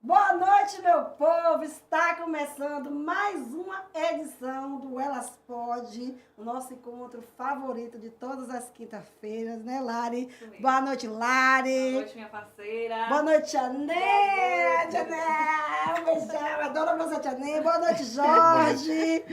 Boa noite, meu povo! Está começando mais uma edição do Elas Pode, o nosso encontro favorito de todas as quintas-feiras, né, Lari? Boa noite, Lari! Boa noite, minha parceira! Boa noite, Janê! Janê! Um beijão! Adoro você, Janê! Boa noite, Jorge!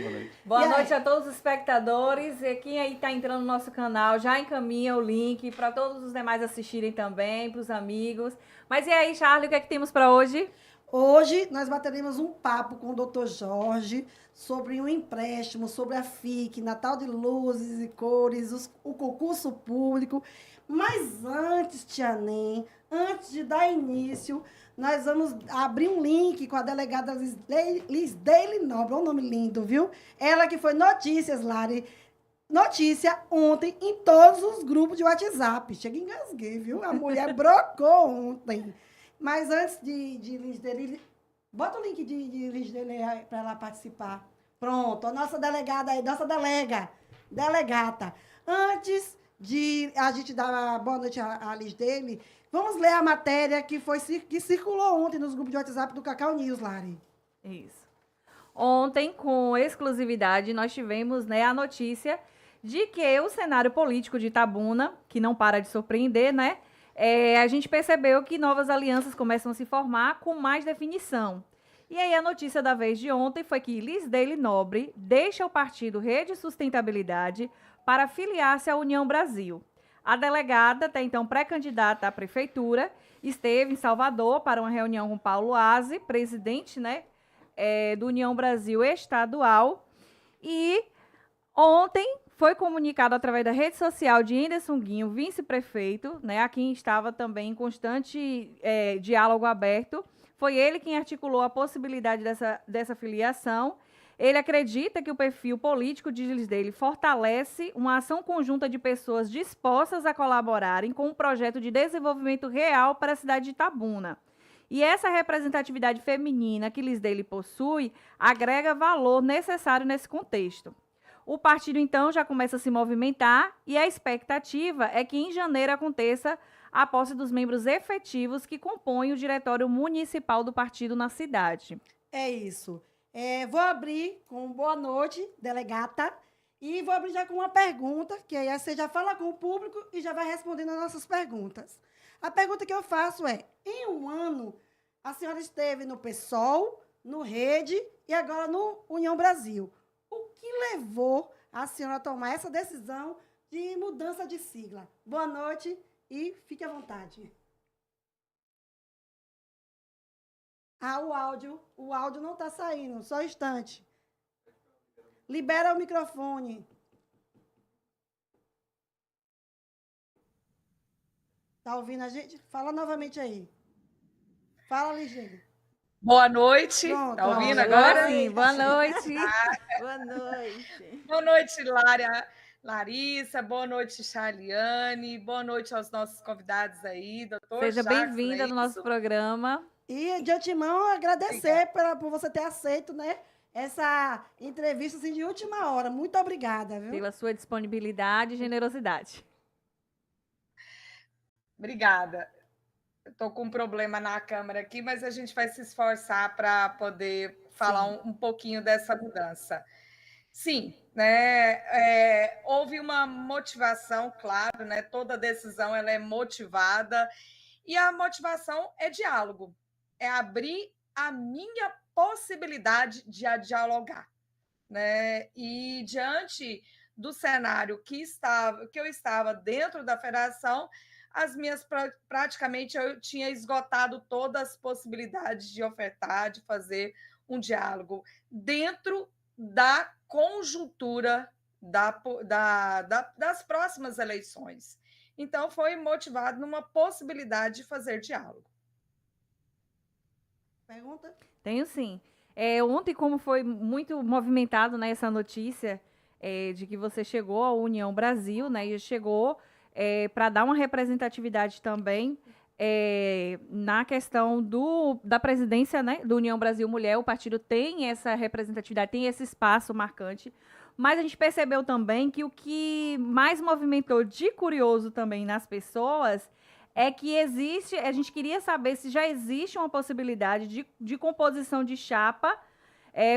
Boa noite a todos os espectadores. E quem aí está entrando no nosso canal, já encaminha o link para todos os demais assistirem também, para os amigos. Mas e aí, Charlie, o que é que temos para hoje? Hoje nós bateremos um papo com o Dr. Jorge sobre um empréstimo, sobre a FIC, Natal de Luzes e Cores, o concurso público. Mas antes, Tia Nem, antes de dar início, nós vamos abrir um link com a delegada Lisdeile Nobre, é um nome lindo, viu? Ela que foi notícias, Lari, notícia ontem em todos os grupos de WhatsApp. Chega, engasguei, viu? A mulher brocou ontem. Mas antes de Lisdeile, bota o link de Lisdeile para ela participar. Pronto, a nossa delegada aí, nossa delegata. Antes de a gente dar boa noite a Lisdeile, vamos ler a matéria que circulou ontem nos grupos de WhatsApp do Cacau News, Lari. Isso. Ontem, com exclusividade, nós tivemos, né, a notícia de que o cenário político de Itabuna, que não para de surpreender, né? A gente percebeu que novas alianças começam a se formar com mais definição. E aí a notícia da vez de ontem foi que Lisdeile Nobre deixa o partido Rede Sustentabilidade para filiar-se à União Brasil. A delegada, até então pré-candidata à prefeitura, esteve em Salvador para uma reunião com Paulo Aze, presidente, né, do União Brasil Estadual. E ontem foi comunicado através da rede social de Anderson Guinho, vice-prefeito, né, a quem estava também em constante diálogo aberto. Foi ele quem articulou a possibilidade dessa filiação. Ele acredita que o perfil político de Lisdeile fortalece uma ação conjunta de pessoas dispostas a colaborarem com um projeto de desenvolvimento real para a cidade de Itabuna. E essa representatividade feminina que Lisdeile possui agrega valor necessário nesse contexto. O partido, então, já começa a se movimentar e a expectativa é que em janeiro aconteça a posse dos membros efetivos que compõem o diretório municipal do partido na cidade. É isso. Vou abrir com boa noite, delegata, e vou abrir já com uma pergunta, que aí você já fala com o público e já vai respondendo as nossas perguntas. A pergunta que eu faço é, em um ano, a senhora esteve no PSOL, no Rede e agora no União Brasil. O que levou a senhora a tomar essa decisão de mudança de sigla? Boa noite e fique à vontade. O áudio não está saindo, só um instante. Libera o microfone. Tá ouvindo a gente? Fala novamente aí. Fala, Ligeiro. Boa noite. Pronto, tá ouvindo agora? Sim, boa noite. Boa noite. Boa noite, Larissa. Boa noite, Charliane. Boa noite aos nossos convidados aí, doutor. Seja bem-vinda no nosso programa. E de antemão, agradecer por você ter aceito, né, essa entrevista assim, de última hora. Muito obrigada, viu? Pela sua disponibilidade e generosidade. Obrigada. Estou com um problema na câmera aqui, mas a gente vai se esforçar para poder falar um pouquinho dessa mudança. Sim, né? Houve uma motivação, claro, né? Toda decisão ela é motivada e a motivação é diálogo, é abrir a minha possibilidade de dialogar, né? E diante do cenário que eu estava dentro da federação, praticamente eu tinha esgotado todas as possibilidades de ofertar, de fazer um diálogo dentro da conjuntura das próximas eleições. Então, foi motivado numa possibilidade de fazer diálogo. Pergunta? Tenho sim. Ontem, como foi muito movimentado, né, essa notícia de que você chegou à União Brasil, né, e chegou para dar uma representatividade também na questão da presidência, né, do União Brasil Mulher. O partido tem essa representatividade, tem esse espaço marcante, mas a gente percebeu também que o que mais movimentou de curioso também nas pessoas é que existe, a gente queria saber se já existe uma possibilidade de composição de chapa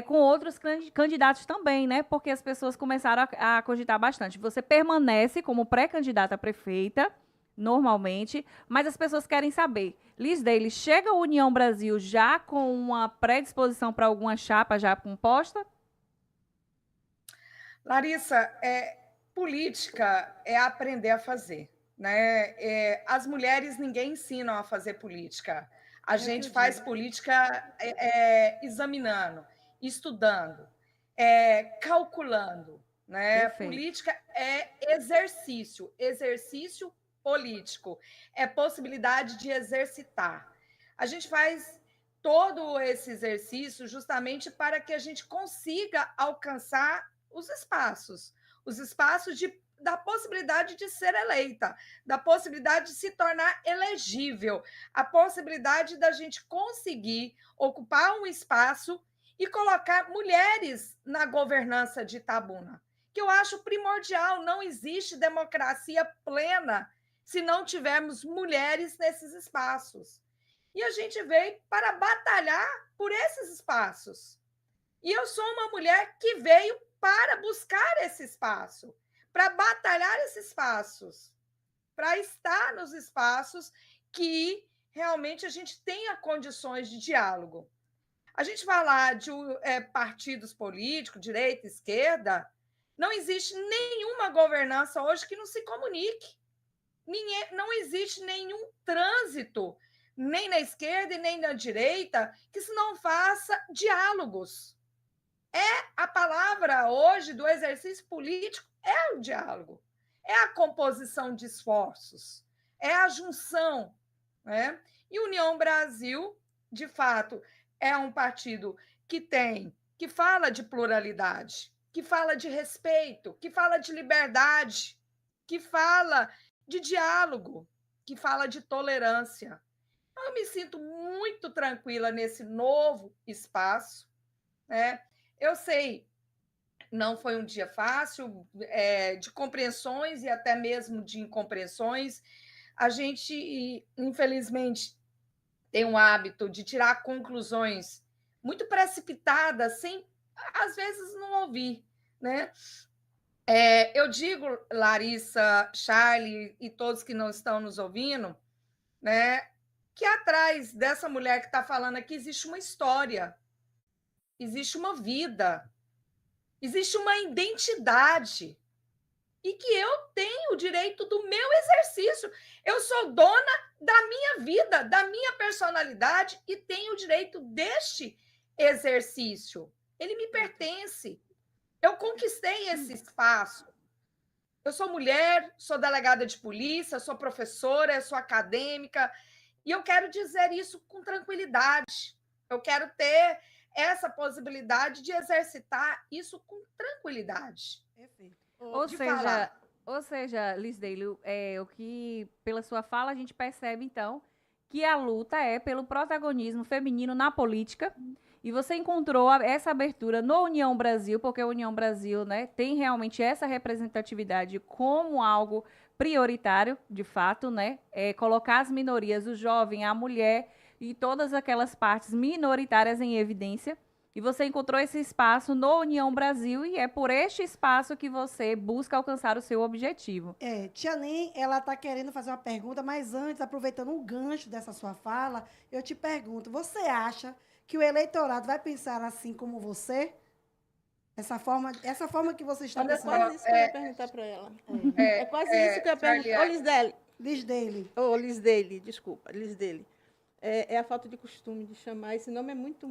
com outros candidatos também, né? Porque as pessoas começaram a cogitar bastante. Você permanece como pré-candidata a prefeita, normalmente, mas as pessoas querem saber. Liz Daily, chega a União Brasil já com uma predisposição para alguma chapa já composta? Larissa, política é aprender a fazer, né? As mulheres ninguém ensinam a fazer política. A gente faz política examinando, estudando, calculando, né? Perfeito. Política é exercício político, é possibilidade de exercitar. A gente faz todo esse exercício justamente para que a gente consiga alcançar os espaços da possibilidade de ser eleita, da possibilidade de se tornar elegível, a possibilidade da gente conseguir ocupar um espaço e colocar mulheres na governança de Itabuna, que eu acho primordial. Não existe democracia plena se não tivermos mulheres nesses espaços. E a gente veio para batalhar por esses espaços. E eu sou uma mulher que veio para buscar esse espaço, para batalhar esses espaços, para estar nos espaços que realmente a gente tenha condições de diálogo. A gente falar de partidos políticos, direita, esquerda, não existe nenhuma governança hoje que não se comunique. Não existe nenhum trânsito, nem na esquerda e nem na direita, que se não faça diálogos. A palavra hoje do exercício político é o diálogo, é a composição de esforços, é a junção, né? E União Brasil, de fato, é um partido que fala de pluralidade, que fala de respeito, que fala de liberdade, que fala de diálogo, que fala de tolerância. Eu me sinto muito tranquila nesse novo espaço, né? Eu sei, não foi um dia fácil, de compreensões e até mesmo de incompreensões. A gente, infelizmente, tem um hábito de tirar conclusões muito precipitadas, sem, às vezes, não ouvir, né? Eu digo, Larissa, Charlie e todos que não estão nos ouvindo, né, que atrás dessa mulher que está falando aqui existe uma história, existe uma vida, existe uma identidade, e que eu tenho o direito do meu exercício. Eu sou dona da minha vida, da minha personalidade, e tenho o direito deste exercício. Ele me pertence. Eu conquistei esse espaço. Eu sou mulher, sou delegada de polícia, sou professora, sou acadêmica, e eu quero dizer isso com tranquilidade. Eu quero ter essa possibilidade de exercitar isso com tranquilidade. Perfeito. Ou seja, Liz Daily, o que, pela sua fala, a gente percebe, então, que a luta é pelo protagonismo feminino na política. E você encontrou essa abertura no União Brasil, porque a União Brasil, né, tem realmente essa representatividade como algo prioritário, de fato, né? Colocar as minorias, o jovem, a mulher e todas aquelas partes minoritárias em evidência. E você encontrou esse espaço no União Brasil e é por este espaço que você busca alcançar o seu objetivo. Tia Nem, ela está querendo fazer uma pergunta, mas antes, aproveitando um gancho dessa sua fala, eu te pergunto, você acha que o eleitorado vai pensar assim como você? Essa forma que você está pensando? É quase isso que eu ia perguntar para ela. É quase isso que eu ia perguntar. Ô, Liz Daily. Liz Daily. Ô, Liz Daily, desculpa, Liz Daily. É a falta de costume de chamar. Esse nome é muito...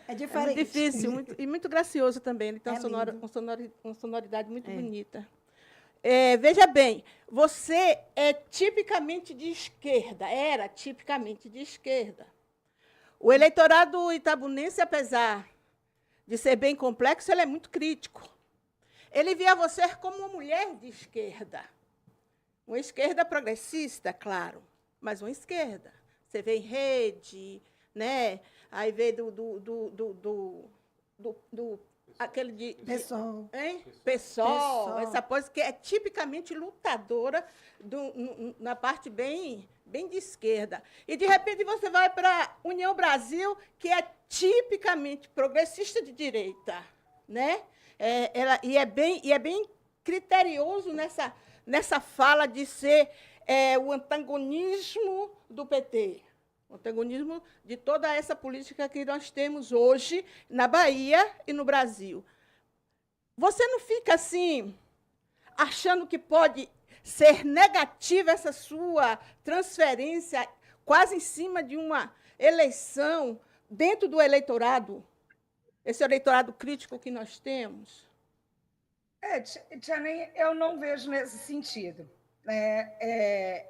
É diferente. É muito difícil e muito gracioso também. Ele tem uma sonoridade muito bonita. Veja bem, você é tipicamente de esquerda, era tipicamente de esquerda. O eleitorado itabunense, apesar de ser bem complexo, ele é muito crítico. Ele via você como uma mulher de esquerda. Uma esquerda progressista, claro, mas uma esquerda. Você vê em rede, né? Aí vê do aquele de Pessoal. hein? Pessoal. PSOL, essa coisa que é tipicamente lutadora na parte bem de esquerda. E, de repente, você vai para a União Brasil, que é tipicamente progressista de direita, né? E é bem criterioso nessa fala de ser o antagonismo do PT, o antagonismo de toda essa política que nós temos hoje na Bahia e no Brasil. Você não fica assim, achando que pode ser negativa essa sua transferência quase em cima de uma eleição dentro do eleitorado, esse eleitorado crítico que nós temos? Tia Ney, eu não vejo nesse sentido.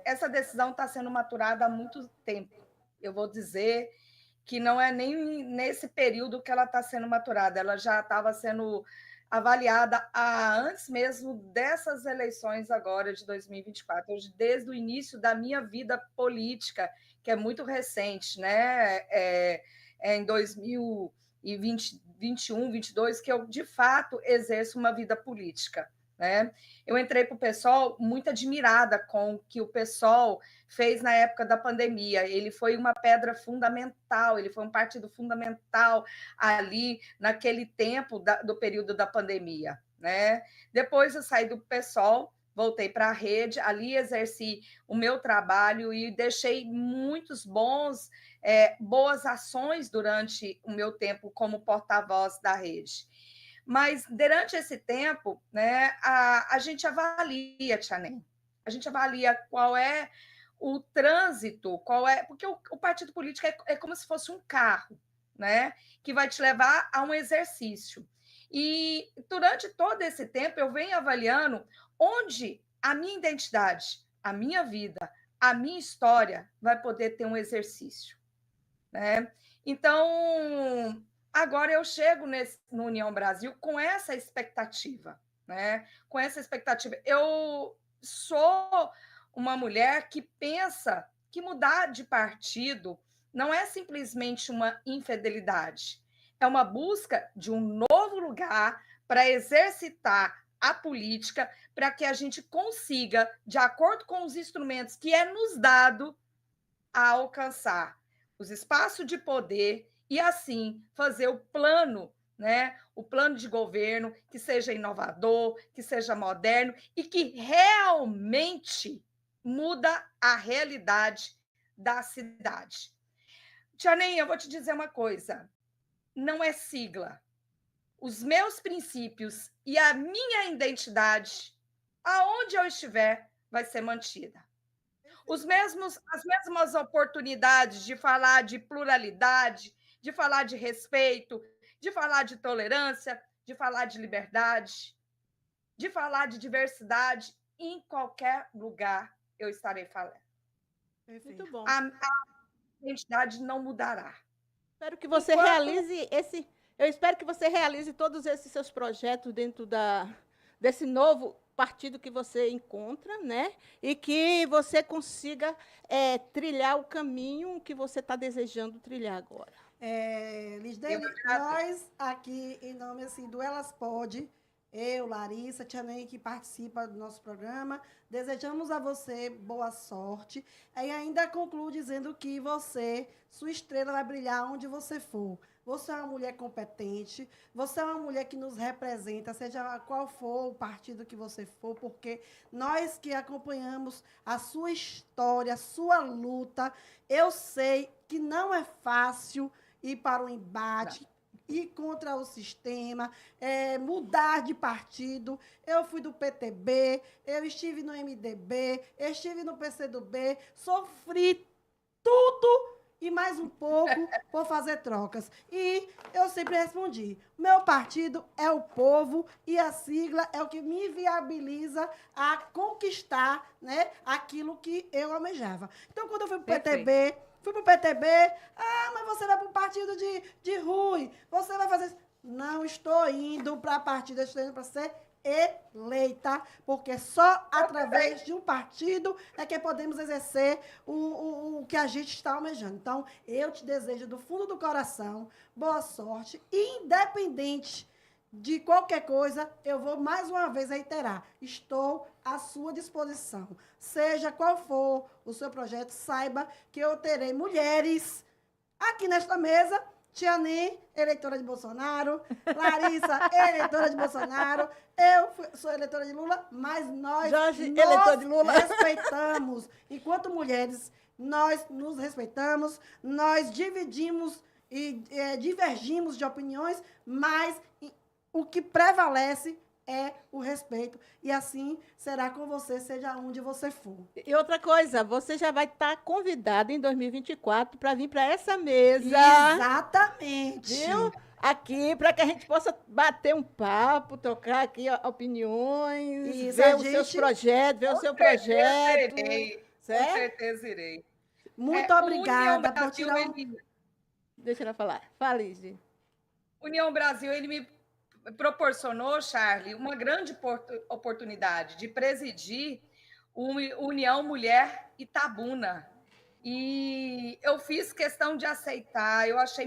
Essa decisão está sendo maturada há muito tempo. Eu vou dizer que não é nem nesse período que ela está sendo maturada, ela já estava sendo avaliada antes mesmo dessas eleições agora de 2024, desde o início da minha vida política, que é muito recente, né? Em 2020, 21, 22, que eu, de fato, exerço uma vida política. Né? Eu entrei para o PSOL muito admirada com o que o PSOL fez na época da pandemia. Ele foi uma pedra fundamental, ele foi um partido fundamental ali naquele tempo do período da pandemia. Né? Depois eu saí do PSOL, voltei para a rede, ali exerci o meu trabalho e deixei boas ações durante o meu tempo como porta-voz da rede. Mas, durante esse tempo, né, a gente avalia, Tia Ney, a gente avalia qual é o trânsito, porque o partido político é como se fosse um carro, né, que vai te levar a um exercício. E, durante todo esse tempo, eu venho avaliando onde a minha identidade, a minha vida, a minha história vai poder ter um exercício. Né? Então, agora eu chego no União Brasil com essa expectativa, né? Com essa expectativa. Eu sou uma mulher que pensa que mudar de partido não é simplesmente uma infidelidade, é uma busca de um novo lugar para exercitar a política, para que a gente consiga, de acordo com os instrumentos que é nos dado, a alcançar os espaços de poder e, assim, fazer o plano, né? O plano de governo que seja inovador, que seja moderno e que realmente muda a realidade da cidade. Tia Ney, eu vou te dizer uma coisa, não é sigla. Os meus princípios e a minha identidade, aonde eu estiver, vai ser mantida. As mesmas oportunidades de falar de pluralidade, de falar de respeito, de falar de tolerância, de falar de liberdade, de falar de diversidade, em qualquer lugar eu estarei falando. Perfeito. Muito bom. A identidade não mudará. Espero que você realize eu espero que você realize todos esses seus projetos dentro desse novo partido que você encontra, né? E que você consiga trilhar o caminho que você está desejando trilhar agora. Lisdeide, nós aqui, em nome assim, do Elas Pode, eu, Larissa, Tia Ney, que participa do nosso programa, desejamos a você boa sorte e ainda concluo dizendo que sua estrela vai brilhar onde você for. Você é uma mulher competente, você é uma mulher que nos representa, seja qual for o partido que você for, porque nós que acompanhamos a sua história, a sua luta, eu sei que não é fácil ir para o embate, ir contra o sistema, mudar de partido. Eu fui do PTB, eu estive no MDB, eu estive no PCdoB, sofri tudo e mais um pouco por fazer trocas. E eu sempre respondi, meu partido é o povo e a sigla é o que me viabiliza a conquistar, né, aquilo que eu almejava. Então, quando eu fui para o PTB, mas você vai para um partido de Rui, você vai fazer isso. Não estou indo para partido, estou indo para ser eleita, porque só através de um partido é que podemos exercer o que a gente está almejando. Então, eu te desejo do fundo do coração boa sorte, independente de qualquer coisa, eu vou mais uma vez reiterar. Estou à sua disposição. Seja qual for o seu projeto, saiba que eu terei mulheres aqui nesta mesa. Tiani, eleitora de Bolsonaro. Larissa, eleitora de Bolsonaro. Sou eleitora de Lula, mas nós Jorge, nos eleitor de Lula. respeitamos. Enquanto mulheres, nós nos respeitamos, nós dividimos e divergimos de opiniões, mas o que prevalece é o respeito. E assim será com você, seja onde você for. E outra coisa, você já vai estar convidada em 2024 para vir para essa mesa. Exatamente. Viu? Aqui, para que a gente possa bater um papo, trocar aqui opiniões, Isso, ver os seus projetos, ver o seu projeto. Irei. Certo? Com certeza irei. Muito obrigada por tirar Deixa ela falar. Fale, Igi. União Brasil, ele me proporcionou, Charlie, uma grande oportunidade de presidir o União Mulher Itabuna. E eu fiz questão de aceitar, eu achei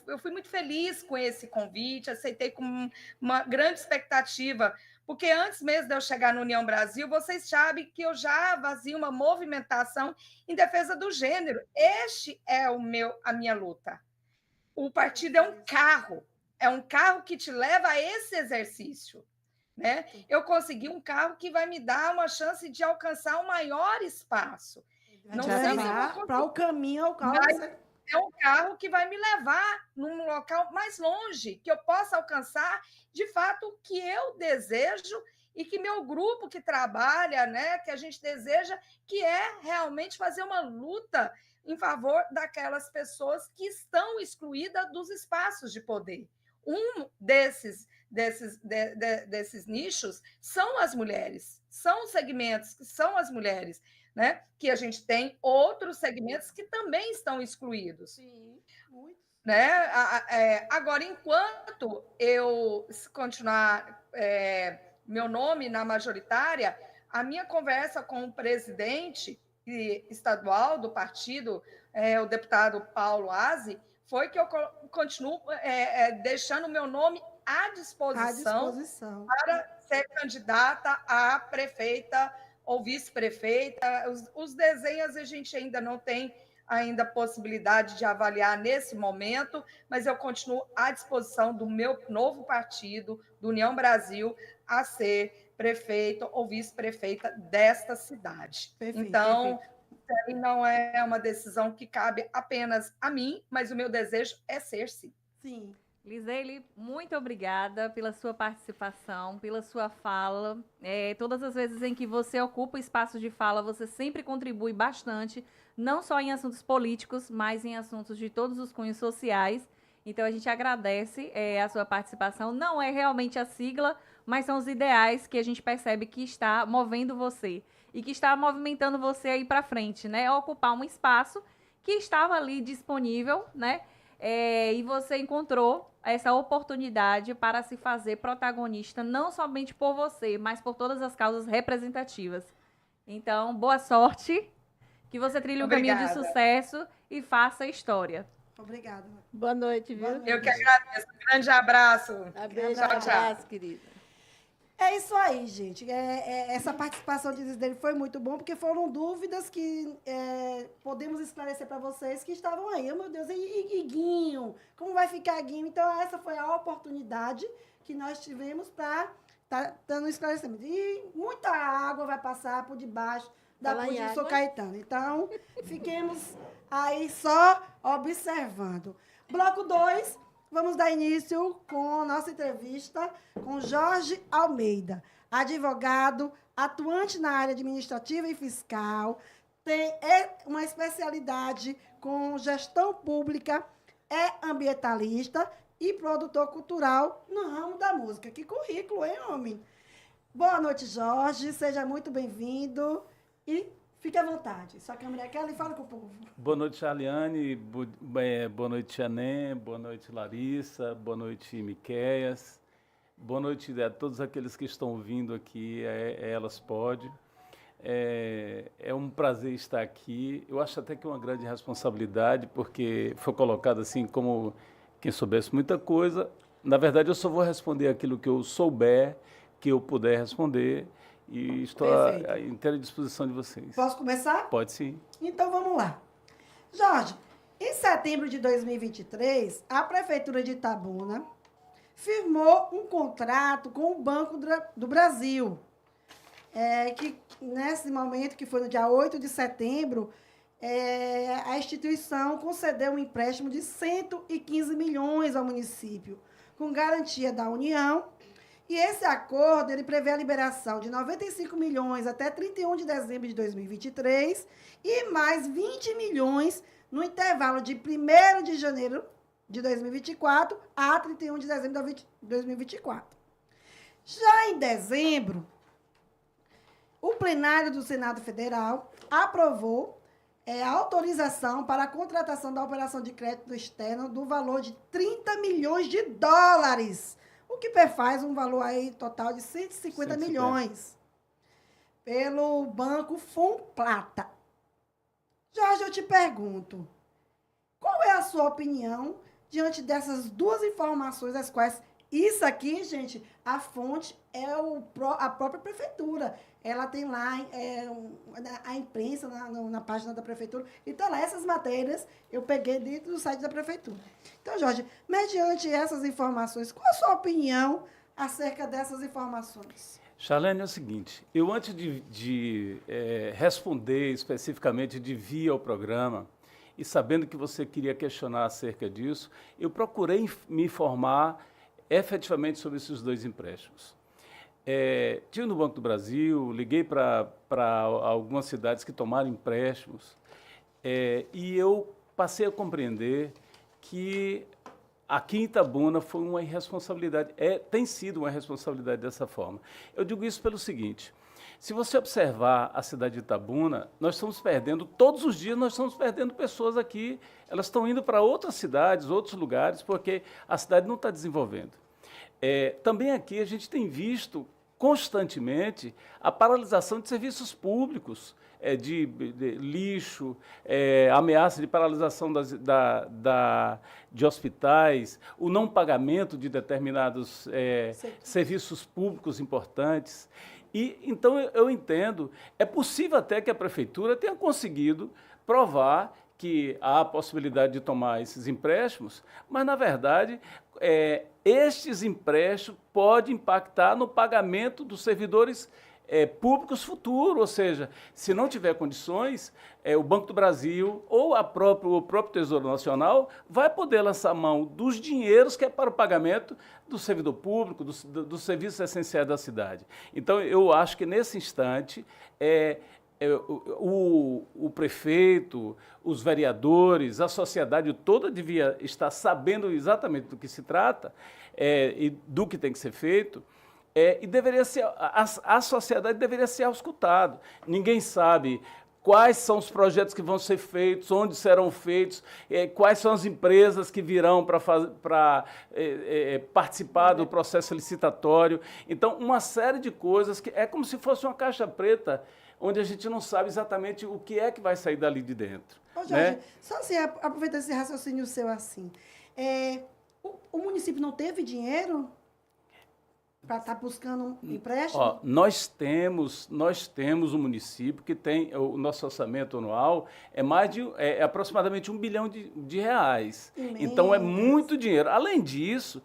eu fui muito feliz com esse convite, aceitei com uma grande expectativa, porque antes mesmo de eu chegar no União Brasil, vocês sabem que eu já fazia uma movimentação em defesa do gênero. Este é a minha luta. O partido é um carro que te leva a esse exercício, né? Eu consegui um carro que vai me dar uma chance de alcançar um maior espaço. Não sei se para o caminho ao carro. É um carro que vai me levar num local mais longe, que eu possa alcançar, de fato, o que eu desejo e que meu grupo que trabalha, né, que a gente deseja, que é realmente fazer uma luta em favor daquelas pessoas que estão excluídas dos espaços de poder. Um desses nichos são as mulheres, são segmentos que são as mulheres, né? Que a gente tem outros segmentos que também estão excluídos. Sim, muito. Né? Agora, enquanto eu continuar meu nome na majoritária, a minha conversa com o presidente estadual do partido, o deputado Paulo Aze, foi que eu continuo deixando o meu nome à disposição para ser candidata a prefeita ou vice-prefeita. Os desenhos a gente ainda não tem ainda possibilidade de avaliar nesse momento, mas eu continuo à disposição do meu novo partido, do União Brasil, a ser prefeita ou vice-prefeita desta cidade. Perfeito, então, não é uma decisão que cabe apenas a mim, mas o meu desejo é ser, sim. Sim. Liseile, muito obrigada pela sua participação, pela sua fala. Todas as vezes em que você ocupa espaço de fala, você sempre contribui bastante, não só em assuntos políticos, mas em assuntos de todos os cunhos sociais. Então, a gente agradece a sua participação. Não é realmente a sigla, mas são os ideais que a gente percebe que está movendo você e que está movimentando você aí para frente, né? Ocupar um espaço que estava ali disponível, né? E você encontrou essa oportunidade para se fazer protagonista, não somente por você, mas por todas as causas representativas. Então, boa sorte, que você trilhe um caminho de sucesso e faça a história. Obrigada. Boa noite, viu? Boa noite. Eu que agradeço. Um grande abraço. Beijo, abraço, querida. É isso aí, gente. Essa participação de dele foi muito bom, porque foram dúvidas que podemos esclarecer para vocês que estavam aí. Meu Deus, e Guinho? Como vai ficar Guinho? Então, essa foi a oportunidade que nós tivemos para estar dando esclarecimento. E muita água vai passar por debaixo da ponte de São Caetano. Então, fiquemos aí só observando. Bloco 2. Vamos dar início com a nossa entrevista com Jorge Almeida, advogado, atuante na área administrativa e fiscal, tem uma especialidade com gestão pública, é ambientalista e produtor cultural no ramo da música. Que currículo, hein, homem? Boa noite, Jorge, seja muito bem-vindo e fique à vontade. Sua câmera é aquela e fala com o povo. Boa noite, Charliane. Boa noite, Tiané. Boa noite, Larissa. Boa noite, Miqueias. Boa noite a todos aqueles que estão vindo aqui. Elas Pode. É um prazer estar aqui. Eu acho até que é uma grande responsabilidade, porque foi colocado assim como quem soubesse muita coisa. Na verdade, eu só vou responder aquilo que eu souber, que eu puder responder, e estou à inteira disposição de vocês. Posso começar? Pode sim. Então, vamos lá. Jorge, em setembro de 2023, a Prefeitura de Itabuna firmou um contrato com o Banco do Brasil, que nesse momento, que foi no dia 8 de setembro, a instituição concedeu um empréstimo de 115 milhões ao município, com garantia da União. E esse acordo, ele prevê a liberação de 95 milhões até 31 de dezembro de 2023 e mais 20 milhões no intervalo de 1º de janeiro de 2024 a 31 de dezembro de 2024. Já em dezembro, o plenário do Senado Federal aprovou a autorização para a contratação da operação de crédito externo do valor de 30 milhões de dólares, o que perfaz um valor aí total de 150 milhões, pelo Banco Fomplata. Jorge, eu te pergunto, qual é a sua opinião diante dessas duas informações, as quais, isso aqui, gente, a fonte é a própria prefeitura. Ela tem lá a imprensa na página da prefeitura. Então, lá, essas matérias eu peguei dentro do site da prefeitura. Então, Jorge, mediante essas informações, qual a sua opinião acerca dessas informações? Charlene, é o seguinte, eu antes de responder especificamente de vir ao programa, e sabendo que você queria questionar acerca disso, eu procurei me informar efetivamente sobre esses dois empréstimos. Tive no Banco do Brasil, liguei para algumas cidades que tomaram empréstimos, e eu passei a compreender que aqui em Itabuna foi uma irresponsabilidade, tem sido uma responsabilidade dessa forma. Eu digo isso pelo seguinte, se você observar a cidade de Itabuna, nós estamos perdendo, todos os dias nós estamos perdendo pessoas aqui, elas estão indo para outras cidades, outros lugares, porque a cidade não está desenvolvendo. Também aqui a gente tem visto constantemente a paralisação de serviços públicos, de lixo, ameaça de paralisação de hospitais, o não pagamento de determinados serviços públicos importantes. E, então, eu entendo, é possível até que a prefeitura tenha conseguido provar que há a possibilidade de tomar esses empréstimos, mas, na verdade, estes empréstimos podem impactar no pagamento dos servidores públicos futuros, ou seja, se não tiver condições, o Banco do Brasil ou o próprio Tesouro Nacional vai poder lançar mão dos dinheiros que é para o pagamento do servidor público, dos serviços essenciais da cidade. Então, eu acho que, nesse instante, o prefeito, os vereadores, a sociedade toda devia estar sabendo exatamente do que se trata e do que tem que ser feito, e deveria ser, a sociedade deveria ser auscultada. Ninguém sabe quais são os projetos que vão ser feitos, onde serão feitos, quais são as empresas que virão para participar do processo licitatório. Então, uma série de coisas que é como se fosse uma caixa preta, onde a gente não sabe exatamente o que é que vai sair dali de dentro. Ô, Jorge, só assim, aproveitando esse raciocínio seu assim, o município não teve dinheiro para estar buscando um empréstimo? Nós temos um município que tem, o nosso orçamento anual é aproximadamente R$1 bilhão de reais. Imenso. Então, é muito dinheiro. Além disso,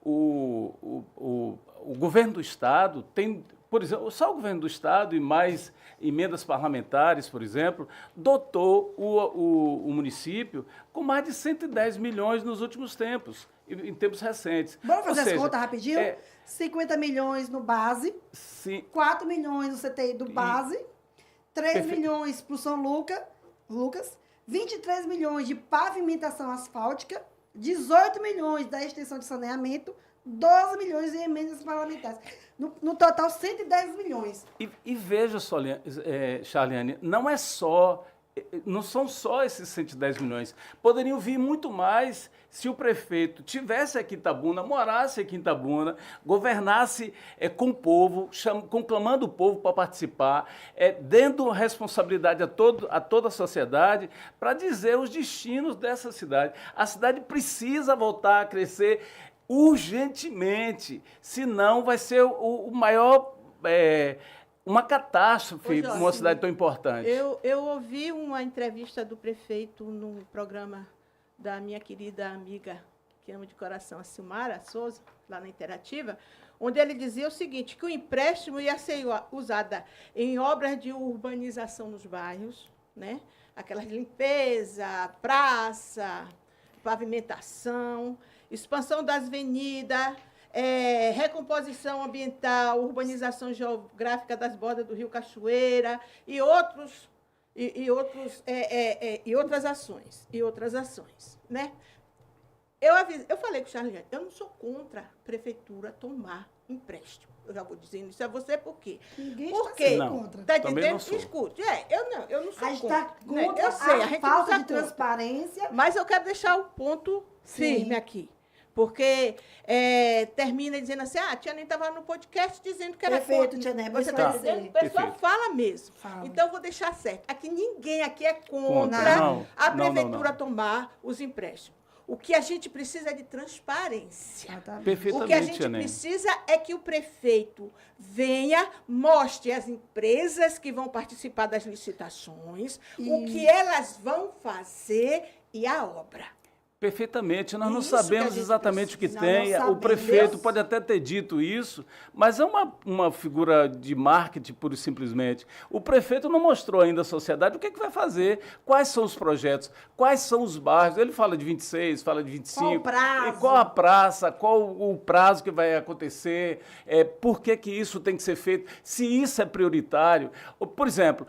o governo do Estado tem, por exemplo, só o governo do Estado e mais emendas parlamentares, por exemplo, dotou o município com mais de 110 milhões nos últimos tempos, em tempos recentes. Vamos fazer as contas rapidinho? 50 milhões no base, sim, 4 milhões no CTI do base, 3 milhões para o São Lucas, 23 milhões de pavimentação asfáltica, 18 milhões da extensão de saneamento, 12 milhões em emendas parlamentares. No total, 110 milhões. E veja só, Charliane, não são só esses 110 milhões. Poderiam vir muito mais se o prefeito tivesse aqui em Itabuna, morasse aqui em Itabuna, governasse com o povo, conclamando o povo para participar, dando responsabilidade a toda a sociedade para dizer os destinos dessa cidade. A cidade precisa voltar a crescer. urgentemente, senão vai ser o maior, uma catástrofe Ô, Jorge, numa cidade tão importante. Eu ouvi uma entrevista do prefeito no programa da minha querida amiga, que amo de coração, a Silmara Souza, lá na Interativa, onde ele dizia o seguinte, que o empréstimo ia ser usado em obras de urbanização nos bairros, né? Aquelas de limpeza, praça, pavimentação, expansão das avenidas, recomposição ambiental, urbanização geográfica das bordas do Rio Cachoeira e outras ações, né? Eu falei com o Charliane, eu não sou contra a prefeitura tomar empréstimo. Eu já vou dizendo isso a você por quê? Ninguém Porque, está sendo contra. tá Também entendendo? não sou. Escute, eu não sou A gente contra. está Né? contra Eu sei, a a gente falta não tá de contra. transparência. Mas eu quero deixar o ponto Sim. firme aqui. Porque termina dizendo assim, a Tia Nem estava no podcast dizendo que era Perfeito, contra. Tia Nem, Você tá. está dizendo, o pessoal Perfeito. fala mesmo. Fala. Então, eu vou deixar certo. Aqui ninguém aqui é contra Não, a não, não, prefeitura não. tomar os empréstimos. O que a gente precisa é de transparência. Exatamente. O Perfeitamente, que a gente Tia Nem. precisa é que o prefeito venha, mostre as empresas que vão participar das licitações, o que elas vão fazer e a obra. Perfeitamente. Nós não Isso que a sabemos gente exatamente o que precisa. tem. Não O sabemos. prefeito pode até ter dito isso, mas é uma figura de marketing, pura e simplesmente. O prefeito não mostrou ainda à sociedade o que vai fazer, quais são os projetos, quais são os bairros. Ele fala de 26, fala de 25. Qual o prazo? E qual a praça, qual o prazo que vai acontecer, por que isso tem que ser feito, se isso é prioritário. Por exemplo,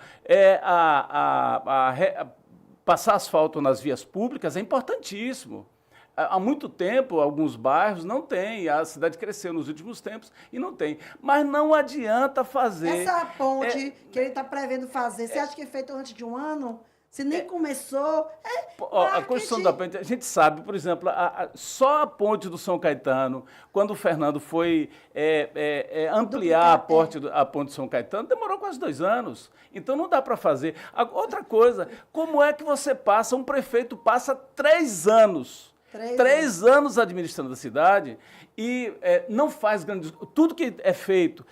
passar asfalto nas vias públicas é importantíssimo. Há muito tempo, alguns bairros não têm, a cidade cresceu nos últimos tempos e não tem. Mas não adianta fazer... Essa ponte que ele está prevendo fazer, você acha que é feito antes de um ano? Se nem começou, A construção da ponte, a gente sabe, por exemplo, só a ponte do São Caetano, quando o Fernando foi ampliar a ponte do São Caetano, demorou quase 2 anos. Então não dá para fazer. Outra coisa, como é que você passa, um prefeito passa 3 anos, 3 anos administrando a cidade e não faz grandes... Tudo que é feito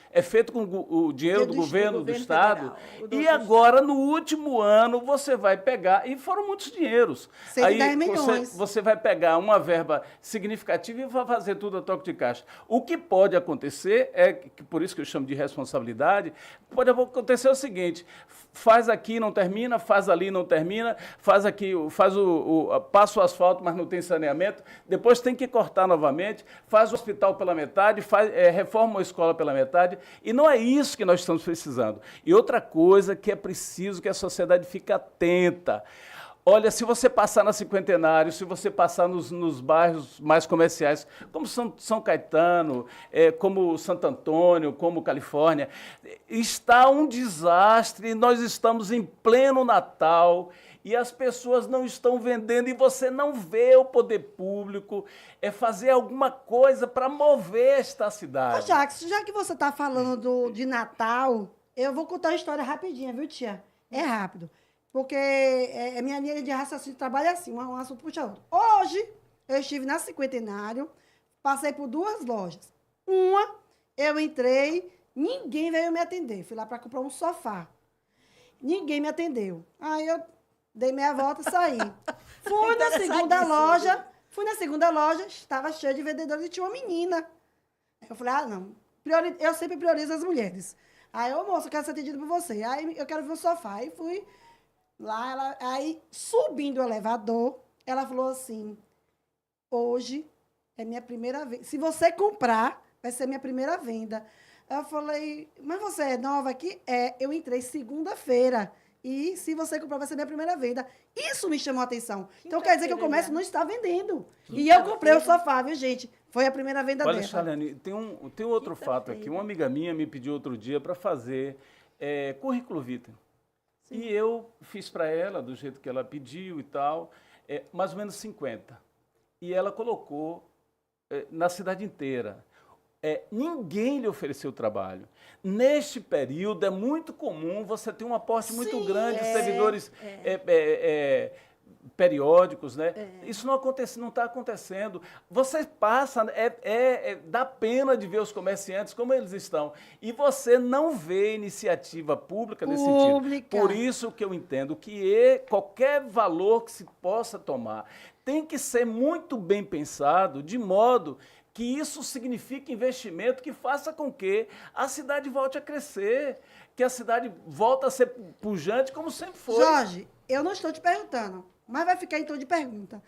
com o dinheiro do governo, do Estado, e agora, no último ano, você vai pegar... E foram muitos dinheiros. 110 milhões. Você vai pegar uma verba significativa e vai fazer tudo a toque de caixa. O que pode acontecer, por isso que eu chamo de responsabilidade, pode acontecer o seguinte, faz aqui, não termina, faz ali, não termina, faz aqui, passa o asfalto, mas não tem saneamento, depois tem que cortar novamente, faz o hospital pela metade, reforma a escola pela metade, e não é isso que nós estamos precisando. E outra coisa que é preciso que a sociedade fique atenta. Olha, se você passar na Cinquentenário, se você passar nos bairros mais comerciais, como São Caetano, como Santo Antônio, como Califórnia, está um desastre, nós estamos em pleno Natal e as pessoas não estão vendendo e você não vê o poder público fazer alguma coisa para mover esta cidade. Ô, Jacques, já que você está falando de Natal, eu vou contar uma história rapidinha, viu, tia? É rápido. Porque minha linha de raciocínio trabalha assim, um assunto puxa outro. Hoje, eu estive na Cinquentenário, passei por 2 lojas. Uma, eu entrei, ninguém veio me atender. Fui lá para comprar um sofá. Ninguém me atendeu. Aí eu dei meia volta e saí. Fui na segunda loja, estava cheia de vendedores e tinha uma menina. Aí eu falei, não, eu sempre priorizo as mulheres. Aí, moça, eu quero ser atendida por você. Aí eu quero ver um sofá. Aí fui... Lá, aí, subindo o elevador, ela falou assim, hoje é minha primeira venda. Se você comprar, vai ser minha primeira venda. Eu falei, mas você é nova aqui? Eu entrei segunda-feira. E se você comprar, vai ser minha primeira venda. Isso me chamou a atenção. Então, quer dizer que o comércio não está vendendo. E eu comprei o sofá, viu, gente? Foi a primeira venda dela. Olha, Charliane, tem outro fato aqui. Uma amiga minha me pediu outro dia para fazer currículo vitae. E eu fiz para ela, do jeito que ela pediu e tal, mais ou menos 50. E ela colocou na cidade inteira. Ninguém lhe ofereceu trabalho. Neste período, é muito comum você ter um aporte muito grande de servidores periódicos, né? Isso não acontece, não está acontecendo. Você passa, dá pena de ver os comerciantes como eles estão. E você não vê iniciativa pública nesse sentido. Por isso que eu entendo que qualquer valor que se possa tomar tem que ser muito bem pensado, de modo que isso signifique investimento que faça com que a cidade volte a crescer, que a cidade volte a ser pujante como sempre foi. Jorge, eu não estou te perguntando, mas vai ficar em tom de pergunta.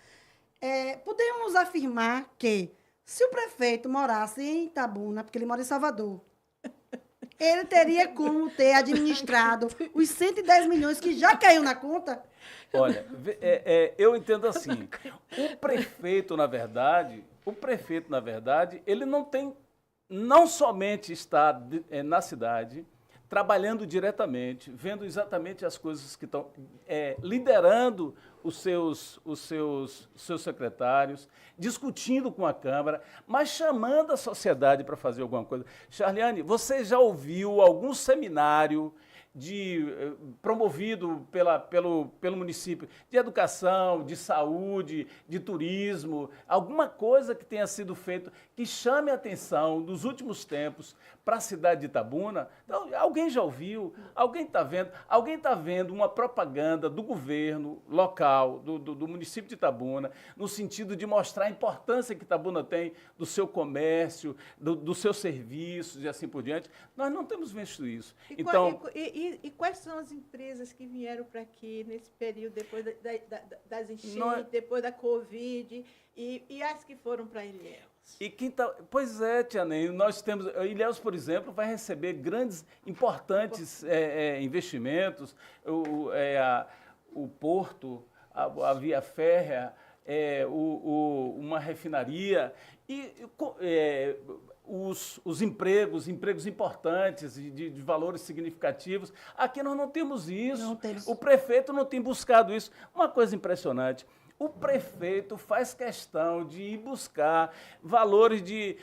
Podemos afirmar que, se o prefeito morasse em Itabuna, porque ele mora em Salvador, ele teria como ter administrado os 110 milhões que já caiu na conta? Olha, eu entendo assim, o prefeito, na verdade, ele não somente está na cidade, trabalhando diretamente, vendo exatamente as coisas que estão, liderando os seus secretários, discutindo com a Câmara, mas chamando a sociedade para fazer alguma coisa. Charliane, você já ouviu algum seminário promovido pelo município, de educação, de saúde, de turismo, alguma coisa que tenha sido feito que chame a atenção dos últimos tempos para a cidade de Itabuna? Então, alguém já ouviu? Alguém está vendo? Alguém está vendo uma propaganda do governo local, do município de Itabuna, no sentido de mostrar a importância que Itabuna tem do seu comércio, dos seus serviços e assim por diante? Nós não temos visto isso. E quais são as empresas que vieram para aqui nesse período, depois das enchentes, depois da Covid, e as que foram para Ilhéus? Pois é, Tia Ney, nós temos... Ilhéus, por exemplo, vai receber grandes, importantes investimentos, o porto, a via férrea, uma refinaria, os empregos importantes de valores significativos. Aqui nós não temos isso. Não temos. O prefeito não tem buscado isso. Uma coisa impressionante, o prefeito faz questão de ir buscar valores de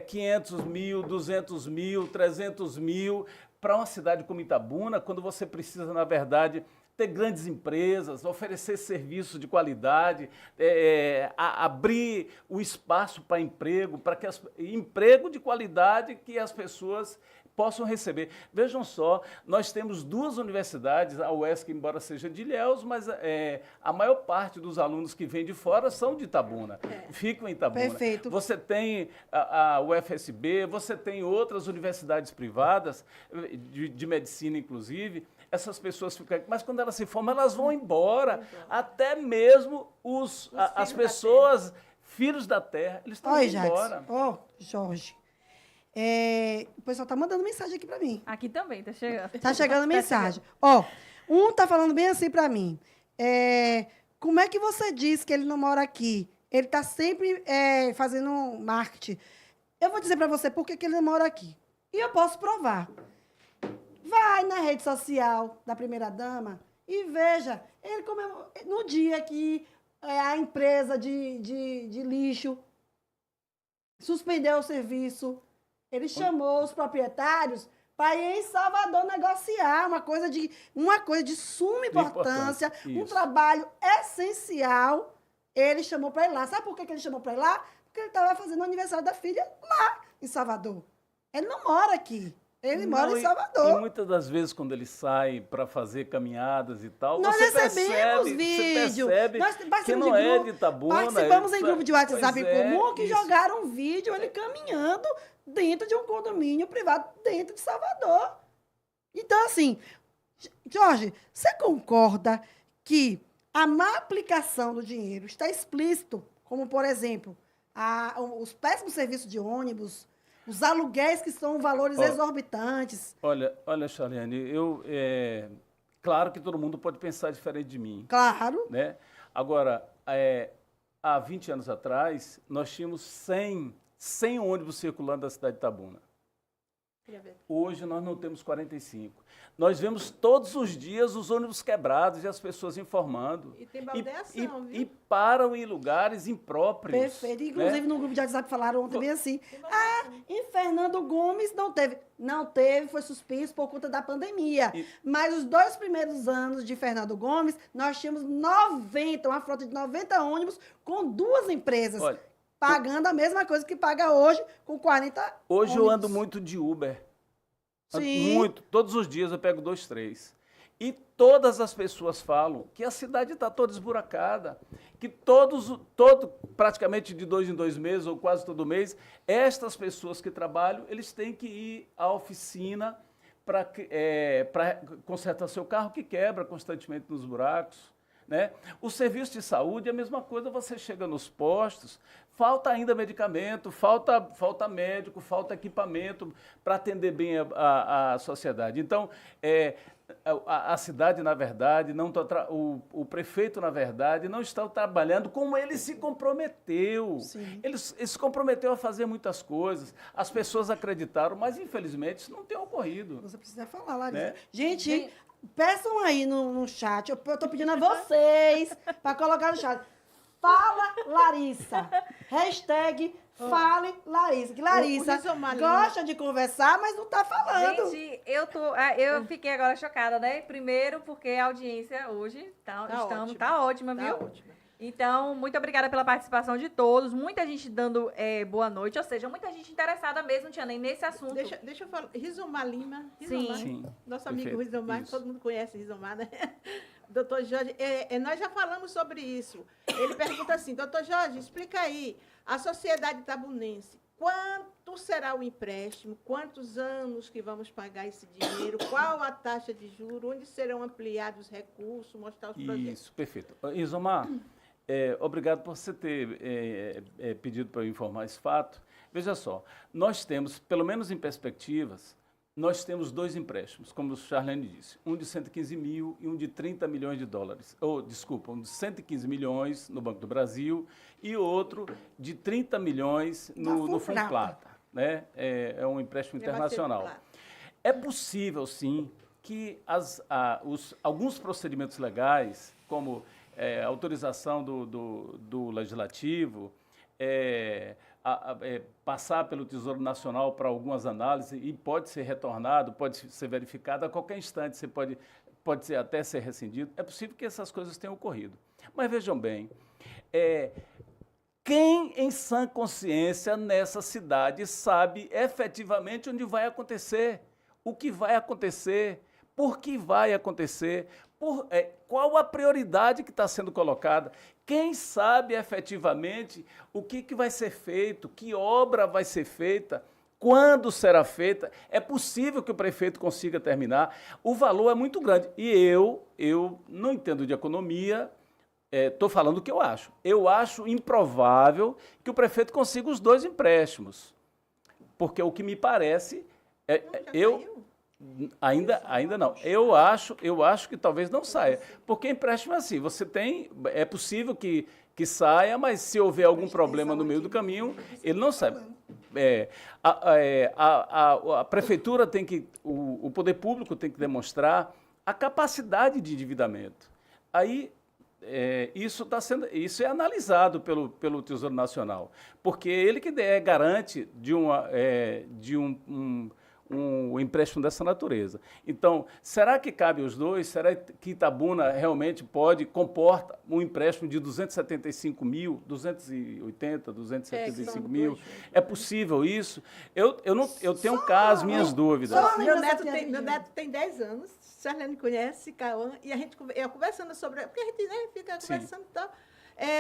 500 mil, 200 mil, 300 mil para uma cidade como Itabuna, quando você precisa, na verdade, ter grandes empresas, oferecer serviços de qualidade, abrir o espaço para emprego, emprego de qualidade que as pessoas possam receber. Vejam só, nós temos 2 universidades, a UESC, embora seja de Ilhéus, mas a maior parte dos alunos que vêm de fora são de Itabuna, ficam em Itabuna. Perfeito. Você tem a UFSB, você tem outras universidades privadas, de medicina inclusive. Essas pessoas ficam aqui, mas quando elas se formam, elas vão embora. Até mesmo as pessoas, filhos da terra, eles estão indo embora. Jorge, o pessoal está mandando mensagem aqui para mim. Aqui também, está chegando. Está chegando mensagem. Um está falando bem assim para mim. Como é que você diz que ele não mora aqui? Ele está sempre fazendo marketing. Eu vou dizer para você por que ele não mora aqui. E eu posso provar. Vai na rede social da primeira-dama e veja, ele no dia que a empresa de lixo suspendeu o serviço, ele chamou os proprietários para ir em Salvador negociar uma coisa de suma importância, um trabalho essencial. Ele chamou para ir lá. Sabe por que ele chamou para ir lá? Porque ele estava fazendo o aniversário da filha lá em Salvador. Ele não mora aqui. Ele mora em Salvador. E muitas das vezes, quando ele sai para fazer caminhadas e tal, nós você recebemos vídeo. Você percebe que não é de Itabuna. Participamos em grupo de WhatsApp em comum que isso. jogaram um vídeo ele caminhando dentro de um condomínio privado dentro de Salvador. Então, assim, Jorge, você concorda que a má aplicação do dinheiro está explícito, como, por exemplo, os péssimos serviços de ônibus, os aluguéis que são valores exorbitantes? Olha, Charliane, claro que todo mundo pode pensar diferente de mim. Claro. Né? Agora, há 20 anos atrás, nós tínhamos 100 ônibus circulando da cidade de Itabuna. Hoje nós não temos 45. Nós vemos todos os dias os ônibus quebrados e as pessoas informando. E tem baldeação, viu? E param em lugares impróprios. Perfeito. Inclusive, no grupo de WhatsApp falaram ontem bem assim, em Fernando Gomes não teve. Não teve, foi suspenso por conta da pandemia. Mas os 2 primeiros anos de Fernando Gomes, nós tínhamos uma frota de 90 ônibus com 2 empresas. Olha, pagando a mesma coisa que paga hoje com 40 Hoje ônibus. eu ando muito de Uber. Sim. Muito. Todos os dias eu pego 2, 3. E todas as pessoas falam que a cidade está toda esburacada, que praticamente de 2 em 2 meses, ou quase todo mês, estas pessoas que trabalham, eles têm que ir à oficina para consertar seu carro, que quebra constantemente nos buracos. Né? O serviço de saúde é a mesma coisa, você chega nos postos, falta ainda medicamento, falta médico, falta equipamento para atender bem a sociedade. Então, a cidade, na verdade, o prefeito, na verdade, não está trabalhando como ele se comprometeu. Ele se comprometeu a fazer muitas coisas, as pessoas acreditaram, mas, infelizmente, isso não tem ocorrido. Você precisa falar, Larissa. Né? Gente, peçam aí no chat, eu estou pedindo a vocês para colocar no chat. Fala, Larissa. Hashtag Fale Larissa. Que Larissa gosta de conversar, mas não está falando. Gente, eu fiquei agora chocada, né? Primeiro, porque a audiência hoje tá ótima, viu? Tá ótima. Então, muito obrigada pela participação de todos. Muita gente dando boa noite, ou seja, muita gente interessada mesmo, Tia Ney, nesse assunto. Deixa eu falar. Rizomar Lima. Sim. Nosso amigo Rizomar, todo mundo conhece Rizomar, né? Doutor Jorge, nós já falamos sobre isso. Ele pergunta assim, doutor Jorge, explica aí, a sociedade itabunense, quanto será o empréstimo, quantos anos que vamos pagar esse dinheiro, qual a taxa de juros, onde serão ampliados os recursos, mostrar os projetos. Isso, perfeito. Isomar, obrigado por você ter pedido para eu informar esse fato. Veja só, nós temos, pelo menos em perspectivas, nós temos 2 empréstimos, como o Charlene disse, um de 115 mil e um de 30 milhões de dólares. Um de 115 milhões no Banco do Brasil e outro de 30 milhões no Funplata. Né? É um empréstimo internacional. É possível, sim, que alguns procedimentos legais, como autorização do Legislativo, passar pelo Tesouro Nacional para algumas análises e pode ser retornado, pode ser verificado a qualquer instante, você pode até ser rescindido. É possível que essas coisas tenham ocorrido. Mas vejam bem, quem em sã consciência nessa cidade sabe efetivamente onde vai acontecer, o que vai acontecer, por que vai acontecer, qual a prioridade que está sendo colocada. Quem sabe efetivamente o que vai ser feito, que obra vai ser feita, quando será feita. É possível que o prefeito consiga terminar. O valor é muito grande. E eu não entendo de economia, estou falando o que eu acho. Eu acho improvável que o prefeito consiga os 2 empréstimos. Porque o que me parece... Ainda não. Eu acho que talvez não saia. Porque empréstimo é assim, é possível que saia, mas se houver algum problema no meio do caminho, ele não sai. A prefeitura tem que, o poder público tem que demonstrar a capacidade de endividamento. Aí, isso é analisado pelo Tesouro Nacional, porque ele que garante de um empréstimo dessa natureza. Então, será que cabe os 2? Será que Itabuna realmente comporta um empréstimo de 275 mil, 280, 275 mil? É possível isso? Eu tenho as minhas dúvidas. Meu neto tem 10 anos, Charlene conhece, Cauã, e a gente conversando sobre... Porque a gente fica conversando e tal.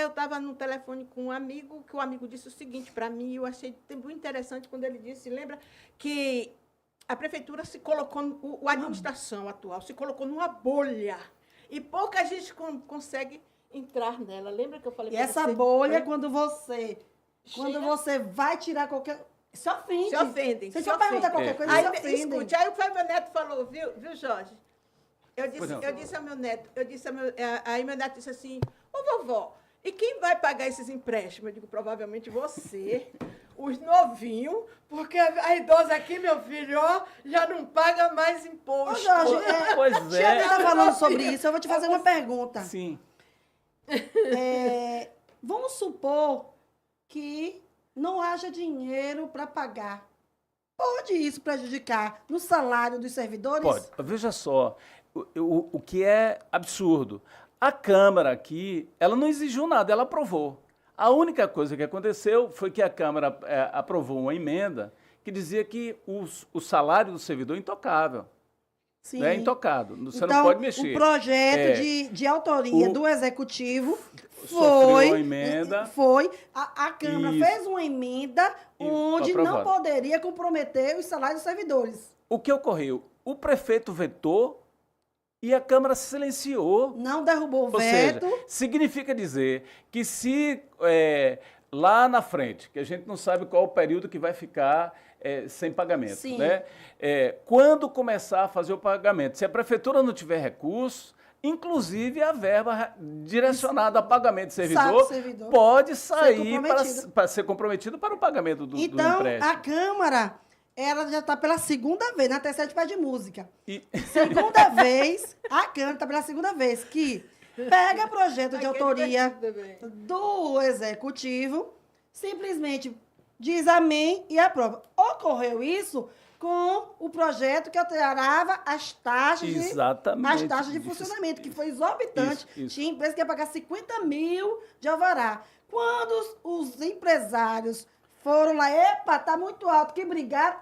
Eu estava no telefone com um amigo, que o amigo disse o seguinte para mim, eu achei muito interessante quando ele disse, lembra que a prefeitura se colocou, a administração atual se colocou numa bolha e pouca gente consegue entrar nela. Lembra que eu falei para você? E essa bolha, quando você vai tirar qualquer... Se ofende. Se ofendem. Se eu perguntar qualquer coisa, se ofendem. Escute, aí o meu neto falou, viu, Jorge? Eu disse ao meu neto, aí meu neto disse assim, ô vovó, e quem vai pagar esses empréstimos? Eu digo, provavelmente você. os novinhos, porque a idosa aqui, meu filho, ó, já não paga mais Ô, imposto. Jorge, Pois Tia é. está falando sobre isso, eu vou te fazer uma pergunta. Sim. Vamos supor que não haja dinheiro para pagar. Pode isso prejudicar no salário dos servidores? Pode. Veja só, o que é absurdo. A Câmara aqui, ela não exigiu nada, ela aprovou. A única coisa que aconteceu foi que a Câmara aprovou uma emenda que dizia que o salário do servidor é intocável. Sim. Né? Intocado. Você Então, não pode mexer. o projeto de autoria do Executivo sofreu uma emenda. A Câmara Isso. fez uma emenda E onde não aprovado. poderia comprometer os salários dos servidores. O que ocorreu? O prefeito vetou e a Câmara silenciou. Não derrubou o Ou veto. seja, significa dizer que se lá na frente, que a gente não sabe qual o período que vai ficar sem pagamento, Sim. né? Quando começar a fazer o pagamento, se a prefeitura não tiver recurso, inclusive a verba direcionada a pagamento de servidor, servidor pode sair comprometido. para ser comprometido para o pagamento do Então, empréstimo. a Câmara, ela já está pela segunda vez, na terceira de pé de música. E- Segunda vez, a Câmara está pela segunda vez, que pega projeto de autoria do Executivo, simplesmente diz amém e aprova. Ocorreu isso com o projeto que alterava as taxas Exatamente. de funcionamento, que foi exorbitante. Isso. Tinha empresa que ia pagar 50 mil de alvará. Quando os empresários foram lá, epa, tá muito alto, que brigaram,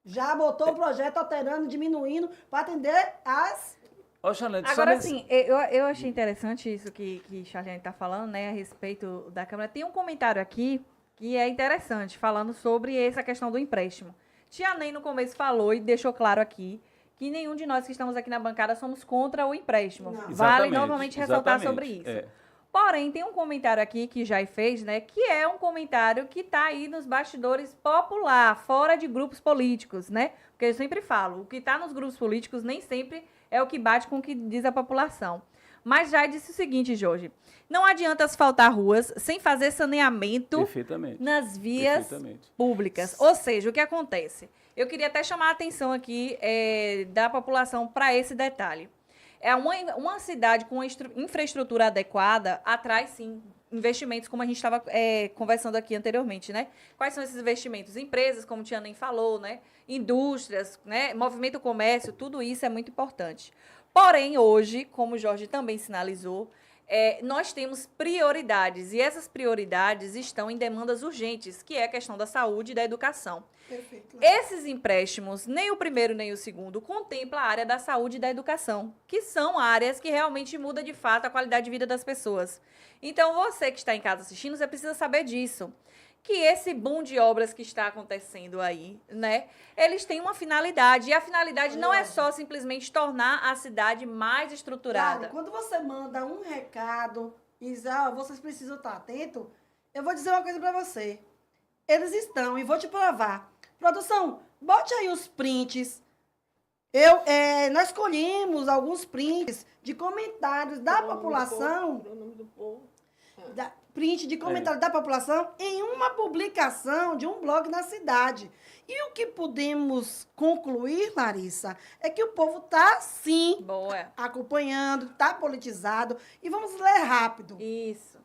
já botou o projeto alterando, diminuindo, para atender as... Ó, Charlene, só Agora, nesse- assim, eu achei interessante isso que Charlene está falando, né, a respeito da Câmara. Tem um comentário aqui que é interessante, falando sobre essa questão do empréstimo. Tia Ney, no começo, falou e deixou claro aqui que nenhum de nós que estamos aqui na bancada somos contra o empréstimo. Não. Vale Exatamente, novamente ressaltar exatamente, sobre isso. é. Porém, tem um comentário aqui que Jai fez, né? Que é um comentário que está aí nos bastidores popular, fora de grupos políticos, né? Porque eu sempre falo, o que está nos grupos políticos nem sempre é o que bate com o que diz a população. Mas Jai disse o seguinte, Jorge: não adianta asfaltar ruas sem fazer saneamento Perfeitamente. nas vias Perfeitamente. públicas. Ou seja, o que acontece? Eu queria até chamar a atenção aqui da população para esse detalhe. Uma cidade com infraestrutura adequada atrai, sim, investimentos, como a gente estava conversando aqui anteriormente, né? Quais são esses investimentos? Empresas, como a Tia nem falou, né? Indústrias, né? Movimento comércio, tudo isso é muito importante. Porém, hoje, como o Jorge também sinalizou, nós temos prioridades, e essas prioridades estão em demandas urgentes, que é a questão da saúde e da educação. Perfeito. Esses empréstimos, nem o primeiro nem o segundo, contempla a área da saúde e da educação, que são áreas que realmente mudam de fato a qualidade de vida das pessoas. Então, você que está em casa assistindo, você precisa saber disso. Que esse boom de obras que está acontecendo aí, né? Eles têm uma finalidade. E a finalidade não é só simplesmente tornar a cidade mais estruturada. Claro, quando você manda um recado e diz, vocês precisam estar atentos, eu vou dizer uma coisa para você. Eles estão, e vou te provar. Produção, bote aí os prints. Nós escolhemos alguns prints de comentários da população. Print de comentário da população em uma publicação de um blog na cidade. E o que podemos concluir, Larissa, é que o povo está, sim, Boa. acompanhando, está politizado. E vamos ler rápido. Isso.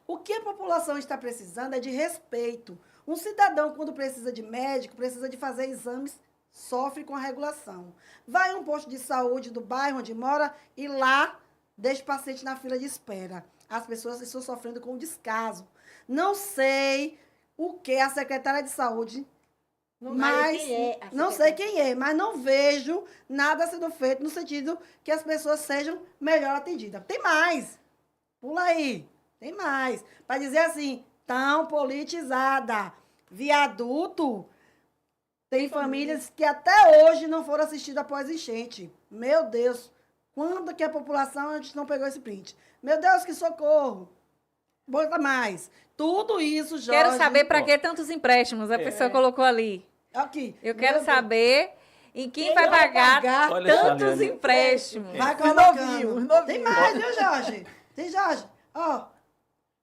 O que a população está precisando é de respeito. Um cidadão, quando precisa de médico, precisa de fazer exames, sofre com a regulação. Vai a um posto de saúde do bairro onde mora e lá deixa o paciente na fila de espera. As pessoas estão sofrendo com descaso. Não sei o que a secretária de saúde, não sei quem é, mas não vejo nada sendo feito no sentido que as pessoas sejam melhor atendidas. Tem mais. Pula aí. Tem mais. Para dizer assim, tão politizada. Viaduto. Tem famílias que até hoje não foram assistidas após enchente. Meu Deus. Quando que a população, a gente não pegou esse print? Meu Deus, que socorro. Bota mais. Tudo isso, Jorge. Quero saber para que tantos empréstimos a pessoa colocou ali. Aqui. Eu quero Meu saber em quem vai pagar Olha, tantos Charlene. empréstimos. Deus. Vai Os colocando. novinhos. Tem mais, viu, Jorge? Tem, Jorge. Ó,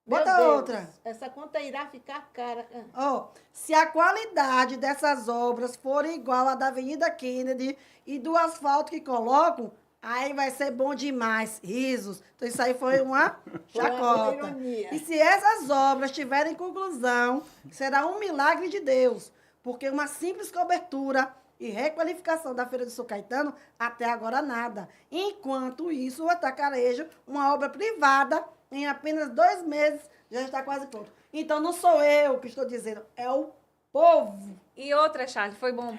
Bota Meu Deus, outra. Essa conta irá ficar cara. Ó, se a qualidade dessas obras for igual à da Avenida Kennedy e do asfalto que colocam, aí vai ser bom demais. Risos. Então, isso aí foi uma Foi uma chacota. ironia. E se essas obras tiverem conclusão, será um milagre de Deus, porque uma simples cobertura e requalificação da Feira de São Caetano, até agora nada. Enquanto isso, o Atacarejo, uma obra privada, em apenas 2 meses, já está quase pronto. Então, não sou eu que estou dizendo, é o povo. E outra, Charles, foi bom.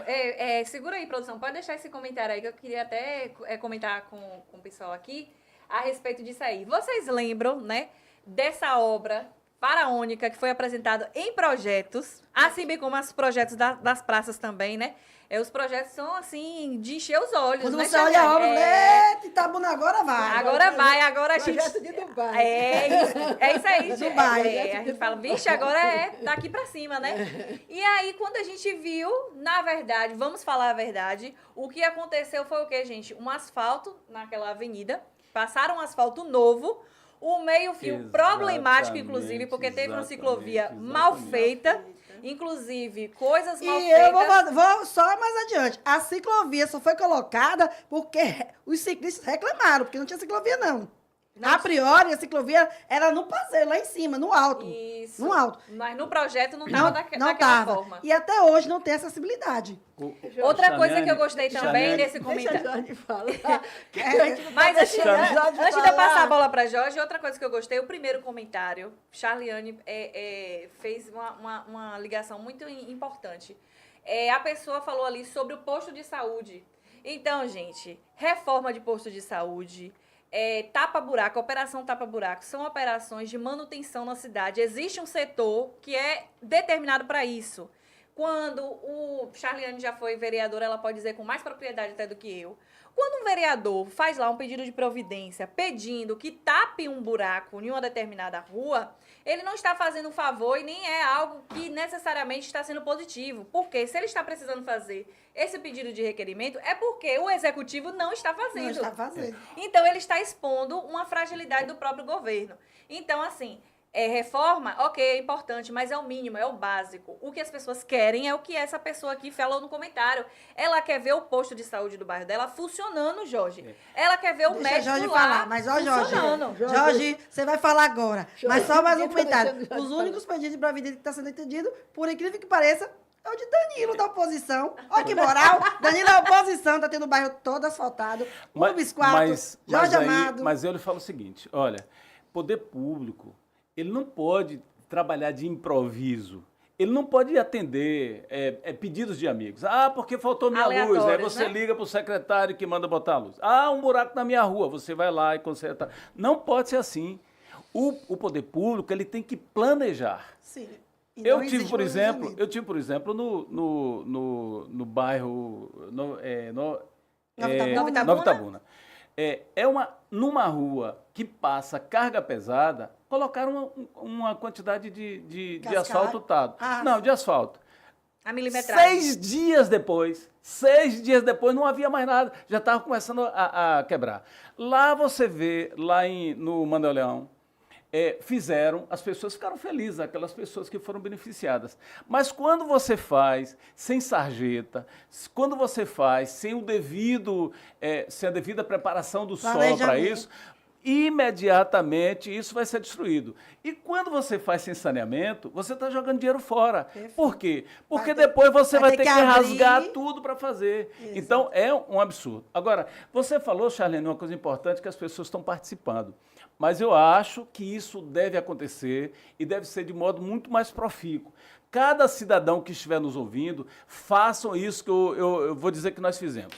Segura aí, produção. Pode deixar esse comentário aí, que eu queria até comentar com o pessoal aqui a respeito disso aí. Vocês lembram, né, dessa obra faraônica que foi apresentada em projetos, assim bem como os projetos das praças também, né? Os projetos são, assim, de encher os olhos, Quando né, você olha a obra, Charliane? eita, Itabuna, agora vai. Agora a gente... Projeto de Dubai. É isso aí, gente. Dubai. A gente fala, vixe, agora daqui pra cima, né? E aí, quando a gente viu, na verdade, vamos falar a verdade, o que aconteceu foi o quê, gente? Um asfalto naquela avenida, passaram um asfalto novo, o meio-fio problemático, inclusive, porque teve uma ciclovia mal feita, inclusive, coisas mal E eu feitas. vou só mais adiante. A ciclovia só foi colocada porque os ciclistas reclamaram, porque não tinha ciclovia, não. A priori, a ciclovia era no passeio, lá em cima, no alto. Isso. No alto. Mas no projeto não Não, estava não daquela tava. forma. E até hoje não tem acessibilidade. Outra coisa que eu Charliane, gostei também Charliane, nesse Deixa comentário. a Jorge falar. Que a gente não Mas tá antes, deixando a Jorge antes de eu falar. passar a bola para Jorge, outra coisa que eu gostei, o primeiro comentário, Charliane fez uma ligação muito importante. A pessoa falou ali sobre o posto de saúde. Então, gente, reforma de posto de saúde, tapa-buraco, operação tapa-buraco, são operações de manutenção na cidade. Existe um setor que é determinado para isso. Quando o Charliane já foi vereadora, ela pode dizer com mais propriedade até do que eu. Quando um vereador faz lá um pedido de providência, pedindo que tape um buraco em uma determinada rua, ele não está fazendo um favor e nem é algo que necessariamente está sendo positivo. Porque se ele está precisando fazer esse pedido de requerimento, é porque o executivo não está fazendo. Não está fazendo. Então, ele está expondo uma fragilidade do próprio governo. Então, assim, reforma, ok, é importante, mas é o mínimo, é o básico. O que as pessoas querem é o que essa pessoa aqui falou no comentário. Ela quer ver o posto de saúde do bairro dela funcionando, Jorge. Ela quer ver o Deixa médico Jorge lá falar. Mas, ó, Jorge, funcionando. Jorge, você vai falar agora. Mas só mais um Ninguém tá comentário. deixando o Jorge Os únicos pedidos de providência que está sendo entendido, por incrível que pareça, é o de Danilo, da oposição. Olha que moral. Danilo da oposição, está tendo o bairro todo asfaltado. Urbis 4, Jorge Amado. Mas eu lhe falo o seguinte, olha, poder público, ele não pode trabalhar de improviso. Ele não pode atender pedidos de amigos. Ah, porque faltou minha luz. Aí Aleatórios, você né? liga para o secretário que manda botar a luz. Ah, um buraco na minha rua. Você vai lá e conserta. Não pode ser assim. O poder público ele tem que planejar. Sim. E Eu não tive, existe por exemplo, planejamento. no bairro Nova Itabuna? Nova Itabuna. Numa rua que passa carga pesada, colocaram uma quantidade de Cascalho? asfalto tado. Ah, Não, de asfalto. A milimetragem. 6 dias depois, não havia mais nada, já estava começando a quebrar. Lá você vê, no Manuel Leão, fizeram, as pessoas ficaram felizes, aquelas pessoas que foram beneficiadas. Mas quando você faz sem sarjeta, quando você faz sem sem a devida preparação do solo para Planejamento. isso, imediatamente isso vai ser destruído. E quando você faz sem saneamento, você está jogando dinheiro fora. Perfeito. Por quê? Porque Vai ter- depois você vai ter que abrir. rasgar tudo para fazer. Isso. Então, é um absurdo. Agora, você falou, Charliane, uma coisa importante, que as pessoas estão participando. Mas eu acho que isso deve acontecer e deve ser de modo muito mais profícuo. Cada cidadão que estiver nos ouvindo, façam isso que eu vou dizer que nós fizemos.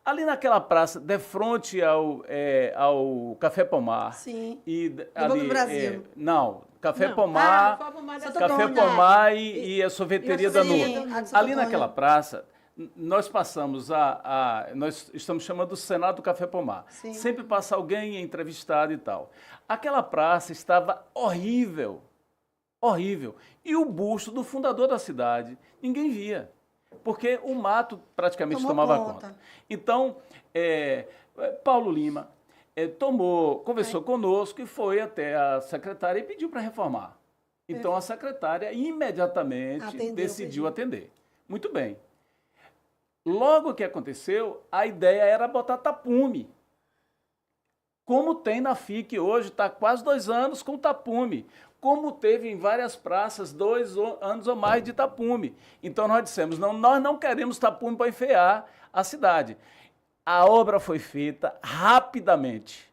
Ali naquela praça, de frente ao Café Pomar. Sim. E Banco do Brasil. Café Não. Pomar, Foi Pomar da Santo Café Antônio. Pomar e a sorveteria da Sim, Nua. a de Santo Ali Antônio. naquela praça, nós passamos nós estamos chamando o Senado do Café Pomar. Sim. Sempre passa alguém entrevistado e tal. Aquela praça estava horrível, horrível. E o busto do fundador da cidade, ninguém via, porque o mato praticamente Tomou tomava conta. conta. Então, Paulo Lima, conversou conosco e foi até a secretária e pediu para reformar. Então, a secretária imediatamente decidiu atender. Muito bem. Logo que aconteceu, a ideia era botar tapume. Como tem na FIC hoje, está quase 2 anos com tapume. Como teve em várias praças 2 anos ou mais de tapume. Então nós dissemos, não, nós não queremos tapume para enfeiar a cidade. A obra foi feita rapidamente.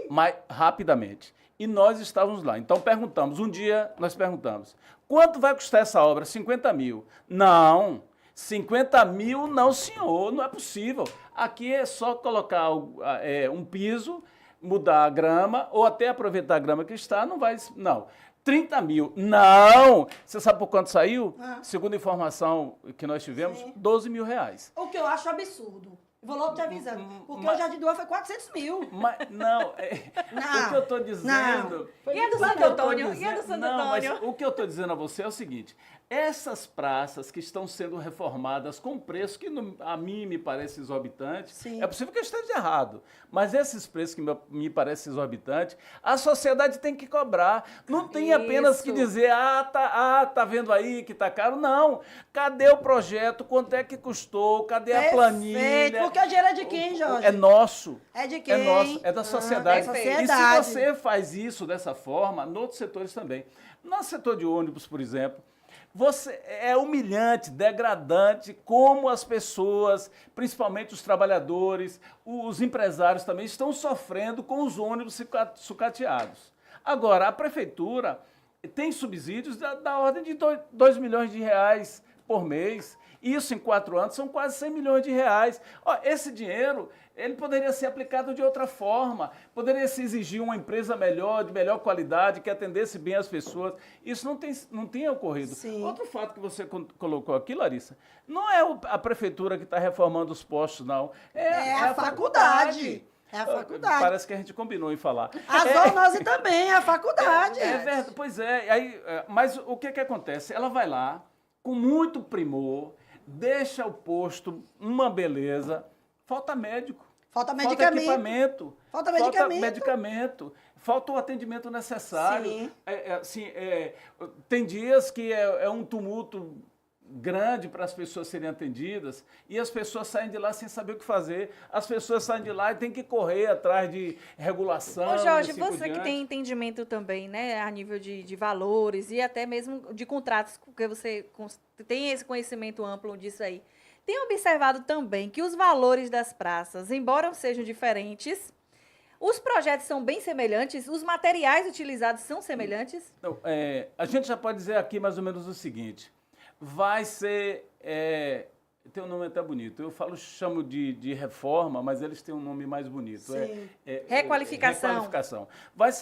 Mas rapidamente. E nós estávamos lá. Então um dia nós perguntamos, quanto vai custar essa obra? 50 mil. Não, 50 mil não, senhor, não é possível. Aqui é só colocar um piso, mudar a grama, ou até aproveitar a grama que está, não vai... Não, 30 mil. Não! Você sabe por quanto saiu? Segundo a informação que nós tivemos, Sim. 12 mil reais. O que eu acho absurdo. Vou logo te avisando. Porque o Jardim do Ar foi 400 mil. Mas, não, o que eu estou dizendo... E a do o que Santo eu tô Antônio? E a dizendo- do Santo não, mas Antônio? o que eu estou dizendo a você é o seguinte, essas praças que estão sendo reformadas com preço que a mim me parece exorbitante, Sim. é possível que eu esteja errado, mas esses preços que me parecem exorbitantes, a sociedade tem que cobrar. Não tem apenas que Isso. dizer, tá vendo aí que tá caro. Não. Cadê o projeto? Quanto é que custou? Cadê a planilha? Perfeito. Porque o dinheiro é de quem, Jorge? É nosso. É de quem? É nosso, é da sociedade. da E sociedade. se você faz isso dessa forma, em outros setores também. No setor de ônibus, por exemplo, é humilhante, degradante como as pessoas, principalmente os trabalhadores, os empresários também, estão sofrendo com os ônibus sucateados. Agora, a prefeitura tem subsídios da ordem de 2 milhões de reais por mês. Isso, em 4 anos, são quase 100 milhões de reais. Ó, esse dinheiro, ele poderia ser aplicado de outra forma. Poderia se exigir uma empresa melhor, de melhor qualidade, que atendesse bem as pessoas. Isso não tem ocorrido. Sim. Outro fato que você colocou aqui, Larissa, não é a prefeitura que está reformando os postos, não. É a faculdade. É a faculdade. Parece que a gente combinou em falar. A zoonose também, é a faculdade. É verdade, pois é. Mas o que acontece? Ela vai lá, com muito primor, deixa o posto uma beleza, falta médico. Falta Falta medicamento. equipamento. Falta medicamento. medicamento. Falta o atendimento necessário. Sim. Tem dias que é um tumulto grande para as pessoas serem atendidas e as pessoas saem de lá sem saber o que fazer. As pessoas saem de lá e têm que correr atrás de regulação. Ô, Jorge, e assim por você que diante. tem entendimento também, né, a nível de valores e até mesmo de contratos, porque você tem esse conhecimento amplo disso aí. Tem observado também que os valores das praças, embora sejam diferentes, os projetos são bem semelhantes, os materiais utilizados são semelhantes? Então, a gente já pode dizer aqui mais ou menos o seguinte, vai ser, tem um nome até bonito, chamo de reforma, mas eles têm um nome mais bonito. Sim. Requalificação. Requalificação. Vai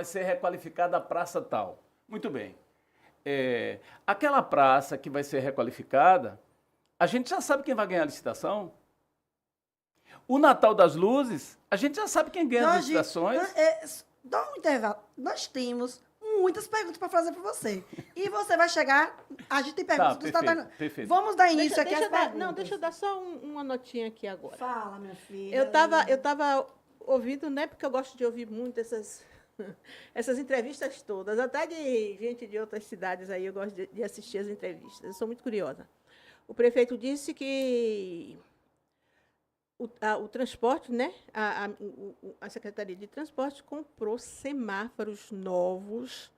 ser requalificada a praça tal. Muito bem. Aquela praça que vai ser requalificada, a gente já sabe quem vai ganhar a licitação. O Natal das Luzes, a gente já sabe quem ganha as Jorge, licitações. dá um intervalo. Nós temos muitas perguntas para fazer para você. E você vai chegar... A gente tem perguntas do cidadão. Perfeito. Vamos dar início aqui Deixa às eu dar, perguntas. não, deixa eu dar só uma notinha aqui agora. Fala, minha filha. Eu tava ouvindo, né, porque eu gosto de ouvir muito essas entrevistas todas, até de gente de outras cidades aí, eu gosto de assistir as entrevistas, eu sou muito curiosa. O prefeito disse que o transporte, né, a Secretaria de Transporte comprou semáforos novos,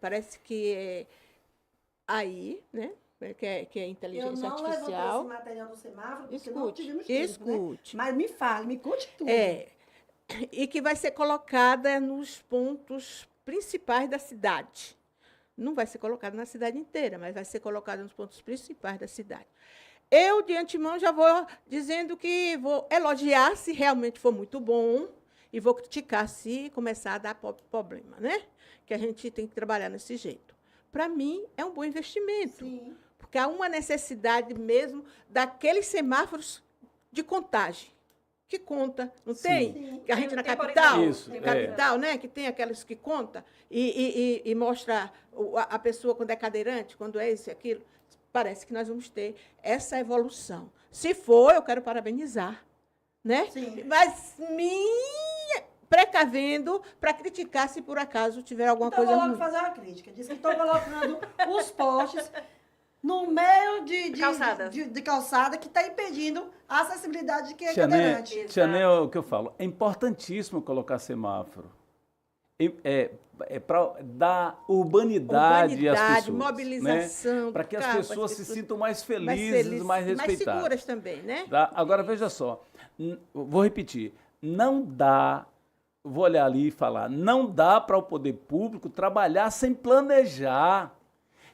parece que aí, né, que é inteligência eu não artificial. levantei esse material do semáforo, porque não tivemos tempo, Escute. né? Mas me fale, me conte tudo. E que vai ser colocada nos pontos principais da cidade. Não vai ser colocada na cidade inteira, mas vai ser colocada nos pontos principais da cidade. Eu, de antemão, já vou dizendo que vou elogiar se realmente for muito bom e vou criticar se começar a dar problema, né? Que a gente tem que trabalhar desse jeito. Para mim, é um bom investimento. Sim. Porque há uma necessidade mesmo daqueles semáforos de contagem. Que conta, não Sim. tem? Sim. Que a gente na Tem capital, Isso, capital, né? Que tem aquelas que conta e mostra a pessoa quando é cadeirante, quando é isso e aquilo. Parece que nós vamos ter essa evolução. Se for, eu quero parabenizar né? Sim. Mas me precavendo para criticar se por acaso tiver alguma Então, eu coisa vou logo ruim. fazer uma crítica. Diz que estão colocando os postes no meio de Calçada. de calçada que está impedindo a acessibilidade de quem é Tia Nê, cadeirante. Tia Nê, é o que eu falo. É importantíssimo colocar semáforo. É para dar urbanidade às pessoas. Mobilização, Para que as carro, pessoas se sintam mais felizes, mais mais respeitadas. seguras também, né? Tá? Agora, veja só. Vou repetir. Não dá, vou olhar ali e falar, não dá para o poder público trabalhar sem planejar,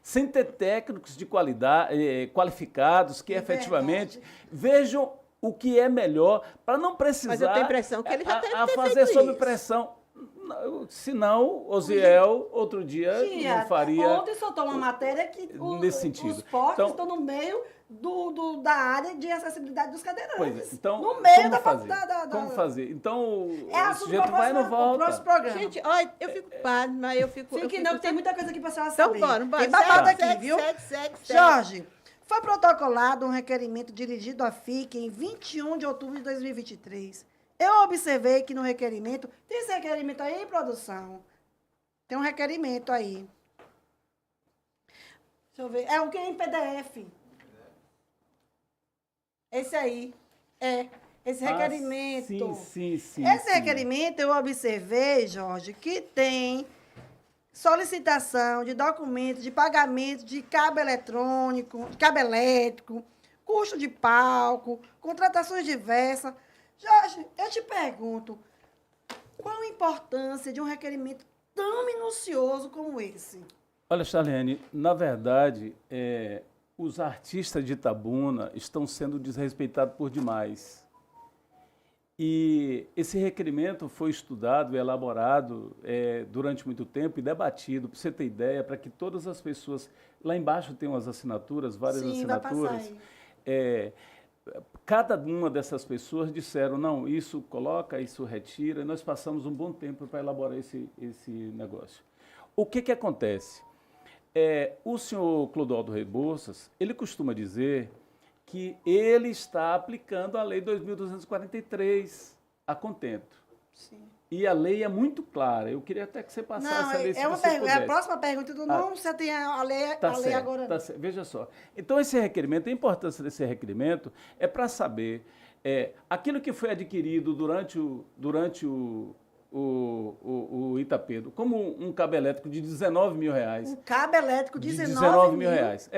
sem ter técnicos de qualidade, qualificados que efetivamente vejam o que é melhor, para não precisar Mas eu tenho a impressão que ele já deve ter fazer feito sob isso. pressão. Senão, Osiel, outro dia, não faria... Ontem soltou uma matéria que nesse sentido. os postes Então, estão no meio da área de acessibilidade dos cadeirantes. Pois é, então, no meio como fazer? da... Como fazer? Então, É o assunto sujeito vai e não pro volta. próximo programa. Gente, olha, eu fico pasma, eu fico... Fique não, que tem muita coisa aqui para a senhora Então, saber. bora. Tem babado aqui, Segue, viu? segue. Jorge, foi protocolado um requerimento dirigido à FIC em 21 de outubro de 2023. Eu observei que no requerimento... Tem esse requerimento aí, produção? Tem um requerimento aí. Deixa eu ver. É o que é em PDF? Esse aí. Esse requerimento. Sim. Esse requerimento eu observei, Jorge, que tem solicitação de documentos de pagamento de cabo eletrônico, de cabo elétrico, custo de palco, contratações diversas. Jorge, eu te pergunto, qual a importância de um requerimento tão minucioso como esse? Olha, Charlene, na verdade, os artistas de Itabuna estão sendo desrespeitados por demais. E esse requerimento foi estudado e elaborado durante muito tempo e debatido, para você ter ideia, para que todas as pessoas... Lá embaixo tem umas assinaturas, várias assinaturas. Cada uma dessas pessoas disseram, não, isso coloca, isso retira, e nós passamos um bom tempo para elaborar esse negócio. O que acontece? O senhor Clodoaldo Rebouças, ele costuma dizer que ele está aplicando a Lei 2.243 a contento. Sim. E a lei é muito clara. Eu queria até que você passasse a lei, se é uma você pergunta. É a pudesse. próxima pergunta. Não, você tem a lei, Tá a lei certo, agora. tá certo. Veja só. Então, esse requerimento, a importância desse requerimento é para saber aquilo que foi adquirido durante o Itapedo, como um cabo elétrico de R$19 mil. Um cabo elétrico, De 19 mil. reais.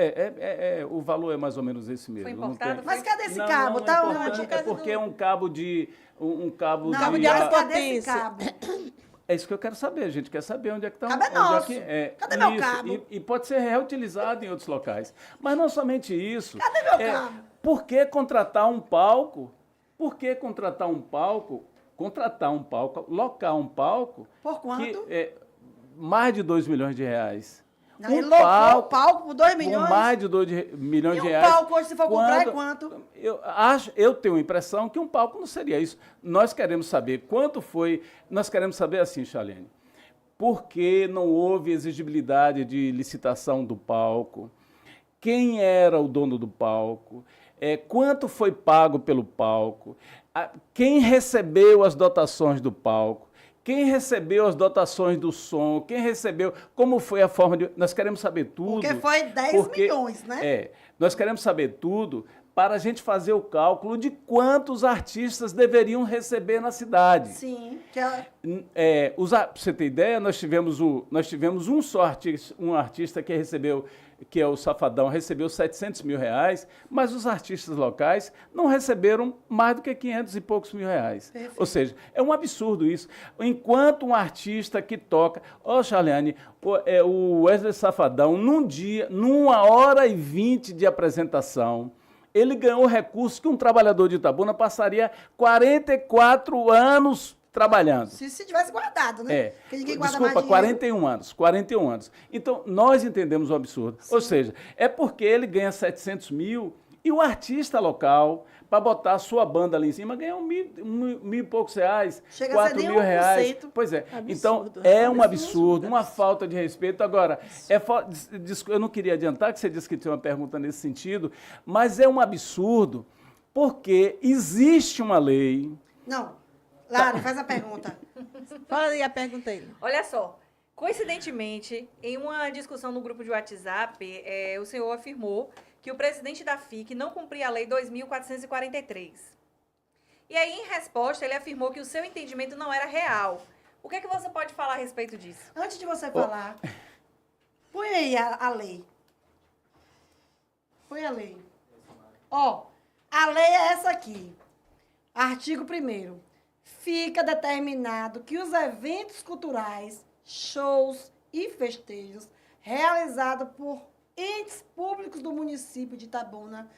O valor é mais ou menos esse mesmo. Foi Não importado? tem- Mas cadê esse Não, cabo? não Tá é importante, onde? é porque é um cabo de... Não, Cabo de mas alta cadê esse potência. cabo? É isso que eu quero saber. A gente quer saber onde é que está. Cabo é nosso. Cadê meu cabo? E pode ser reutilizado em outros locais. Mas não somente isso. Cadê meu cabo? Por que contratar um palco? Por que contratar um palco? Locar um palco... Por quanto? Que, mais de R$2 milhões. Não, ele locou o palco por 2 milhões. Com mais de R$2 milhões. E um palco hoje, se for comprar, é quanto? Eu tenho a impressão que um palco não seria isso. Nós queremos saber quanto foi... Nós queremos saber assim, Charlene, por que não houve exigibilidade de licitação do palco? Quem era o dono do palco? Quanto foi pago pelo palco? Quem recebeu as dotações do palco? Quem recebeu as dotações do som? Quem recebeu? Como foi a forma de... Nós queremos saber tudo. Porque foi 10 milhões, né? Nós queremos saber tudo para a gente fazer o cálculo de quantos artistas deveriam receber na cidade. Sim. Para você ter ideia, nós tivemos um só artista que recebeu, que é o Safadão, recebeu R$700 mil, mas os artistas locais não receberam mais do que 500 e poucos mil reais. Perfeito. Ou seja, é um absurdo isso. Enquanto um artista que toca... Charliane, o Wesley Safadão, numa hora e 20 de apresentação, ele ganhou recursos que um trabalhador de Itabuna passaria 44 anos trabalhando. Se tivesse guardado, né? Porque ninguém guarda mais Desculpa, dinheiro. 41 anos. Então, nós entendemos o absurdo. Sim. Ou seja, é porque ele ganha 700 mil e o artista local, para botar a sua banda ali em cima, ganha mil e poucos reais, Chega 4 a ser mil nem 1%. reais. Pois é. Absurdo. Então, é um absurdo, uma falta de respeito. Agora, eu não queria adiantar, que você disse que tinha uma pergunta nesse sentido, mas é um absurdo Porque existe uma lei. Não. Lara, faz a pergunta. Fala aí a pergunta aí. Olha só, coincidentemente, em uma discussão no grupo de WhatsApp, o senhor afirmou que o presidente da FIC não cumpria a Lei 2.443. E aí, em resposta, ele afirmou que o seu entendimento não era real. O que é que você pode falar a respeito disso? Antes de você falar, põe aí a lei. Põe a lei. Ó, a lei é essa aqui. Artigo 1º. Fica determinado que os eventos culturais, shows e festejos realizados por entes públicos do município de Itabuna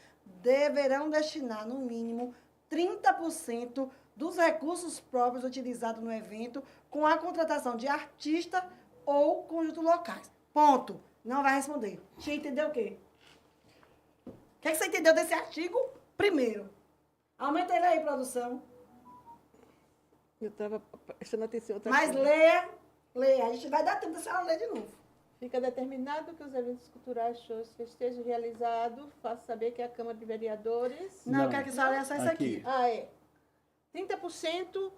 deverão destinar, no mínimo, 30% dos recursos próprios utilizados no evento com a contratação de artista ou conjuntos locais. Ponto. Não vai responder. Você entendeu o quê? O que você entendeu desse artigo? Primeiro. Aumenta ele aí, produção. Eu estava prestando atenção. Outra Mas coisa. leia. A gente vai dar tempo da senhora ler de novo. Fica determinado que os eventos culturais, shows, festejos realizados, faça saber que a Câmara de Vereadores... Não, eu quero que a senhora leia só isso aqui. Ah, é. 30%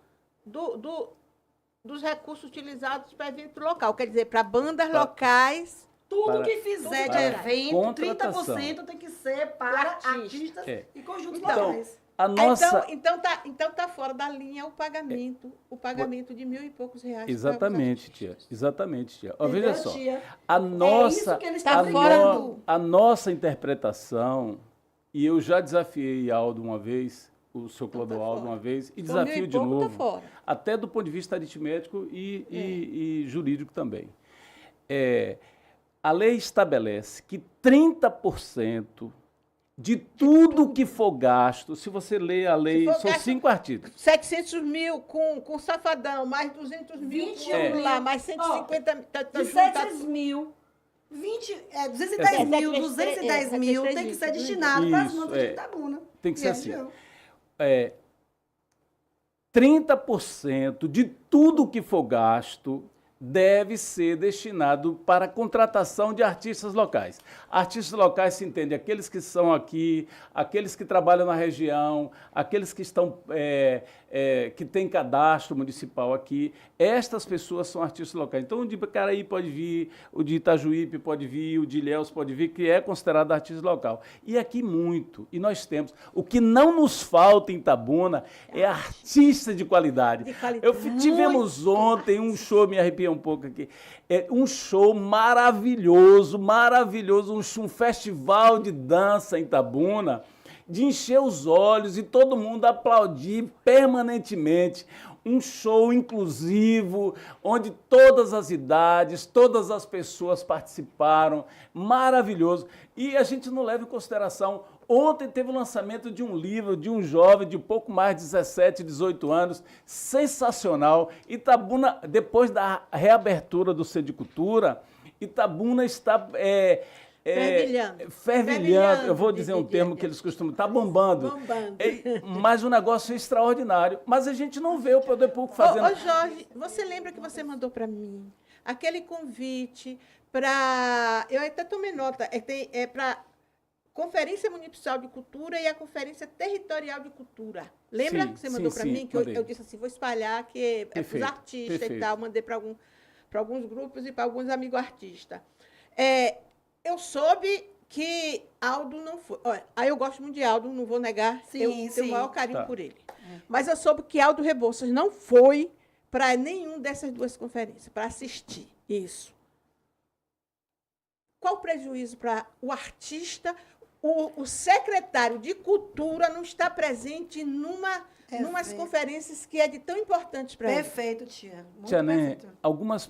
dos recursos utilizados para evento local. Quer dizer, para bandas locais... Tudo que fizer de para evento, contratação. 30% tem que ser para Artista. artistas e conjuntos Então, locais. A nossa. Então tá fora da linha o pagamento de R$ 1.000 e poucos reais. Exatamente, tia. Exatamente, tia. Ó, veja Entendeu, só. tia? A nossa, isso que eles tá estão fora falando. a nossa interpretação, e eu já desafiei Aldo uma vez, o seu Clodoaldo uma vez, e desafio de novo, Tá fora. até do ponto de vista aritmético e jurídico também. A lei estabelece que 30% de tudo que for gasto, se você ler a lei, for são gasto- 5 artigos. 700 mil com Safadão, mais 200 mil 20 com lá, mais 150 mil. Tá De juntado. 700 mil, 210 mil, 210 mil tem que ser destinado para as Isso, mantas de Itabuna. Tem que E ser a assim. região. 30% de tudo que for gasto deve ser destinado para a contratação de artistas locais. Artistas locais se entende aqueles que são aqui, aqueles que trabalham na região, aqueles que estão que têm cadastro municipal aqui. Estas pessoas são artistas locais. Então, o de Caraí pode vir, o de Itajuípe pode vir, o de Ilhéus pode vir, que é considerado artista local. E aqui muito. E nós temos. O que não nos falta em Itabuna é artista de qualidade. Tivemos ontem um show, me arrepiei um pouco aqui, um show maravilhoso, um festival de dança em Itabuna, de encher os olhos e todo mundo aplaudir permanentemente. Um show inclusivo, onde todas as idades, todas as pessoas participaram, maravilhoso. E a gente não leva em consideração, ontem teve o lançamento de um livro de um jovem de pouco mais de 17, 18 anos, sensacional. Itabuna, depois da reabertura do Centro de Cultura, Itabuna está... fervilhando, eu vou dizer um termo que eles costumam, está bombando. Mas um negócio extraordinário. Mas a gente não vê o poder público fazendo. Ô, Jorge, você lembra que você mandou para mim aquele convite para... Eu até tomei nota, para Conferência Municipal de Cultura e a Conferência Territorial de Cultura. Lembra Sim, que você mandou para mim? Que eu disse assim, vou espalhar, que é para os artistas perfeito. e tal. Mandei para alguns grupos e para alguns amigos artistas. Eu soube que Aldo não foi. Olha, aí eu gosto muito de Aldo, não vou negar. Sim, eu tenho sim. o maior carinho Tá. por ele. Mas eu soube que Aldo Rebouças não foi para nenhum dessas duas conferências, para assistir isso. Qual o prejuízo para o artista? O secretário de Cultura não está presente numas conferências que é de tão importantes para ele. Perfeito, tia. Muito Tia Né, perfeito. algumas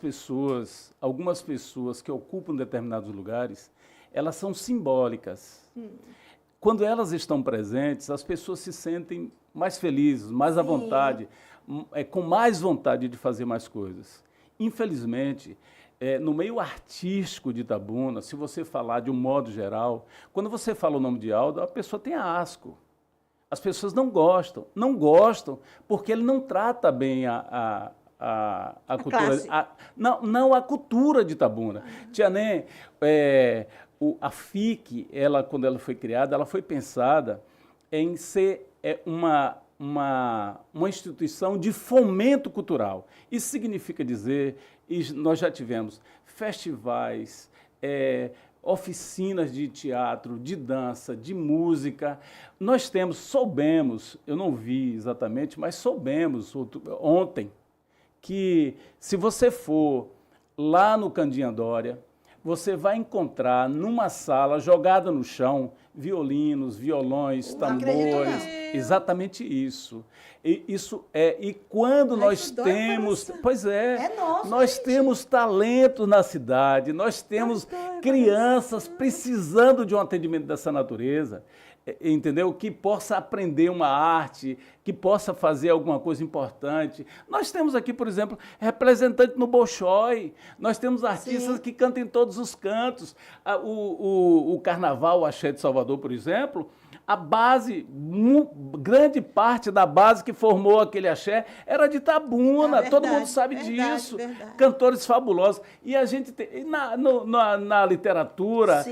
pessoas que ocupam determinados lugares, elas são simbólicas. Quando elas estão presentes, as pessoas se sentem mais felizes, mais à vontade, com mais vontade de fazer mais coisas. Infelizmente, no meio artístico de Itabuna, se você falar de um modo geral, quando você fala o nome de Aldo, a pessoa tem asco. As pessoas não gostam porque ele não trata bem a cultura. Não a cultura de Itabuna. Tia Né, a FIC, quando ela foi criada, ela foi pensada em ser uma instituição de fomento cultural. Isso significa dizer, e nós já tivemos festivais, oficinas de teatro, de dança, de música. Nós soubemos, eu não vi exatamente, mas soubemos ontem que se você for lá no Candinha Dória, você vai encontrar numa sala jogada no chão violinos, violões, tambores, exatamente isso. E quando nós temos, pois é, nós temos talento na cidade, nós temos crianças precisando de um atendimento dessa natureza, entendeu? Que possa aprender uma arte, que possa fazer alguma coisa importante. Nós temos aqui, por exemplo, representante no Bolshoi, nós temos artistas que cantam em todos os cantos. O Carnaval, o Axé de Salvador, por exemplo, a base, grande parte da base que formou aquele axé era de Itabuna, todo mundo sabe disso. Cantores fabulosos. E a gente tem, na literatura,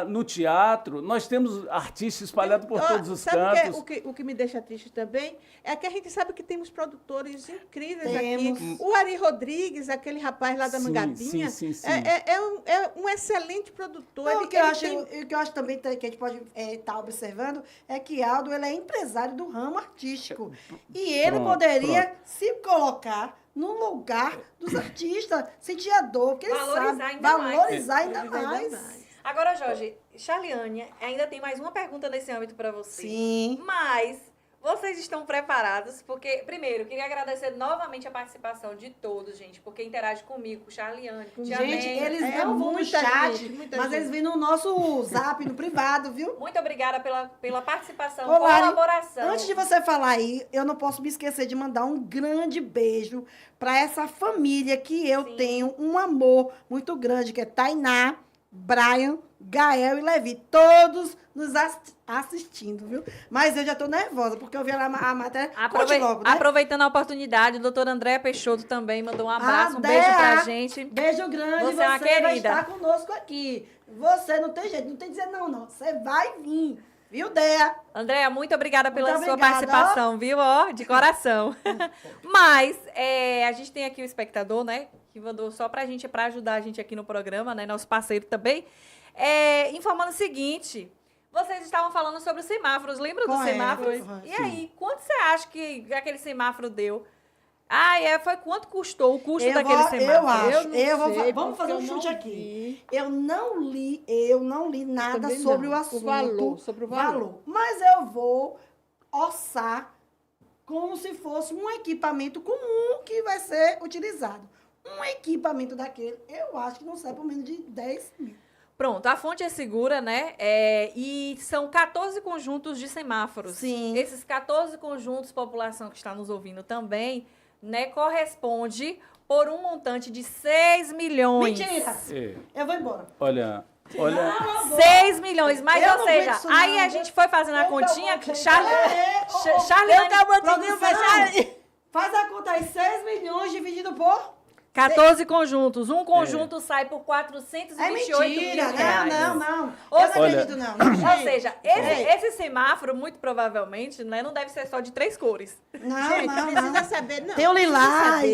no teatro, nós temos artistas espalhados por todos os cantos. O que me deixa triste também é que a gente sabe que temos produtores incríveis aqui. O Ari Rodrigues, aquele rapaz lá da Mangabinha, é um excelente produtor. O que eu acho também que a gente pode estar observando é que Aldo ele é empresário do ramo artístico. E ele poderia se colocar no lugar dos artistas, sentir a dor, porque ele sabe valorizar ainda mais. Agora, Jorge, Charliane, ainda tem mais uma pergunta nesse âmbito para você. Sim. Mas vocês estão preparados? Porque, primeiro, queria agradecer novamente a participação de todos, gente, porque interage comigo, com Charliane, com Gente, eles não vão no chat, mas eles vêm no nosso zap, no privado, viu? Muito obrigada pela participação, Ô, Lari, colaboração. Antes de você falar aí, eu não posso me esquecer de mandar um grande beijo para essa família que eu tenho um amor muito grande, que é Tainá, Brian, Gael e Levi, todos nos assistindo, viu? Mas eu já tô nervosa, porque eu vi a matéria. Logo, né? Aproveitando a oportunidade, o doutor André Peixoto também mandou um abraço, um beijo pra gente. Beijo grande, você é uma querida. Vai estar conosco aqui. Você não tem jeito, não tem que dizer não. Você vai vir. Viu, Dea? Andréa, muito obrigada pela sua participação, viu? De coração. Mas a gente tem aqui o espectador, né? Que mandou só pra gente, pra ajudar a gente aqui no programa, né? Nosso parceiro também. Informando o seguinte, vocês estavam falando sobre os semáforos, lembra dos semáforos? E aí, quanto você acha que aquele semáforo deu? Foi quanto custou o custo daquele semáforo? Vamos fazer um chute aqui. Eu não li nada sobre o assunto. Sobre o valor. Mas eu vou orçar como se fosse um equipamento comum que vai ser utilizado. Um equipamento daquele, eu acho que não sai por menos de 10 mil. Pronto, a fonte é segura, né? E são 14 conjuntos de semáforos. Sim. Esses 14 conjuntos, população que está nos ouvindo também, né, corresponde por um montante de 6 milhões. Mentira! Eu vou embora. Olha. 6 milhões, mas ou seja, aí a gente foi fazendo a continha, Charliane, faz a conta aí, 6 milhões dividido por 14 conjuntos. Um conjunto sai por 428 mil reais. Não. Eu não acredito, não. Ou seja, esse semáforo, muito provavelmente, né, não deve ser só de 3 cores. Precisa saber, não. Tem o lilás,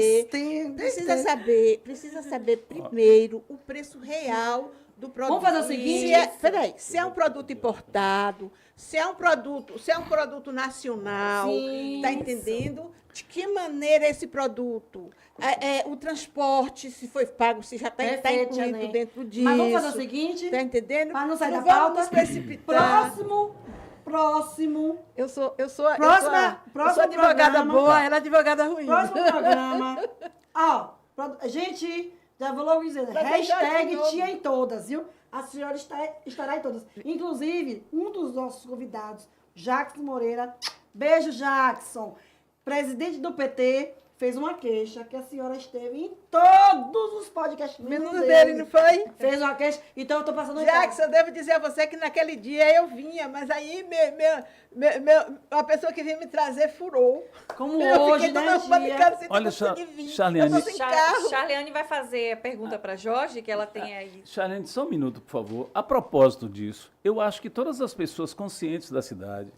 precisa saber primeiro o preço real do produto. Vamos fazer o seguinte? Se é um produto importado, se é um produto nacional, tá entendendo? De que maneira esse produto, o transporte, se foi pago, se já está incluído dentro disso. Mas vamos fazer o seguinte? Tá entendendo? Para não sair da pauta. Vamos precipitar. Próximo. Eu sou programa. advogada boa, ela é advogada ruim. Próximo programa. Gente, já vou logo dizendo, hashtag tia em todas, viu? A senhora estará em todas. Inclusive, um dos nossos convidados, Jackson Moreira. Beijo, Jackson. Presidente do PT, fez uma queixa que a senhora esteve em todos os podcasts. Menos dele, não foi? Fez uma queixa, então eu tô passando... Jackson, eu devo dizer a você que naquele dia eu vinha, mas aí a pessoa que vinha me trazer furou. Como hoje, né, Olha, Charliane. Charliane vai fazer a pergunta para Jorge, que ela tem aí. Charliane, só um minuto, por favor. A propósito disso, eu acho que todas as pessoas conscientes da cidade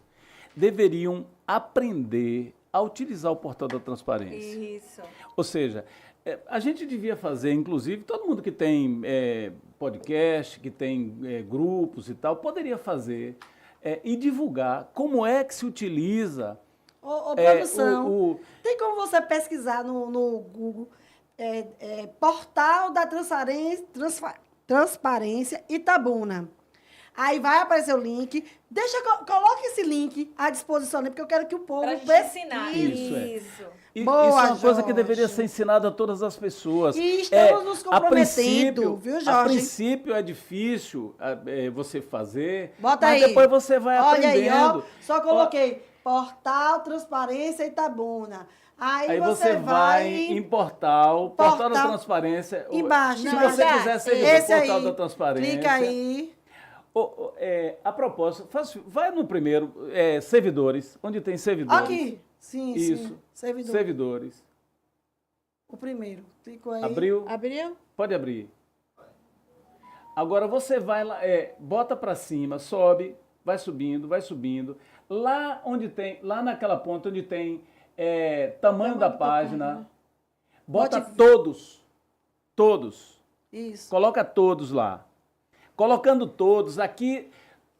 deveriam aprender a utilizar o portal da transparência. Isso. Ou seja, a gente devia fazer, inclusive, todo mundo que tem podcast, que tem grupos e tal, poderia fazer e divulgar como é que se utiliza. Ô, produção, tem como você pesquisar no Google Portal da Transparência Itabuna. Aí vai aparecer o link. Coloque esse link à disposição, porque eu quero que o povo Pra gente pesquise. ensinar. Isso. Boa, Isso é uma coisa que Jorge. deveria ser ensinada a todas as pessoas. E estamos nos comprometendo, viu, A Jorge? princípio é difícil você fazer, Bota mas aí. depois você vai Olha aprendendo. aí, ó. Só coloquei Portal Transparência Itabuna. Aí você vai em Portal da Transparência. Embaixo. Se embaixo. você quiser ser Esse Portal aí. da Transparência. Clica aí. A propósito, vai no primeiro, servidores, onde tem servidores. Aqui. Sim, Isso. sim. Servidor. Servidores. O primeiro. Clicou aí. Abriu? Abriu? Pode abrir. Agora você vai lá, bota para cima, sobe, vai subindo. Lá onde tem, lá naquela ponta onde tem tamanho da página, bota todos. Isso. Coloca todos lá. Colocando todos, aqui,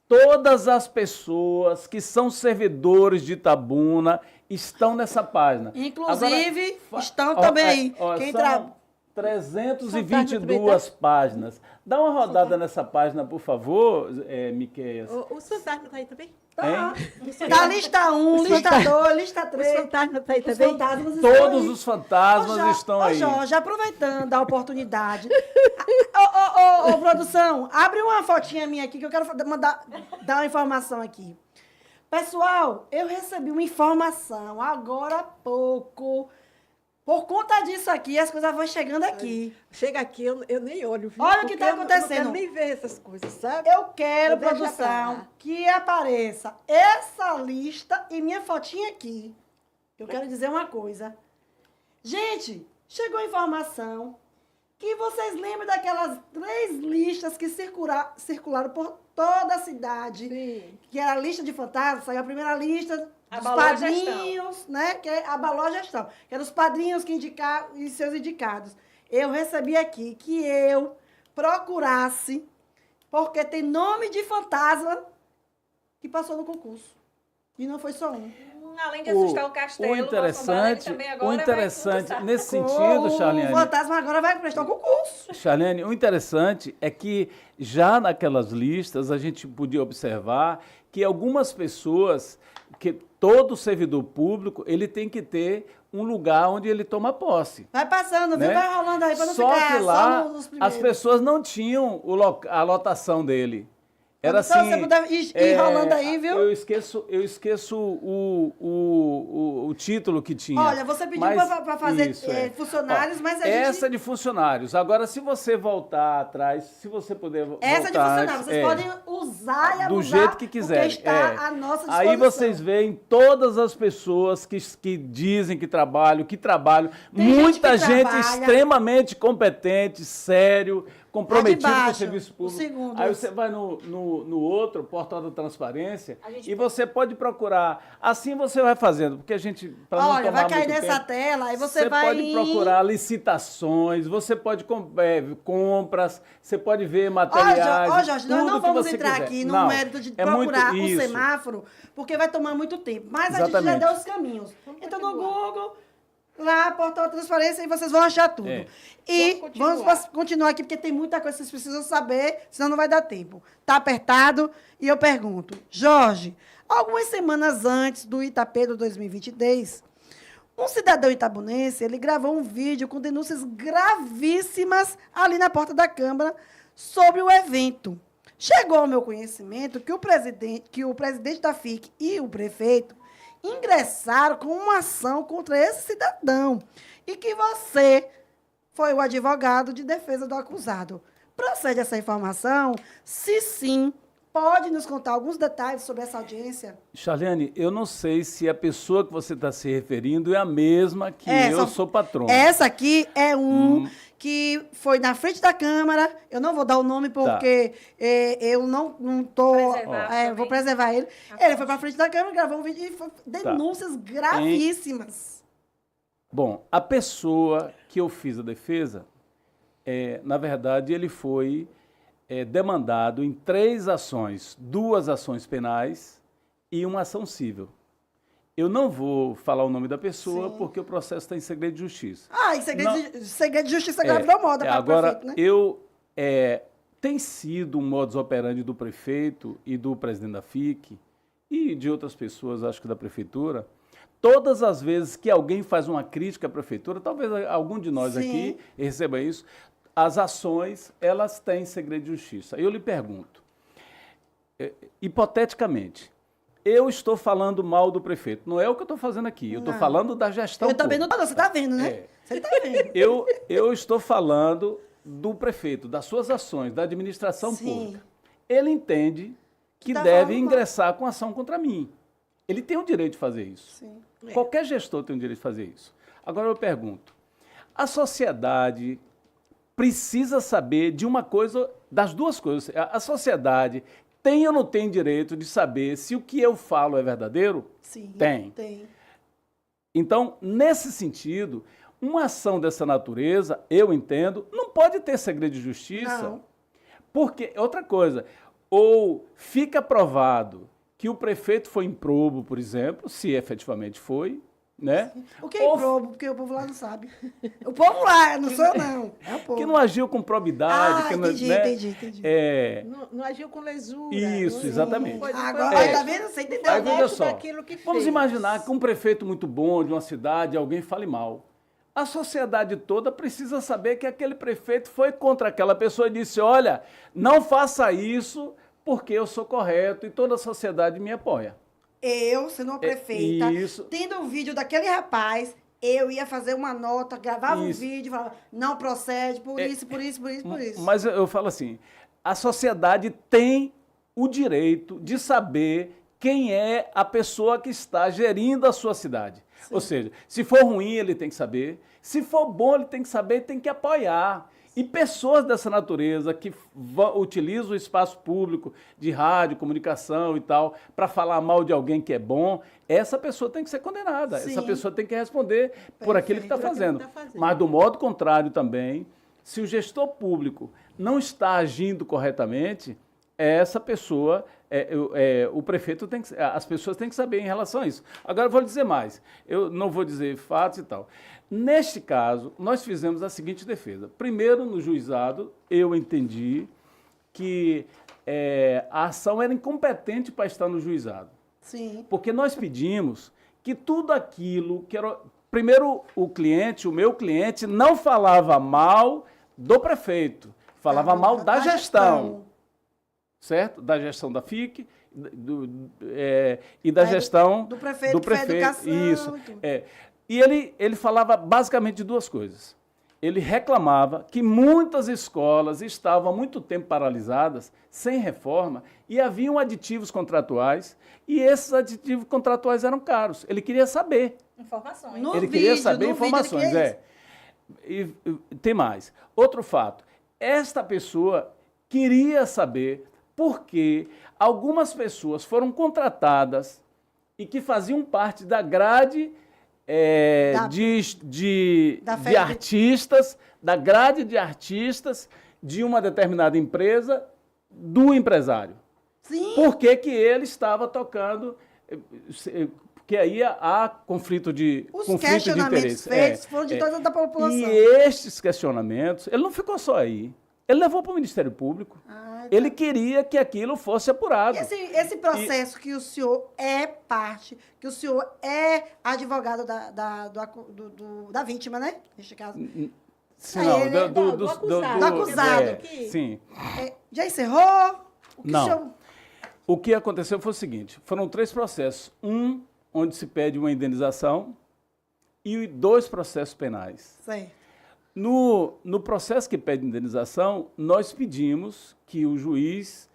todas as pessoas que são servidores de Itabuna estão nessa página. Inclusive, Agora, estão também aí. Quem são 322 páginas. Dá uma rodada nessa página, por favor, Miqueias. O fantasma está aí também? Tá. Da lista 1, lista 2, lista Os 3. fantasmas estão aí Os também? fantasmas estão Todos aí. os fantasmas estão aí. Jorge, aproveitando a oportunidade. Ô, produção, abre uma fotinha minha aqui que eu quero dar uma informação aqui. Pessoal, eu recebi uma informação agora há pouco. Por conta disso aqui, as coisas vão chegando aqui. Chega aqui, eu nem olho. Viu? Olha o que Porque está eu não acontecendo. quero nem ver essas coisas, sabe? Eu quero, Eu deixo pra produção, lá. que apareça essa lista e minha fotinha aqui. Eu quero dizer uma coisa. Gente, chegou a informação que vocês lembram daquelas 3 listas que circularam por toda a cidade. Sim. Que era a lista de fantasmas, saiu a primeira lista dos Abalou a padrinhos, né? Que abalou a gestão. Que eram os padrinhos que indicaram e seus indicados. Eu recebi aqui que eu procurasse, porque tem nome de fantasma que passou no concurso. E não foi só um. Além de assustar o castelo, O interessante, também agora vai nesse sentido, O Charliane, fantasma agora vai prestar um concurso. Charlene, o interessante é que já naquelas listas a gente podia observar que algumas pessoas, que todo servidor público, ele tem que ter um lugar onde ele toma posse. Vai passando, viu? Né? Vai rolando aí para não Só ficar que lá só nos primeiros. as pessoas não tinham a lotação dele. Era Então, assim. você puder ir rolando aí, viu? Eu esqueço o título que tinha. Olha, você pediu Mas para fazer isso, funcionários, Ó, mas a gente... essa de funcionários. Agora, se você voltar atrás, se você puder Essa voltar de funcionários, antes, vocês podem usar e abusar do jeito que quiserem. porque está à nossa disposição. Aí vocês veem todas as pessoas que dizem que trabalham. Tem Muita gente que gente trabalha. extremamente competente, sério, comprometido com o baixo, serviço o público. segundo. Aí você vai no outro, Portal da Transparência, A gente e você pode procurar. Assim você vai fazendo, porque a gente, para não Olha, tomar vai cair muito nessa tempo, tela, aí você vai... pode procurar licitações, você pode compras, você pode ver materiais. Ó, Jorge, nós tudo não que vamos você entrar quiser. aqui no Não, mérito de é muito procurar um isso. semáforo, porque vai tomar muito tempo. Mas a gente já Exatamente. deu os caminhos. Então, no Google, lá, Portal da Transparência, e vocês vão achar tudo. É. E Vamos vamos continuar aqui, porque tem muita coisa que vocês precisam saber, senão não vai dar tempo. Tá apertado? E eu pergunto, Jorge, algumas semanas antes do Itapedo 2023, um cidadão itabunense, ele gravou um vídeo com denúncias gravíssimas ali na porta da Câmara sobre o evento. Chegou ao meu conhecimento que o presidente da FIC e o prefeito ingressaram com uma ação contra esse cidadão e que você foi o advogado de defesa do acusado. Procede essa informação? Se sim, pode nos contar alguns detalhes sobre essa audiência? Charlene, eu não sei se a pessoa que você está se referindo é a mesma que eu sou patrono. Essa aqui é que foi na frente da Câmara. Eu não vou dar o nome porque eu não estou... vou preservar ele. Ele foi para frente da Câmara, gravou um vídeo e foi denúncias gravíssimas. Bom, a pessoa que eu fiz a defesa, na verdade, ele foi demandado em 3 ações, 2 ações penais e 1 ação civil. Eu não vou falar o nome da pessoa porque o processo está em segredo de justiça. E segredo de justiça grave da moda para o prefeito, né? Tem sido um modus operandi do prefeito e do presidente da FIC e de outras pessoas, acho que da prefeitura, todas as vezes que alguém faz uma crítica à prefeitura, talvez algum de nós aqui receba isso, as ações, elas têm segredo de justiça. Eu lhe pergunto, hipoteticamente, eu estou falando mal do prefeito. Não é o que eu estou fazendo aqui, eu estou falando da gestão pública. Eu também não estou, você está vendo, né? Você está vendo. Eu estou falando do prefeito, das suas ações, da administração pública. Ele entende que deve ingressar com ação contra mim. Ele tem o direito de fazer isso. Sim. Qualquer gestor tem o direito de fazer isso. Agora eu pergunto, a sociedade precisa saber de uma coisa, das 2 coisas. A sociedade tem ou não tem direito de saber se o que eu falo é verdadeiro? Sim. Tem. Então, nesse sentido, uma ação dessa natureza, eu entendo, não pode ter segredo de justiça. Não. Porque, outra coisa, ou fica provado que o prefeito foi improbo, por exemplo, se efetivamente foi, né? O que é improbo? Porque o povo lá não sabe. O povo lá, não sou eu, não. É o povo. Que não agiu com probidade. Que entendi, não, né? entendi. Não agiu com lesura. Isso, exatamente. Agora, tá vendo? Você entendeu? Aí, veja só, que vamos fez. imaginar que um prefeito muito bom de uma cidade, alguém fale mal. A sociedade toda precisa saber que aquele prefeito foi contra aquela pessoa e disse, olha, não faça isso porque eu sou correto e toda a sociedade me apoia. Eu, sendo uma prefeita, tendo um vídeo daquele rapaz, eu ia fazer uma nota, gravava um vídeo, falava, não procede, por isso. Mas eu falo assim, a sociedade tem o direito de saber quem é a pessoa que está gerindo a sua cidade. Sim. Ou seja, se for ruim, ele tem que saber. Se for bom, ele tem que saber e tem que apoiar. E pessoas dessa natureza que utilizam o espaço público de rádio, comunicação e tal, para falar mal de alguém que é bom, essa pessoa tem que ser condenada. Sim. Essa pessoa tem que responder por aquilo que está fazendo. Mas, do modo contrário também, se o gestor público não está agindo corretamente, essa pessoa, o prefeito tem que, as pessoas têm que saber em relação a isso. Agora, eu vou dizer mais. Eu não vou dizer fatos e tal. Neste caso, nós fizemos a seguinte defesa. Primeiro, no juizado, eu entendi que a ação era incompetente para estar no juizado. Sim. Porque nós pedimos que tudo aquilo que era... Primeiro, o meu cliente, não falava mal do prefeito, falava mal da gestão. Certo? Da gestão da FIC e da gestão do prefeito. Isso. E ele falava basicamente de 2 coisas. Ele reclamava que muitas escolas estavam há muito tempo paralisadas, sem reforma, e haviam aditivos contratuais, e esses aditivos contratuais eram caros. Ele queria saber. Informações. Queria saber informações. E tem mais. Outro fato. Esta pessoa queria saber por que algumas pessoas foram contratadas e que faziam parte da grade de artistas, da grade de artistas de uma determinada empresa, do empresário. Sim. Por que ele estava tocando? Porque aí há conflito de interesse. Os questionamentos feitos foram de toda a população. E estes questionamentos, ele não ficou só aí. Ele levou para o Ministério Público. Ele queria que aquilo fosse apurado. E esse processo que o senhor é parte, que o senhor é advogado da vítima, né? Neste caso. Sim, não, do acusado. Sim. Já encerrou? Não. O que aconteceu foi o seguinte, foram 3 processos. Um, onde se pede uma indenização, e 2 processos penais. Certo. No processo que pede indenização, nós pedimos que o juiz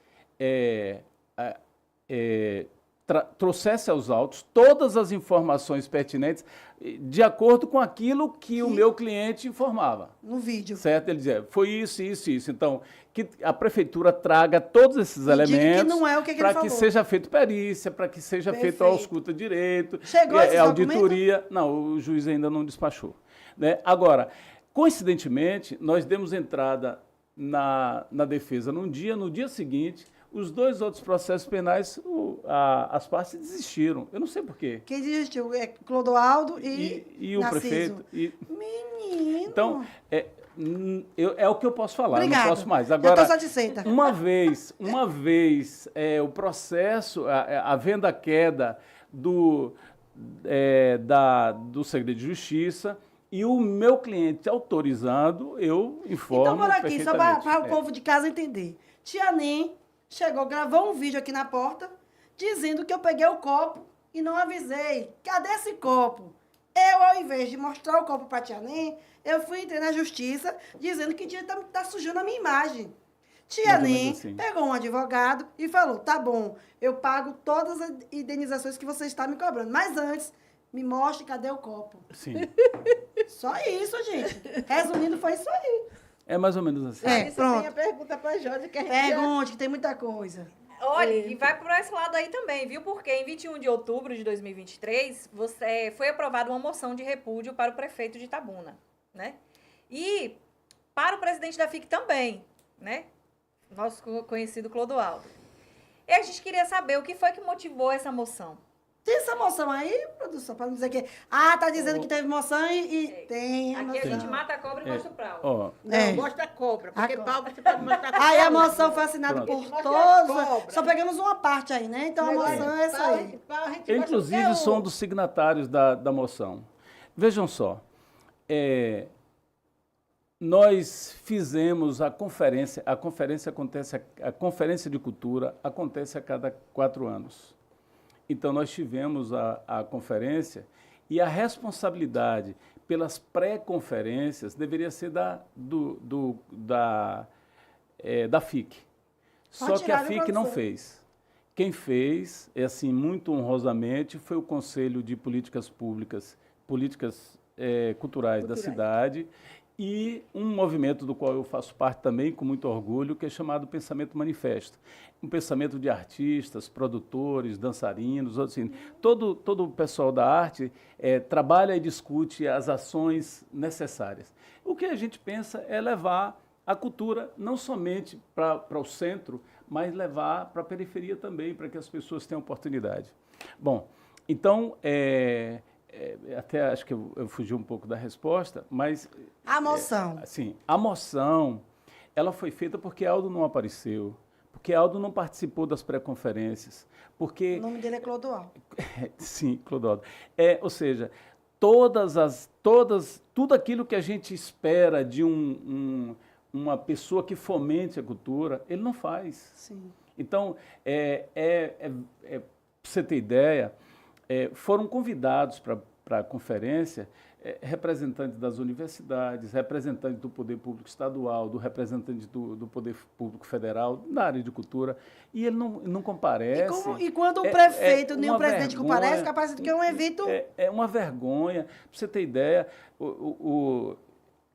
trouxesse aos autos todas as informações pertinentes de acordo com aquilo que o meu cliente informava. No vídeo. Certo? Ele dizia, foi isso, isso, isso. Então, que a prefeitura traga todos esses elementos que não é o que ele para falou. que seja feito perícia, para que seja feito a ausculta direito, Chegou esse auditoria. Não, o juiz ainda não despachou. Né? Agora, coincidentemente, nós demos entrada na defesa num dia, no dia seguinte, os 2 outros processos penais, as partes desistiram. Eu não sei por quê. Quem desistiu? É Clodoaldo E o Narciso. prefeito. Menino. Então, é o que eu posso falar, Obrigada. Eu não posso mais. Já Agora, estou satisfeita. uma vez o processo, havendo a queda do segredo de justiça e o meu cliente autorizando, eu informo. Então, bora aqui, só perfeitamente. para o povo de casa entender. Tia Nem chegou, gravou um vídeo aqui na porta, dizendo que eu peguei o copo e não avisei. Cadê esse copo? Eu, ao invés de mostrar o copo para tia Nem, eu fui entrar na justiça dizendo que tia tá sujando a minha imagem. Tia Mais ou Nem menos assim. pegou um advogado e falou, tá bom, eu pago todas as indenizações que você está me cobrando, mas antes, me mostre cadê o copo. Sim. Só isso, gente. Resumindo, foi isso aí. É mais ou menos assim. É, Isso pronto. tem a pergunta para a Jorge, que a gente Pergunte, que tem muita coisa. Olha, e vai por esse lado aí também, viu? Porque em 21 de outubro de 2023, foi aprovada uma moção de repúdio para o prefeito de Itabuna, né? E para o presidente da FIC também, né? Nosso conhecido Clodoaldo. E a gente queria saber o que foi que motivou essa moção. Tem essa moção aí, produção, para não dizer que... Ah, tá dizendo que teve moção e tem a Aqui a moção. gente mata a cobra e mostra o pau. Ó, Não, É. mostra a cobra, porque A pau você pode mostrar a Aí a cobra. moção foi assinada Pronto. por Mostra a todos. cobra. Só pegamos uma parte aí, né? Então a moção é essa aí. Pau, a gente eu, mostra inclusive, qualquer sou um dos signatários da moção. Vejam só, nós fizemos a conferência de cultura acontece a cada 4 anos. Então, nós tivemos a conferência e a responsabilidade pelas pré-conferências deveria ser da FIC. Só que a tirar da FIC não produção. fez. Quem fez, assim, muito honrosamente, foi o Conselho de Políticas Públicas, Culturais da cidade, e um movimento do qual eu faço parte também, com muito orgulho, que é chamado Pensamento Manifesto. Um pensamento de artistas, produtores, dançarinos, assim, todo o pessoal da arte trabalha e discute as ações necessárias. O que a gente pensa é levar a cultura não somente para o centro, mas levar para a periferia também, para que as pessoas tenham oportunidade. Bom, então, até acho que eu fugi um pouco da resposta, mas... A moção. Sim, a moção, ela foi feita porque Aldo não apareceu, porque Aldo não participou das pré-conferências, porque... O nome dele é Clodoaldo. Sim, Clodoaldo. Ou seja, tudo aquilo que a gente espera de uma pessoa que fomente a cultura, ele não faz. Sim. Então, para você ter ideia, foram convidados para a conferência representantes das universidades, representantes do Poder Público Estadual, do representante do Poder Público Federal, da área de cultura, e ele não comparece. E quando o prefeito nem o uma presidente vergonha, comparece, fica parecendo que é um evento... É uma vergonha. Para você ter ideia,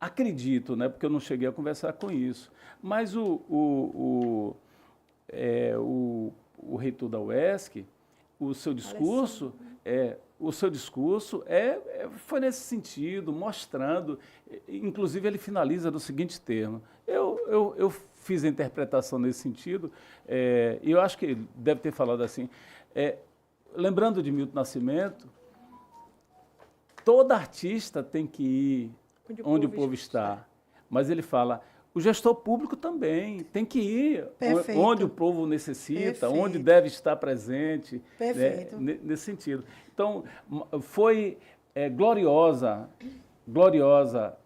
acredito, né, porque eu não cheguei a conversar com isso, mas o reitor da UESC, o seu discurso foi nesse sentido, mostrando, inclusive ele finaliza do seguinte termo. Eu fiz a interpretação nesse sentido, e eu acho que ele deve ter falado assim, lembrando de Milton Nascimento, todo artista tem que ir onde o povo está, mas ele fala, o gestor público também tem que ir onde o povo necessita, onde deve estar presente, né, nesse sentido. Então, foi gloriosa,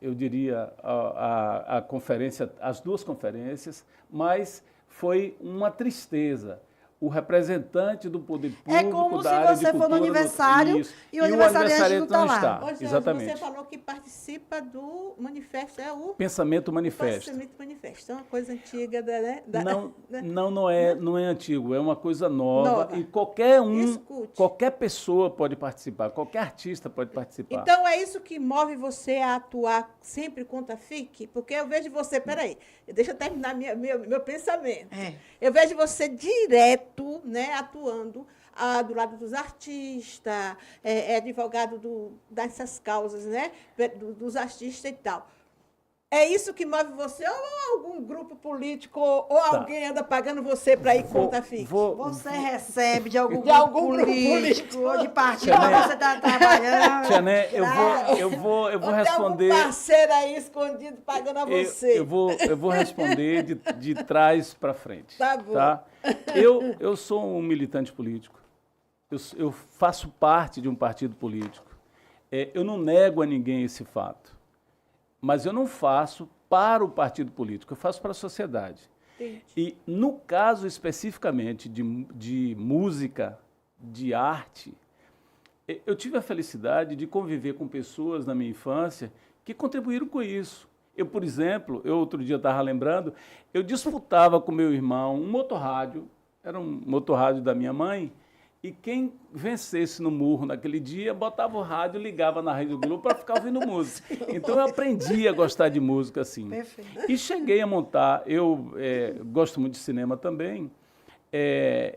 eu diria, a conferência, as 2 conferências, mas foi uma tristeza, o representante do poder público É como da se área de você for no cultura aniversário isso. e o aniversariante não tá lá. está. Ô, Jorge, Exatamente. você falou que participa do manifesto, é o Pensamento manifesto. Pensamento Manifesto. É uma coisa antiga Não é antigo, é uma coisa nova. Nova. E Escute. qualquer pessoa pode participar, qualquer artista pode participar. Então, é isso que move você a atuar sempre contra a FIC? Porque eu vejo você, peraí, deixa eu terminar meu pensamento. Eu vejo você direto, né, atuando do lado dos artistas, advogado dessas causas, né, dos artistas e tal. É isso que move você ou algum grupo político ou alguém anda pagando você para ir contra a FIC? Você recebe de algum De algum grupo grupo político ou de partido Tia que Né? você está trabalhando? Tia Né, eu vou Ou responder. tem algum parceiro aí escondido pagando a você? Eu vou responder de trás para frente. Tá bom. Tá? Eu sou um militante político. Eu faço parte de um partido político. Eu não nego a ninguém esse fato. Mas eu não faço para o partido político, eu faço para a sociedade. Entendi. E no caso especificamente de música, de arte, eu tive a felicidade de conviver com pessoas na minha infância que contribuíram com isso. Eu, por exemplo, outro dia estava lembrando, eu disputava com meu irmão um motorrádio, era um motorrádio da minha mãe, e quem vencesse no murro naquele dia, botava o rádio e ligava na Rádio Globo para ficar ouvindo música. Então, eu aprendi a gostar de música assim. Perfeito. E cheguei a montar, eu gosto muito de cinema também,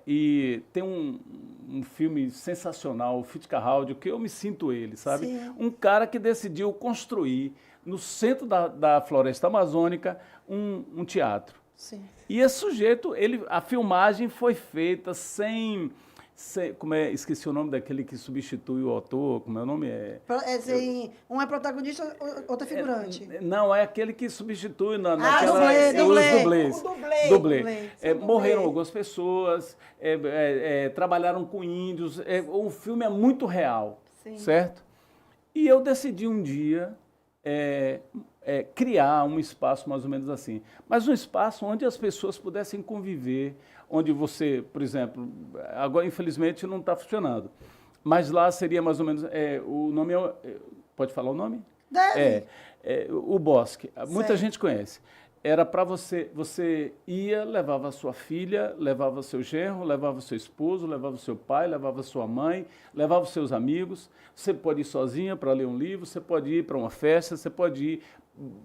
e tem um filme sensacional, o Fitzcarraldo, que eu me sinto ele, sabe? Sim. Um cara que decidiu construir, no centro da floresta amazônica, um teatro. Sim. E esse sujeito, a filmagem foi feita sem esqueci o nome daquele que substitui o autor, como é o nome? Um é protagonista, outro é figurante. Não, é aquele que substitui dublê. os O dublê. Dublê. Morreram algumas pessoas, trabalharam com índios, o filme é muito real, Sim. certo? E eu decidi um dia criar um espaço mais ou menos assim, mas um espaço onde as pessoas pudessem conviver, onde você, por exemplo, agora infelizmente não está funcionando, mas lá seria mais ou menos, o nome pode falar o nome? Deve. O Bosque, muita Certo. gente conhece. Era para você ia, levava a sua filha, levava seu genro, levava seu esposo, levava seu pai, levava sua mãe, levava os seus amigos. Você pode ir sozinha para ler um livro, você pode ir para uma festa, você pode ir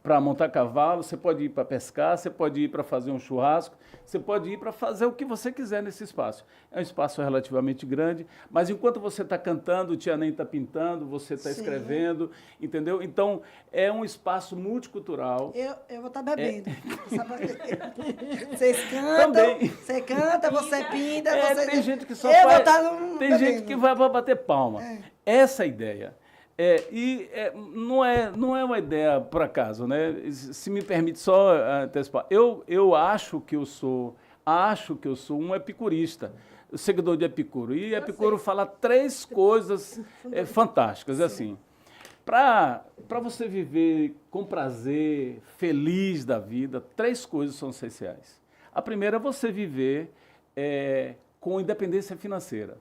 para montar cavalo, você pode ir para pescar, você pode ir para fazer um churrasco, você pode ir para fazer o que você quiser nesse espaço. É um espaço relativamente grande, mas enquanto você está cantando, o Tia Nem está pintando, você está escrevendo, entendeu? Então, é um espaço multicultural. Eu vou estar bebendo. Vocês cantam, Também. você canta, você pinta, você... Tem gente que só Eu vou faz... estar Tem bebendo. gente que vai para bater palma. Essa é a ideia. Não é uma ideia por acaso, né? Se me permite só antecipar. Eu acho que eu sou um epicurista, seguidor de Epicuro. E Epicuro fala 3 coisas fantásticas, assim. Para você viver com prazer, feliz da vida, 3 coisas são essenciais. A primeira é você viver com independência financeira.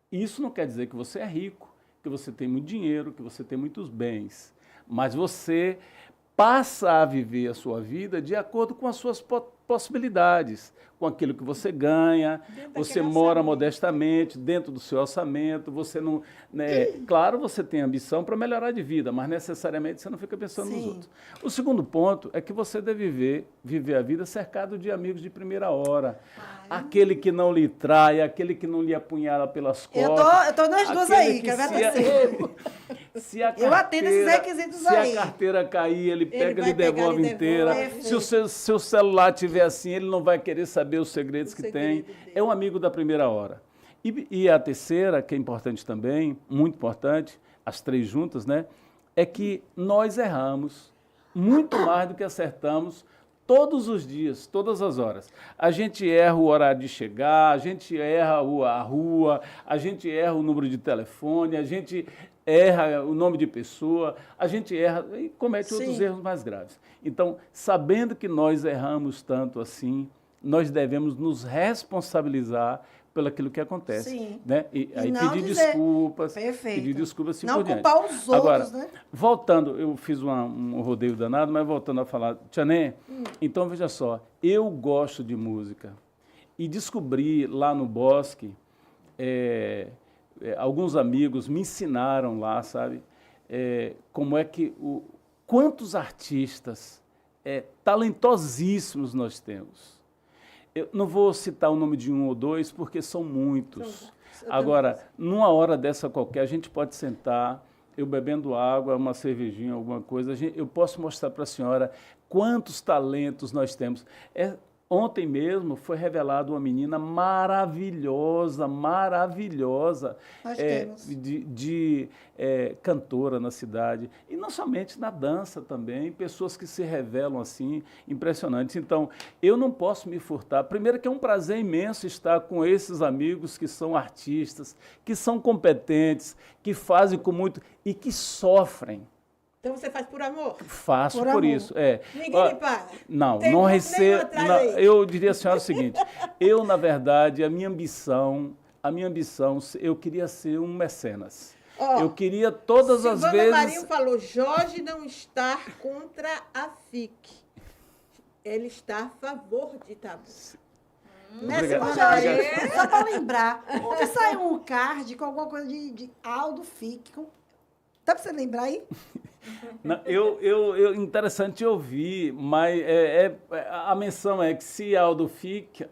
Isso não quer dizer que você é rico, que você tem muito dinheiro, que você tem muitos bens, mas você passa a viver a sua vida de acordo com as suas possibilidades, com aquilo que você ganha, você mora modestamente, dentro do seu orçamento, você não... Claro, você tem ambição para melhorar de vida, mas necessariamente você não fica pensando nos outros. O segundo ponto é que você deve viver a vida cercado de amigos de primeira hora. Aquele que não lhe trai, aquele que não lhe apunhala pelas costas. Eu tô nas duas aí, quero ver eu atendo esses requisitos aí. Se a carteira cair, ele pega vai e devolve pegar e inteira. devolve. Se o seu celular estiver assim, ele não vai querer saber os segredos que tem. segredo dele. É um amigo da primeira hora. E a terceira, que é importante também, muito importante, as 3 juntas, né? É que nós erramos muito mais do que acertamos todos os dias, todas as horas. A gente erra o horário de chegar, a gente erra a rua, a gente erra o número de telefone, a gente erra o nome de pessoa, a gente erra e comete outros erros mais graves. Então, sabendo que nós erramos tanto assim, nós devemos nos responsabilizar pelo aquilo que acontece. Sim. Né? E aí não pedir dizer- desculpas, Perfeito. pedir desculpas assim Não por diante. culpar os outros, Agora, né? voltando, eu fiz um rodeio danado, mas voltando a falar, Tchané, então veja só, eu gosto de música e descobri lá no Bosque, alguns amigos me ensinaram lá, sabe, como é que, quantos artistas talentosíssimos nós temos. Eu não vou citar o nome de um ou dois, porque são muitos. Agora, numa hora dessa qualquer, a gente pode sentar, eu bebendo água, uma cervejinha, alguma coisa, eu posso mostrar para a senhora quantos talentos nós temos. Ontem mesmo foi revelada uma menina maravilhosa, maravilhosa, Nós temos. cantora na cidade. E não somente na dança também, pessoas que se revelam assim, impressionantes. Então, eu não posso me furtar. Primeiro que é um prazer imenso estar com esses amigos que são artistas, que são competentes, que fazem com muito e que sofrem. Então você faz por amor? Faço Por por amor. isso. Ninguém lhe paga? Não, Tem não muito recebo. nenhum atrás aí. Eu diria à senhora o seguinte: eu, na verdade, a minha ambição, eu queria ser um mecenas. Ó, Eu queria todas as Silvana vezes. Marinho falou, Jorge não está contra a FIC. Ele está a favor de Tabu. Obrigado. Ô, Silvana Jorge, Marinho? só para lembrar, ontem saiu um card com alguma coisa de Aldo Fick. Dá para você lembrar aí? Não, interessante ouvir, mas a menção é que se Aldo fica,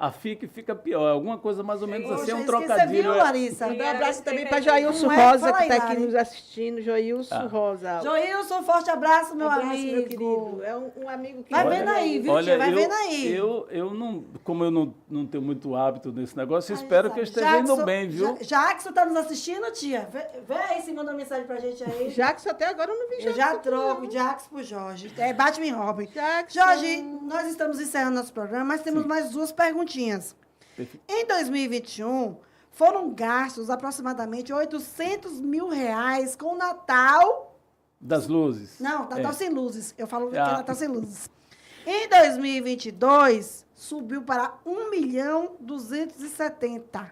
a FIC fica pior. Alguma coisa mais ou menos assim, é um Poxa, isso que trocadilho. Você viu, Larissa? Mandar um Era abraço também para expectativa. Joilson Não é? Rosa, Fala que aí, está aqui Lari. nos assistindo. Joilson Rosa. Joilson, forte abraço, meu abraço, amigo. meu querido. É um amigo que... Vai Olha, vendo aí, viu, Olha, tia? Vai vendo aí. Eu não, como eu não tenho muito hábito nesse negócio, eu espero que eu esteja Jackson, indo bem, viu? Jackson tá nos assistindo, tia? Vê aí se manda uma mensagem pra gente aí. Jackson até agora eu não vi Eu Jackson. já troco Jackson pro Jorge. Batman e Robin. Jackson. Jorge, nós estamos encerrando nosso programa, mas temos mais duas perguntinhas. Perfeito. Em 2021, foram gastos aproximadamente R$800 mil com o Natal. Das luzes. Não, Natal sem luzes. Eu falo que é Ah. Natal sem luzes. Em 2022, subiu para 1.270.000.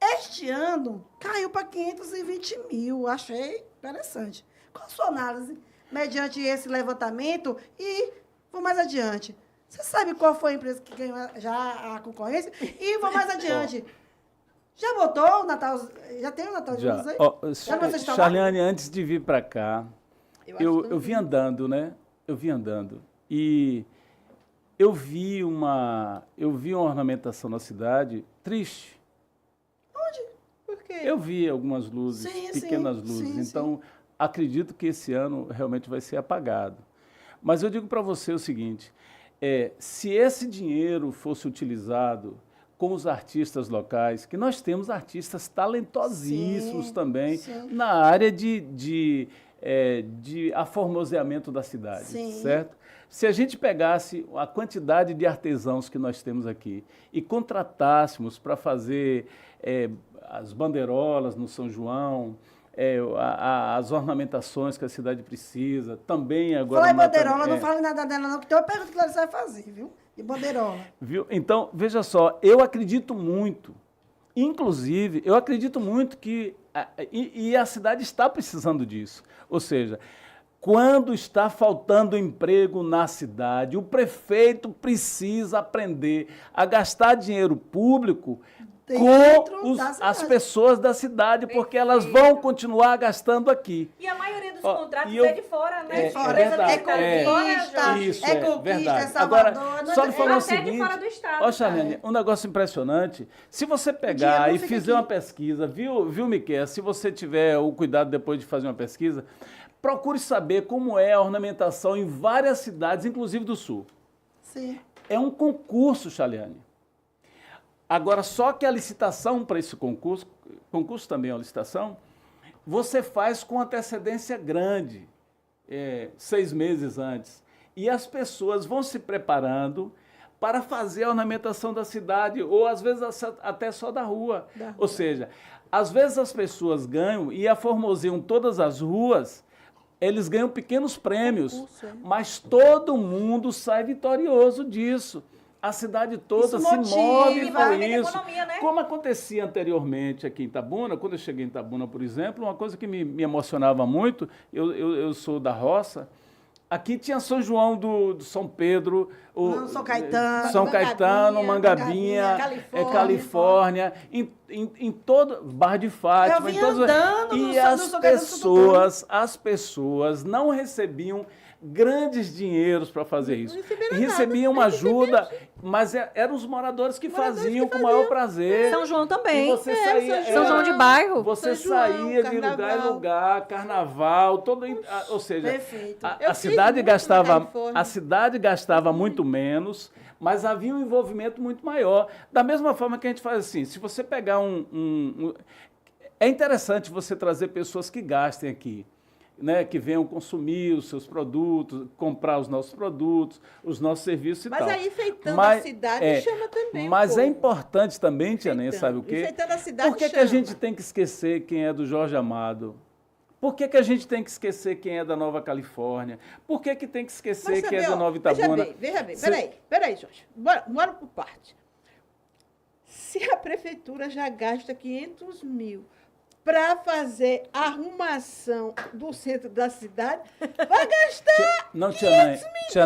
Este ano, caiu para 520 mil. Achei interessante. Qual a sua análise mediante esse levantamento? E vou mais adiante. Você sabe qual foi a empresa que ganhou já a concorrência? E vou mais adiante. Já botou o Natal? Já tem o Natal de Já. luz aí? Ó, Já você está lá? Charliane, antes de vir para cá, acho que eu eu vim andando, né? Eu vim andando. E eu vi uma ornamentação na cidade triste. Por quê? Eu vi algumas luzes, Sim, pequenas sim, luzes. sim, Então, acredito que esse ano realmente vai ser apagado. Mas eu digo para você o seguinte: se esse dinheiro fosse utilizado com os artistas locais, que nós temos artistas talentosíssimos Sim, também sim. na área de aformoseamento da cidade, Sim. certo? Se a gente pegasse a quantidade de artesãos que nós temos aqui e contratássemos para fazer as bandeirolas no São João, as ornamentações que a cidade precisa, também agora... Fala em no Natal- bandeirola, não fale nada dela não, que tem uma pergunta que a Larissa vai fazer, viu? De bandeirola. Viu? Então, veja só, eu acredito muito, inclusive, eu acredito muito que, e a cidade está precisando disso, ou seja, quando está faltando emprego na cidade, o prefeito precisa aprender a gastar dinheiro público Dentro com da as cidade. pessoas da cidade, porque elas vão continuar gastando aqui. E a maioria dos Ó, contratos e eu- é de fora, né? É Fora, verdade. é conquista, Isso, é conquista, verdade. é Salvador. Agora, não só é- lhe falar o até de seguinte, fora do estado, ó, Charlene, um negócio impressionante, se você pegar dinheiro e não fica fizer aqui. uma pesquisa, viu, Miquel? Se você tiver o cuidado depois de fazer uma pesquisa, procure saber como é a ornamentação em várias cidades, inclusive do Sul. Sim. É um concurso, Charliane. Agora, só que a licitação para esse concurso também é uma licitação, você faz com antecedência grande, 6 meses antes. E as pessoas vão se preparando para fazer a ornamentação da cidade, ou às vezes até só da rua. Ou seja, às vezes as pessoas ganham e aformoseiam todas as ruas Eles ganham pequenos prêmios, Concurso, é. mas todo mundo sai vitorioso disso. A cidade toda Isso se motiva, move e com movimenta a isso. economia, né? Como acontecia anteriormente aqui em Itabuna, quando eu cheguei em Itabuna, por exemplo, uma coisa que me emocionava muito, eu sou da roça, aqui tinha São João do São Pedro, São Caetano, São Caetano, Mangabinha, Mangabinha, Califórnia, em todo Bar de Fátima, Eu em vim todos andando no e São- as no São Caetano, as pessoas não recebiam grandes dinheiros para fazer isso. nada, Recebiam uma ajuda, mas eram os moradores que faziam com o maior prazer. São João E também. você saía, São João de bairro. Você São João, saía de lugar em carnaval. lugar, carnaval, ou seja, Perfeito. Eu a fiz cidade muito na gastava, Califórnia. a cidade gastava muito menos, mas havia um envolvimento muito maior. Da mesma forma que a gente faz assim, se você pegar é interessante você trazer pessoas que gastem aqui, né, que venham consumir os seus produtos, comprar os nossos produtos, os nossos serviços e Mas tal. aí, enfeitando a cidade, chama também o Mas é povo. importante também, Tia Ney, Enfeitando. sabe o quê? Enfeitando a cidade, Por que a chama. gente tem que esquecer quem é do Jorge Amado? Por que a gente tem que esquecer quem é da Nova Califórnia? Por que tem que esquecer Mas quem é sabe, da ó, Nova Itabuna? Veja bem, Cê- peraí, Jorge. Bora por parte. Se a prefeitura já gasta 500 mil para fazer arrumação do centro da cidade, vai gastar Não, Tia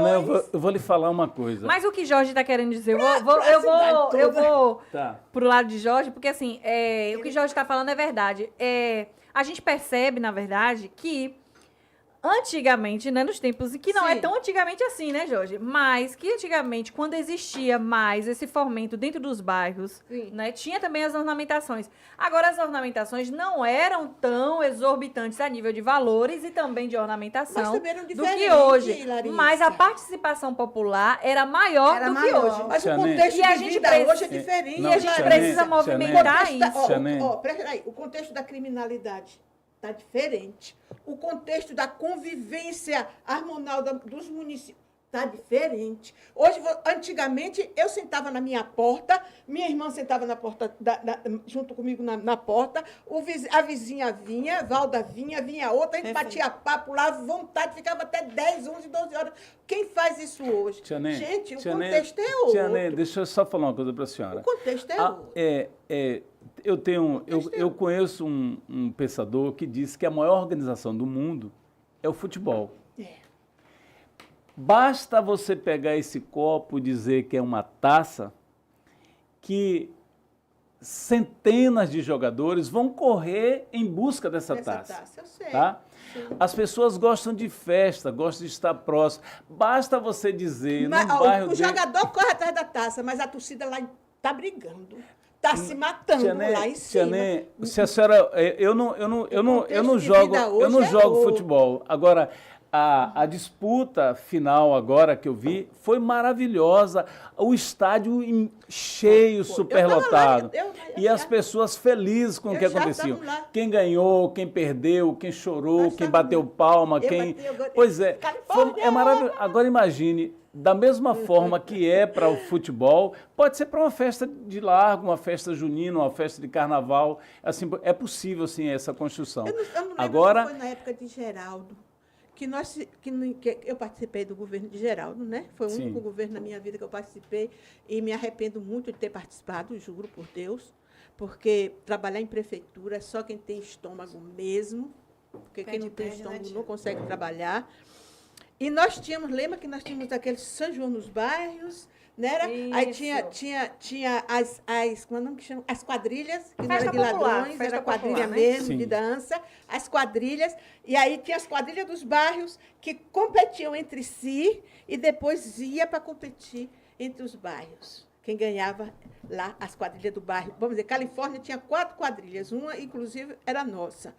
Ney, eu vou lhe falar uma coisa. Mas o que Jorge está querendo dizer, pra cidade eu vou Tá. pro lado de Jorge, porque assim, o que Jorge está falando é verdade. A gente percebe, na verdade, que antigamente, né, nos tempos, e que não é Sim. tão antigamente assim, né, Jorge? Mas que antigamente, quando existia mais esse fomento dentro dos bairros, Sim. né, tinha também as ornamentações. Agora, as ornamentações não eram tão exorbitantes a nível de valores e também de Mas ornamentação também eram do que diferentes, hoje. Larissa. Mas a participação popular era maior Era do maior. que hoje. Mas Tia o Ney. contexto E a de gente vida precisa- hoje é diferente. Não, E a gente Tia precisa Ney, movimentar Tia Ney. isso. Tia Ney. Peraí, o contexto da criminalidade está diferente. O contexto da convivência harmonal dos municípios está diferente. Hoje, antigamente, eu sentava na minha porta, minha irmã sentava na porta junto comigo na porta, a vizinha vinha, Valda vinha outra, a gente batia papo lá, à vontade, ficava até 10, 11, 12 horas. Quem faz isso hoje? Tia Ney, Gente, Tia o Ney, contexto é outro. Tia Ney, deixa eu só falar uma coisa para a senhora. O contexto é outro. Eu conheço um pensador que disse que a maior organização do mundo é o futebol. Basta você pegar esse copo e dizer que é uma taça, que centenas de jogadores vão correr em busca dessa taça. Eu sei. Tá? As pessoas gostam de festa, gostam de estar próximo. Basta você dizer Mas, no ó, bairro o dele... jogador corre atrás da taça, mas a torcida lá tá brigando. Tá se matando Tia Ney, lá em Tia cima. Ney, se a senhora, eu não contexto de jogo, vida eu hoje não é jogo outro. futebol. Agora, a disputa final agora que eu vi foi maravilhosa. O estádio cheio, Foi. superlotado. Eu tava lá, E as pessoas felizes com o que Eu já aconteceu. tava lá. Quem ganhou, quem perdeu, quem chorou, Nós quem tava bateu lá. palma, Eu quem... bati, eu- Pois é, Califórnia! é maravilhoso. Agora imagine, da mesma forma que é para o futebol, pode ser para uma festa de largo, uma festa junina, uma festa de carnaval. Assim, é possível, sim, essa construção. Eu não lembro Agora, se foi na época de Geraldo, que eu participei do governo de Geraldo, né? Foi o Sim. único governo na minha vida que eu participei e me arrependo muito de ter participado, juro por Deus, porque trabalhar em prefeitura é só quem tem estômago mesmo, porque quem não tem estômago não consegue trabalhar. E nós tínhamos, lembra que nós tínhamos aquele São João nos bairros, né? Aí tinha como é o nome que chama? As quadrilhas, que não Festa era de popular, ladrões, festa era quadrilha popular, né? mesmo, Sim. de dança, as quadrilhas, e aí tinha as quadrilhas dos bairros que competiam entre si e depois ia para competir entre os bairros. Quem ganhava lá, as quadrilhas do bairro. Vamos dizer, Califórnia tinha 4 quadrilhas, uma, inclusive, era nossa.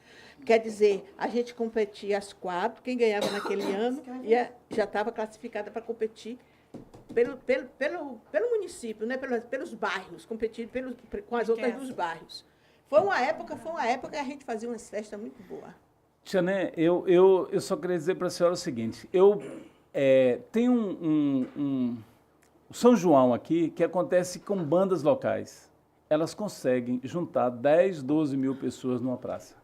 Quer dizer, a gente competia as 4, quem ganhava naquele ano já estava classificada para competir pelo município, né? pelos bairros, competir com as outras dos bairros. Foi uma época que a gente fazia umas festas muito boas. Tia Ney, eu só queria dizer para a senhora o seguinte, tem um São João aqui que acontece com bandas locais. Elas conseguem juntar 10, 12 mil pessoas numa praça.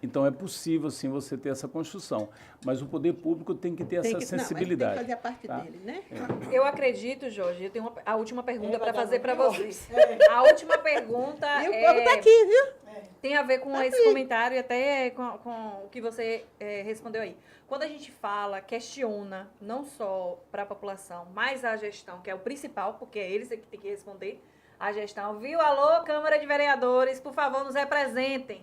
Então, é possível, sim, você ter essa construção. Mas o poder público tem que ter essa sensibilidade. Não, ele tem que fazer a parte tá? dele, né? Eu acredito, Jorge, eu tenho a última pergunta para fazer para não. vocês. A última pergunta E o povo está aqui, viu? tem a ver com esse comentário e até com o que você respondeu aí. Quando a gente fala, questiona, não só para a população, mas a gestão, que é o principal, porque é eles que têm que responder, a gestão, viu? Alô, Câmara de Vereadores, por favor, nos representem.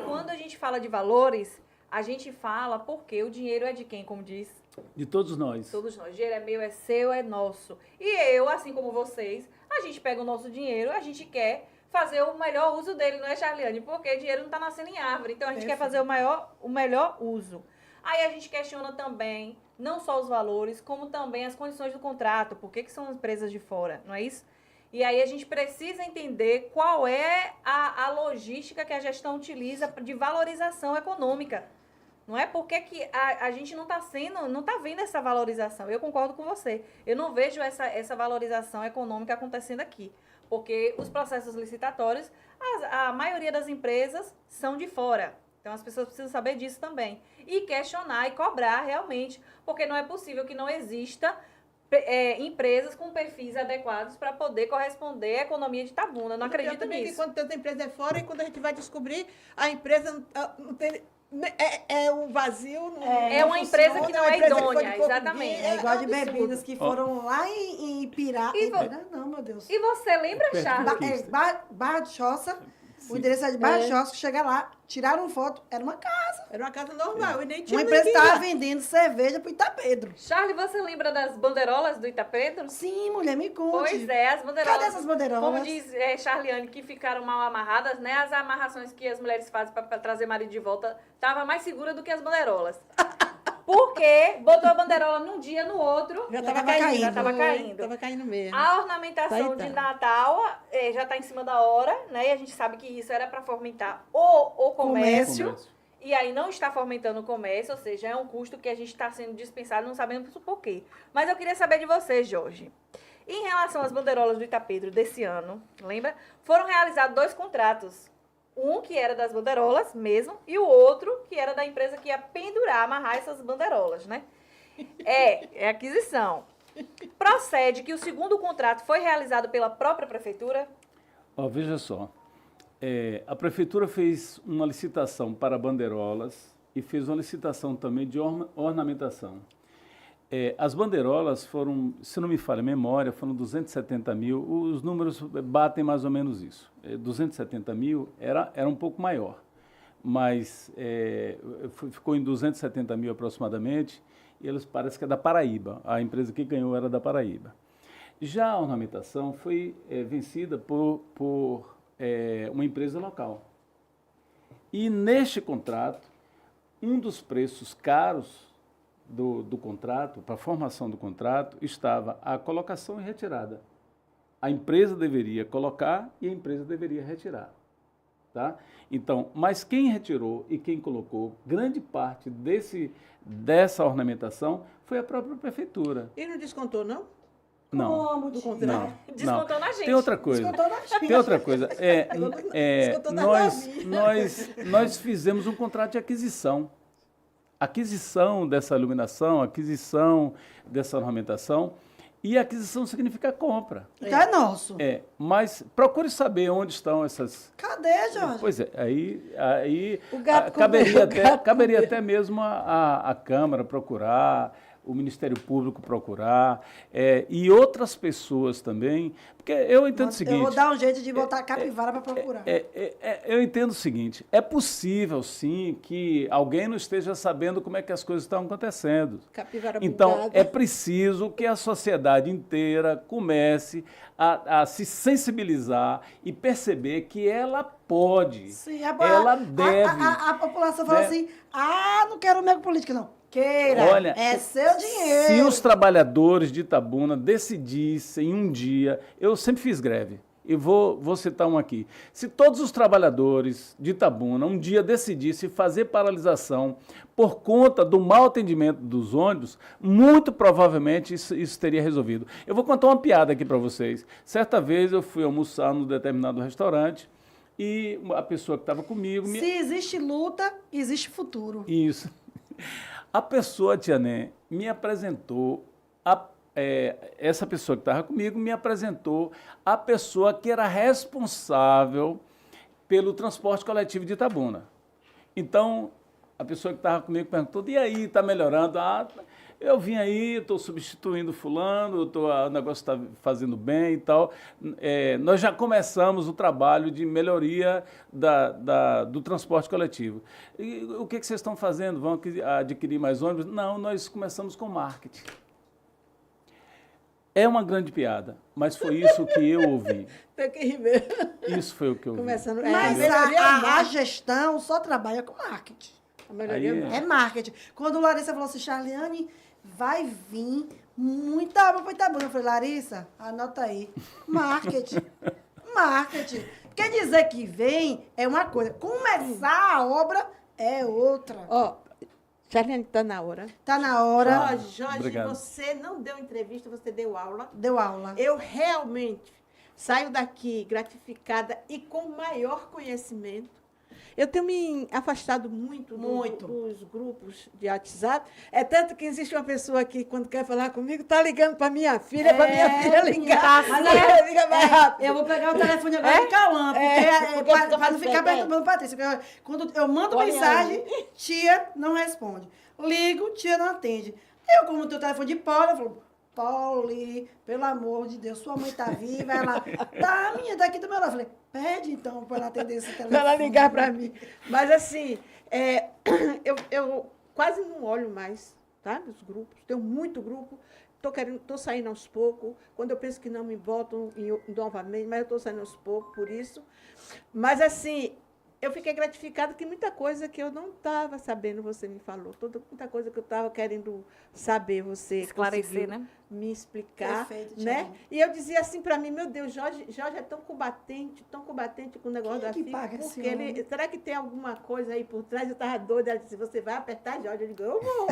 Quando a gente fala de valores, a gente fala porque o dinheiro é de quem, como diz? De todos nós. Todos nós. O dinheiro é meu, é seu, é nosso. E eu, assim como vocês, a gente pega o nosso dinheiro, a gente quer fazer o melhor uso dele, não é, Charliane? Porque o dinheiro não está nascendo em árvore. Então, a gente quer fazer o melhor uso. Aí a gente questiona também, não só os valores, como também as condições do contrato. Por que são empresas de fora, não é isso? E aí a gente precisa entender qual é a logística que a gestão utiliza de valorização econômica. Não é porque que a gente não está vendo essa valorização. Eu concordo com você. Eu não vejo essa valorização econômica acontecendo aqui. Porque os processos licitatórios, a maioria das empresas são de fora. Então, as pessoas precisam saber disso também. E questionar e cobrar realmente. Porque não é possível que não exista empresas com perfis adequados para poder corresponder à economia de Itabuna. Não acredito também nisso. que quando tanta empresa é fora e quando a gente vai descobrir, a empresa não tem... É um vazio. É uma empresa que não é idônea, exatamente. É igual de absurdo. bebidas que foram lá em Pirá. Não, meu Deus. E você lembra, Charles? Barra de Choça. O endereço é de Barra de Choça. Chega lá, tiraram foto. Era uma casa. Era uma casa normal e nem tinha Uma empresa ninguém estava lá. vendendo cerveja pro Itapedro. Charles, você lembra das bandeirolas do Itapedro? Sim, mulher, me conte. Pois é, as bandeirolas. Cadê essas bandeirolas? Como diz Charliane, que ficaram mal amarradas, né? As amarrações que as mulheres fazem para trazer marido de volta tava mais segura do que as bandeirolas. Porque botou a bandeirola num dia, no outro, Já tava estava caindo. já tava caindo. Estava caindo mesmo. A ornamentação Tá aí, de tá. Natal já está em cima da hora, né? E a gente sabe que isso era para fomentar o comércio. E aí não está fomentando o comércio, ou seja, é um custo que a gente está sendo dispensado, não sabemos por quê. Mas eu queria saber de você, Jorge. Em relação às bandeirolas do Itapedro desse ano, lembra? Foram realizados 2 contratos. Um que era das bandeirolas mesmo, e o outro que era da empresa que ia pendurar, amarrar essas bandeirolas, né? É aquisição. Procede que o segundo contrato foi realizado pela própria prefeitura? Veja só, a prefeitura fez uma licitação para bandeirolas e fez uma licitação também de ornamentação. As bandeirolas foram, se não me falha a memória, foram 270 mil, os números batem mais ou menos isso. 270 mil era um pouco maior, mas ficou em 270 mil aproximadamente, e eles parece que é da Paraíba, a empresa que ganhou era da Paraíba. Já a ornamentação foi vencida por uma empresa local. E neste contrato, um dos preços caros do contrato, para a formação do contrato, estava a colocação e retirada. A empresa deveria colocar e a empresa deveria retirar. Tá? Então, mas quem retirou e quem colocou grande parte dessa ornamentação foi a própria prefeitura. E não descontou, não? Não. Como, Do tia? contrato? Descontou na gente. Tem outra coisa. Descontou na gente. Tem outra coisa. Descontou na Nós fizemos um contrato de aquisição. Aquisição dessa iluminação, aquisição dessa ornamentação. E aquisição significa compra. Então é nosso. Mas procure saber onde estão essas... Cadê, Jorge? Pois é, aí O gato caberia até mesmo a Câmara procurar, o Ministério Público procurar, e outras pessoas também, porque eu entendo o seguinte... Eu vou dar um jeito de botar a capivara para procurar. Eu entendo o seguinte, é possível, sim, que alguém não esteja sabendo como é que as coisas estão acontecendo. Capivara Então, bugada. é preciso que a sociedade inteira comece a se sensibilizar e perceber que ela pode, Sim, ela deve. A população fala né? assim, não quero mega política, não. Queira, Olha, seu dinheiro. Se os trabalhadores de Itabuna decidissem um dia, eu sempre fiz greve, e vou citar um aqui. Se todos os trabalhadores de Itabuna um dia decidissem fazer paralisação por conta do mau atendimento dos ônibus, muito provavelmente isso teria resolvido. Eu vou contar uma piada aqui para vocês. Certa vez eu fui almoçar num determinado restaurante, E a pessoa que estava comigo... Se existe luta, existe futuro. Isso. A pessoa, Tia Nê, me apresentou, essa pessoa que estava comigo me apresentou a pessoa que era responsável pelo transporte coletivo de Itabuna. Então, a pessoa que estava comigo perguntou, e aí, está melhorando? Ah, eu vim aí, estou substituindo fulano, o negócio está fazendo bem e tal. Nós já começamos o trabalho de melhoria do transporte coletivo. E o que vocês estão fazendo? Vão adquirir mais ônibus? Não, nós começamos com marketing. É uma grande piada, mas foi isso que eu ouvi. Tem que rir mesmo. Isso foi o que eu ouvi. Começando, Mas a gestão só trabalha com marketing. a melhoria Aí não. É marketing. Quando a Larissa falou assim, Charliane, vai vir muita obra para Itabuna. Eu falei, Larissa, anota aí. Marketing. Marketing. Quer dizer que vem é uma coisa. Começar a obra é outra. Ó, Charliane, está na hora. Tá na hora. Jorge, Obrigado. você não deu entrevista, você deu aula. Deu aula. Eu realmente saio daqui gratificada e com maior conhecimento. Eu tenho me afastado muito, dos grupos de WhatsApp. É tanto que existe uma pessoa que, quando quer falar comigo, tá ligando para minha filha, para minha filha ligar. tá Mas certo. ela liga mais rápido. Eu vou pegar o telefone agora do Cauã, porque para não ficar fica perturbando Patrícia. Porque quando eu mando Olha mensagem, tia não responde. Ligo, tia não atende. Eu, como tenho o telefone de Paula, eu falo, Pauli, pelo amor de Deus, sua mãe tá viva. Ela, tá, minha, tá aqui do meu lado. Eu falei, pede então para ela atender esse telefone. Para ela ligar para mim. Mas assim, eu quase não olho mais, tá? Nos grupos. Tenho muito grupo. Tô saindo aos poucos. Quando eu penso que não me botam novamente, mas eu estou saindo aos poucos por isso. Mas assim, eu fiquei gratificada que muita coisa que eu não estava sabendo, você me falou. Muita coisa que eu estava querendo saber, você Esclarecer, conseguiu né? me explicar, Perfeito, né? Tiago. E eu dizia assim para mim, meu Deus, Jorge é tão combatente com o negócio Quem é da que FIC, paga esse porque ele, homem? será que tem alguma coisa aí por trás? Eu estava doida, ela disse, você vai apertar, Jorge? Eu digo, eu vou.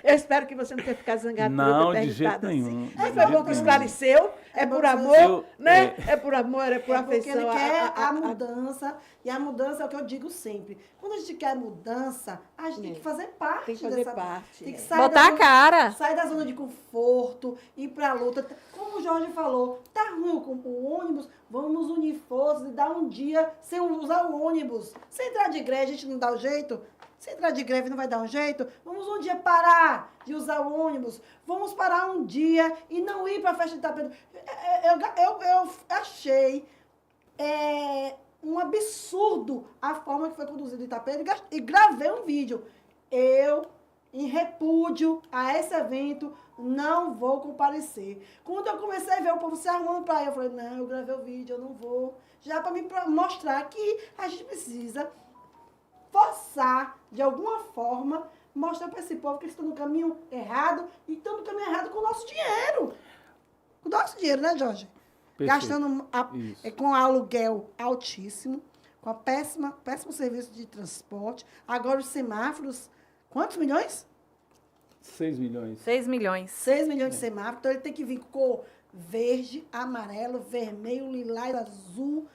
Eu espero que você não tenha ficado zangado por eu Não, ter de jeito perguntado assim. nenhum. Aí de foi jeito bom que nenhum. esclareceu, é por bom amor, esclareceu. né? É por amor, é por É porque afeição. ele quer a mudança, e a mudança é o que eu digo sempre. Quando a gente quer mudança, a gente tem que fazer parte Tem que fazer dessa parte, Tem que é. sair Botar a da cara. sair da zona de conforto, ir para a luta. Como o Jorge falou, tá ruim com o ônibus, vamos unir forças e dar um dia sem usar o ônibus. Se entrar de greve, a gente não dá o jeito. Se entrar de greve, não vai dar um jeito. Vamos um dia parar de usar o ônibus. Vamos parar um dia e não ir para a festa de Itapedro. Eu achei um absurdo a forma que foi conduzido o Itapedro e gravei um vídeo. Eu, em repúdio a esse evento, não vou comparecer. Quando eu comecei a ver o povo se arrumando para ir, eu falei, não, eu gravei o vídeo, eu não vou. Já para me mostrar que a gente precisa forçar, de alguma forma, mostrar para esse povo que eles estão no caminho errado e estão no caminho errado com o nosso dinheiro. Com o nosso dinheiro, né, Jorge? Perfeito. Gastando Isso. com aluguel altíssimo, com a péssimo serviço de transporte. Agora os semáforos, quantos milhões? 6 milhões. 6 milhões. 6 milhões de semáforos. Então ele tem que vir com cor verde, amarelo, vermelho, lilás, azul.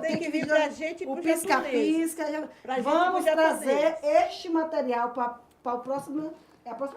Tem que vir pra gente e o pro pisca-pisca. Pra gente e Vamos pro trazer japonês. este material para a próxima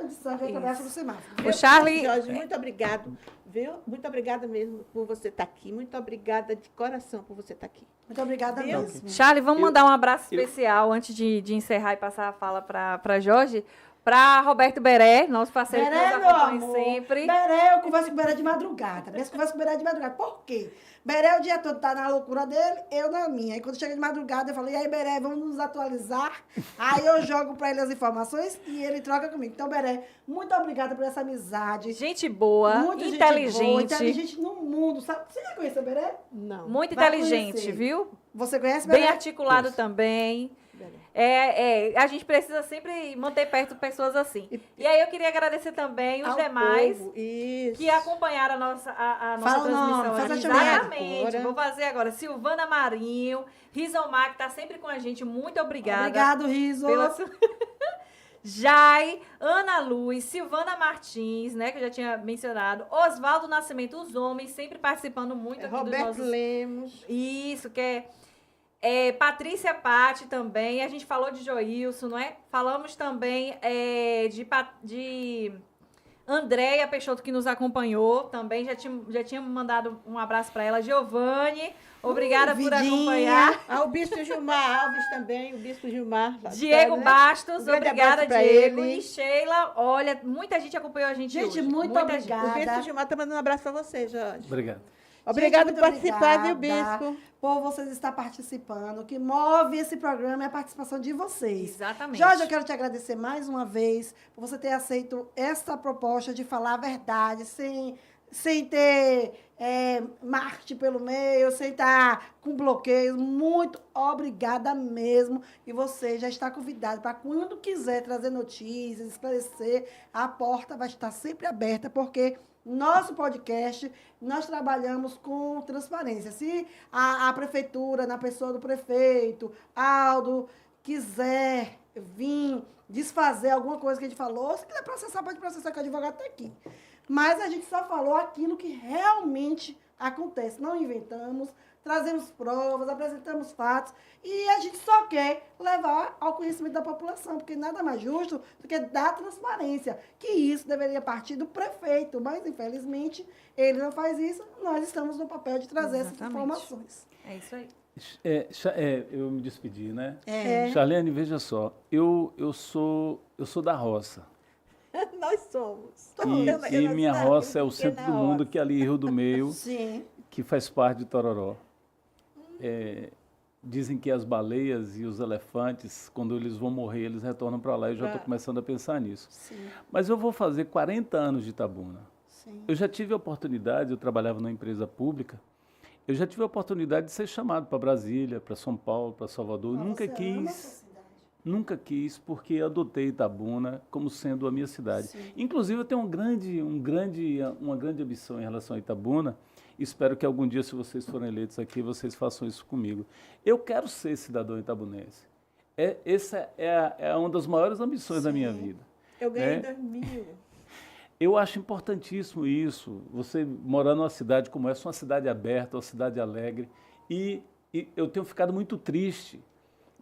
edição que vai trabalhar sobre o semáforo. O Charlie, Jorge, muito obrigado, viu? Muito obrigada mesmo por você estar aqui. Muito obrigada de coração por você estar aqui. Muito obrigada Viu? mesmo. Charlie, vamos mandar um abraço eu- especial antes de encerrar e passar a fala para Jorge. Para Roberto Beré, nosso parceiro que Beré, nos meu acompanha amor. sempre. Beré, eu converso com o Beré de madrugada. Converso com o Beré de madrugada. Por quê? Beré o dia todo tá na loucura dele, eu na minha. Aí quando chega de madrugada, eu falo, e aí, Beré, vamos nos atualizar? Aí eu jogo para ele as informações e ele troca comigo. Então, Beré, muito obrigada por essa amizade. Gente boa, Muito gente inteligente. boa, inteligente no mundo. Sabe? Você já conheceu o Beré? Não. Muito Vai inteligente, conhecer. viu? Você conhece o Bem Beré? articulado Conheço. também. Beré. A gente precisa sempre manter perto pessoas assim. E aí eu queria agradecer também os Ao demais povo, isso. que acompanharam a nossa Fala o nome, transmissão. faz a aqui. chamada. Exatamente. Agora. Vou fazer agora. Silvana Marinho, Rizomar, que está sempre com a gente. Muito obrigada. Obrigado, Riso. Pela sua... Jai, Ana Luz, Silvana Martins, né, que eu já tinha mencionado, Oswaldo Nascimento, os homens, sempre participando muito aqui Roberto dos nossos... Lemos. Isso, que é Patrícia Patti também, a gente falou de Joilson, não é? Falamos também de Andréia Peixoto, que nos acompanhou também, já tinha mandado um abraço para ela. Giovanni, obrigada por acompanhar. O Bispo Gilmar Alves também, o Bispo Gilmar. Diego Bastos, obrigada, Diego. Ele. E Sheila, olha, muita gente acompanhou a gente Gente, hoje. muito Muita obrigada. O Bispo Gilmar está mandando um abraço para você, Jorge. Obrigado. Obrigado Gente, por muito participar, viu, obrigada Bispo? Por vocês estar participando. O que move esse programa é a participação de vocês. Exatamente. Jorge, eu quero te agradecer mais uma vez por você ter aceito essa proposta de falar a verdade, sem ter marketing pelo meio, sem estar com bloqueios. Muito obrigada mesmo. E você já está convidado para quando quiser trazer notícias, esclarecer, a porta vai estar sempre aberta, porque nosso podcast, nós trabalhamos com transparência. Se a prefeitura, na pessoa do prefeito, Aldo, quiser vir desfazer alguma coisa que a gente falou, se quiser processar, pode processar, que o advogado está aqui. Mas a gente só falou aquilo que realmente acontece. Não inventamos, trazemos provas, apresentamos fatos e a gente só quer levar ao conhecimento da população, porque nada mais justo do que dar transparência, que isso deveria partir do prefeito, mas infelizmente ele não faz isso, nós estamos no papel de trazer essas informações. É isso aí. Eu me despedi, né? É. Charlene, veja só, eu sou da roça. Nós somos. E minha roça é o centro do mundo, que é ali Rio do Meio, Sim. que faz parte de Tororó. Dizem que as baleias e os elefantes, quando eles vão morrer, eles retornam para lá. Eu já estou começando a pensar nisso. Sim. Mas eu vou fazer 40 anos de Itabuna. Sim. Eu já tive a oportunidade, eu trabalhava numa empresa pública, eu já tive a oportunidade de ser chamado para Brasília, para São Paulo, para Salvador. Você ama a sua cidade. Nunca quis, porque adotei Itabuna como sendo a minha cidade. Sim. Inclusive, eu tenho uma grande ambição em relação a Itabuna. Espero que algum dia, se vocês forem eleitos aqui, vocês façam isso comigo. Eu quero ser cidadão itabunense. Essa é uma das maiores ambições da minha vida. Eu ganhei em 2000. Eu acho importantíssimo isso, você morar numa cidade como essa, uma cidade aberta, uma cidade alegre. E eu tenho ficado muito triste,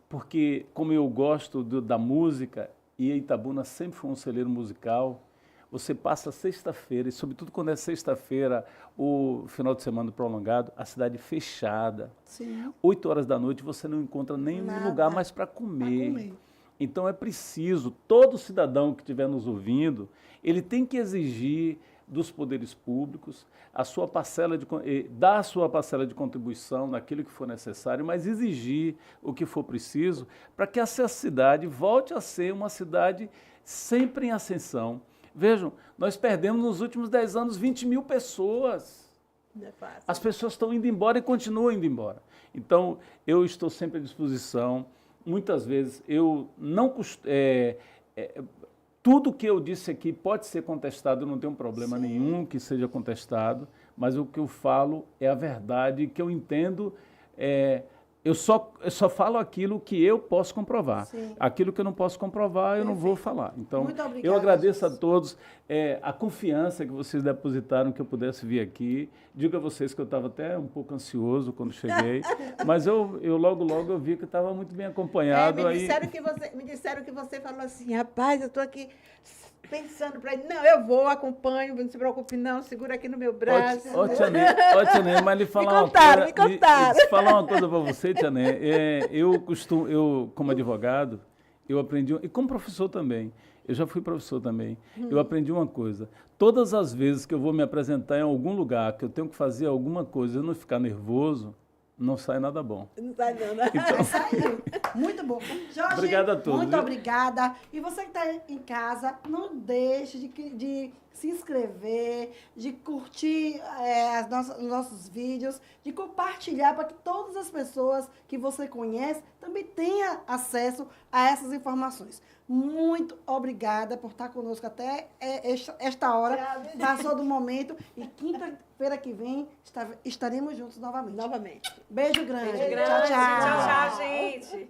porque como eu gosto da música, e Itabuna sempre foi um celeiro musical, você passa sexta-feira, e sobretudo quando é sexta-feira, o final de semana prolongado, a cidade fechada. Sim. 8 horas da noite você não encontra nenhum lugar mais para comer. Então é preciso, todo cidadão que estiver nos ouvindo, ele tem que exigir dos poderes públicos dar a sua parcela de contribuição naquilo que for necessário, mas exigir o que for preciso para que essa cidade volte a ser uma cidade sempre em ascensão. Vejam, nós perdemos nos últimos 10 anos 20 mil pessoas. Não é fácil. As pessoas estão indo embora e continuam indo embora. Então, eu estou sempre à disposição. Muitas vezes, eu não tudo que eu disse aqui pode ser contestado, eu não tenho problema nenhum que seja contestado, mas o que eu falo é a verdade, que eu entendo. Eu só falo aquilo que eu posso comprovar. Sim. Aquilo que eu não posso comprovar, eu não vou falar. Então, eu agradeço a todos a confiança que vocês depositaram que eu pudesse vir aqui. Digo a vocês que eu estava até um pouco ansioso quando cheguei, mas eu logo eu vi que estava muito bem acompanhado. Me disseram que você falou assim, rapaz, eu estou aqui pensando para ele, não, eu vou, acompanho, não se preocupe não, segura aqui no meu braço. Tia Nê, mas lhe falar me contaram. Falar uma coisa para você, Tia Nê, eu como advogado, eu aprendi, e como professor também, eu já fui professor também, eu aprendi uma coisa, todas as vezes que eu vou me apresentar em algum lugar, que eu tenho que fazer alguma coisa, eu não ficar nervoso, não sai nada bom. Não sai não, né? Então, Saiu. Muito bom. Jorge, obrigado a todos. Muito obrigada. E você que está em casa, não deixe de se inscrever, de curtir os nossos vídeos, de compartilhar para que todas as pessoas que você conhece também tenham acesso a essas informações. Muito obrigada por estar conosco até esta hora. Passou do momento e quinta-feira que vem estaremos juntos novamente. Novamente. Beijo grande. Beijo grande. Tchau, tchau. Tchau, gente.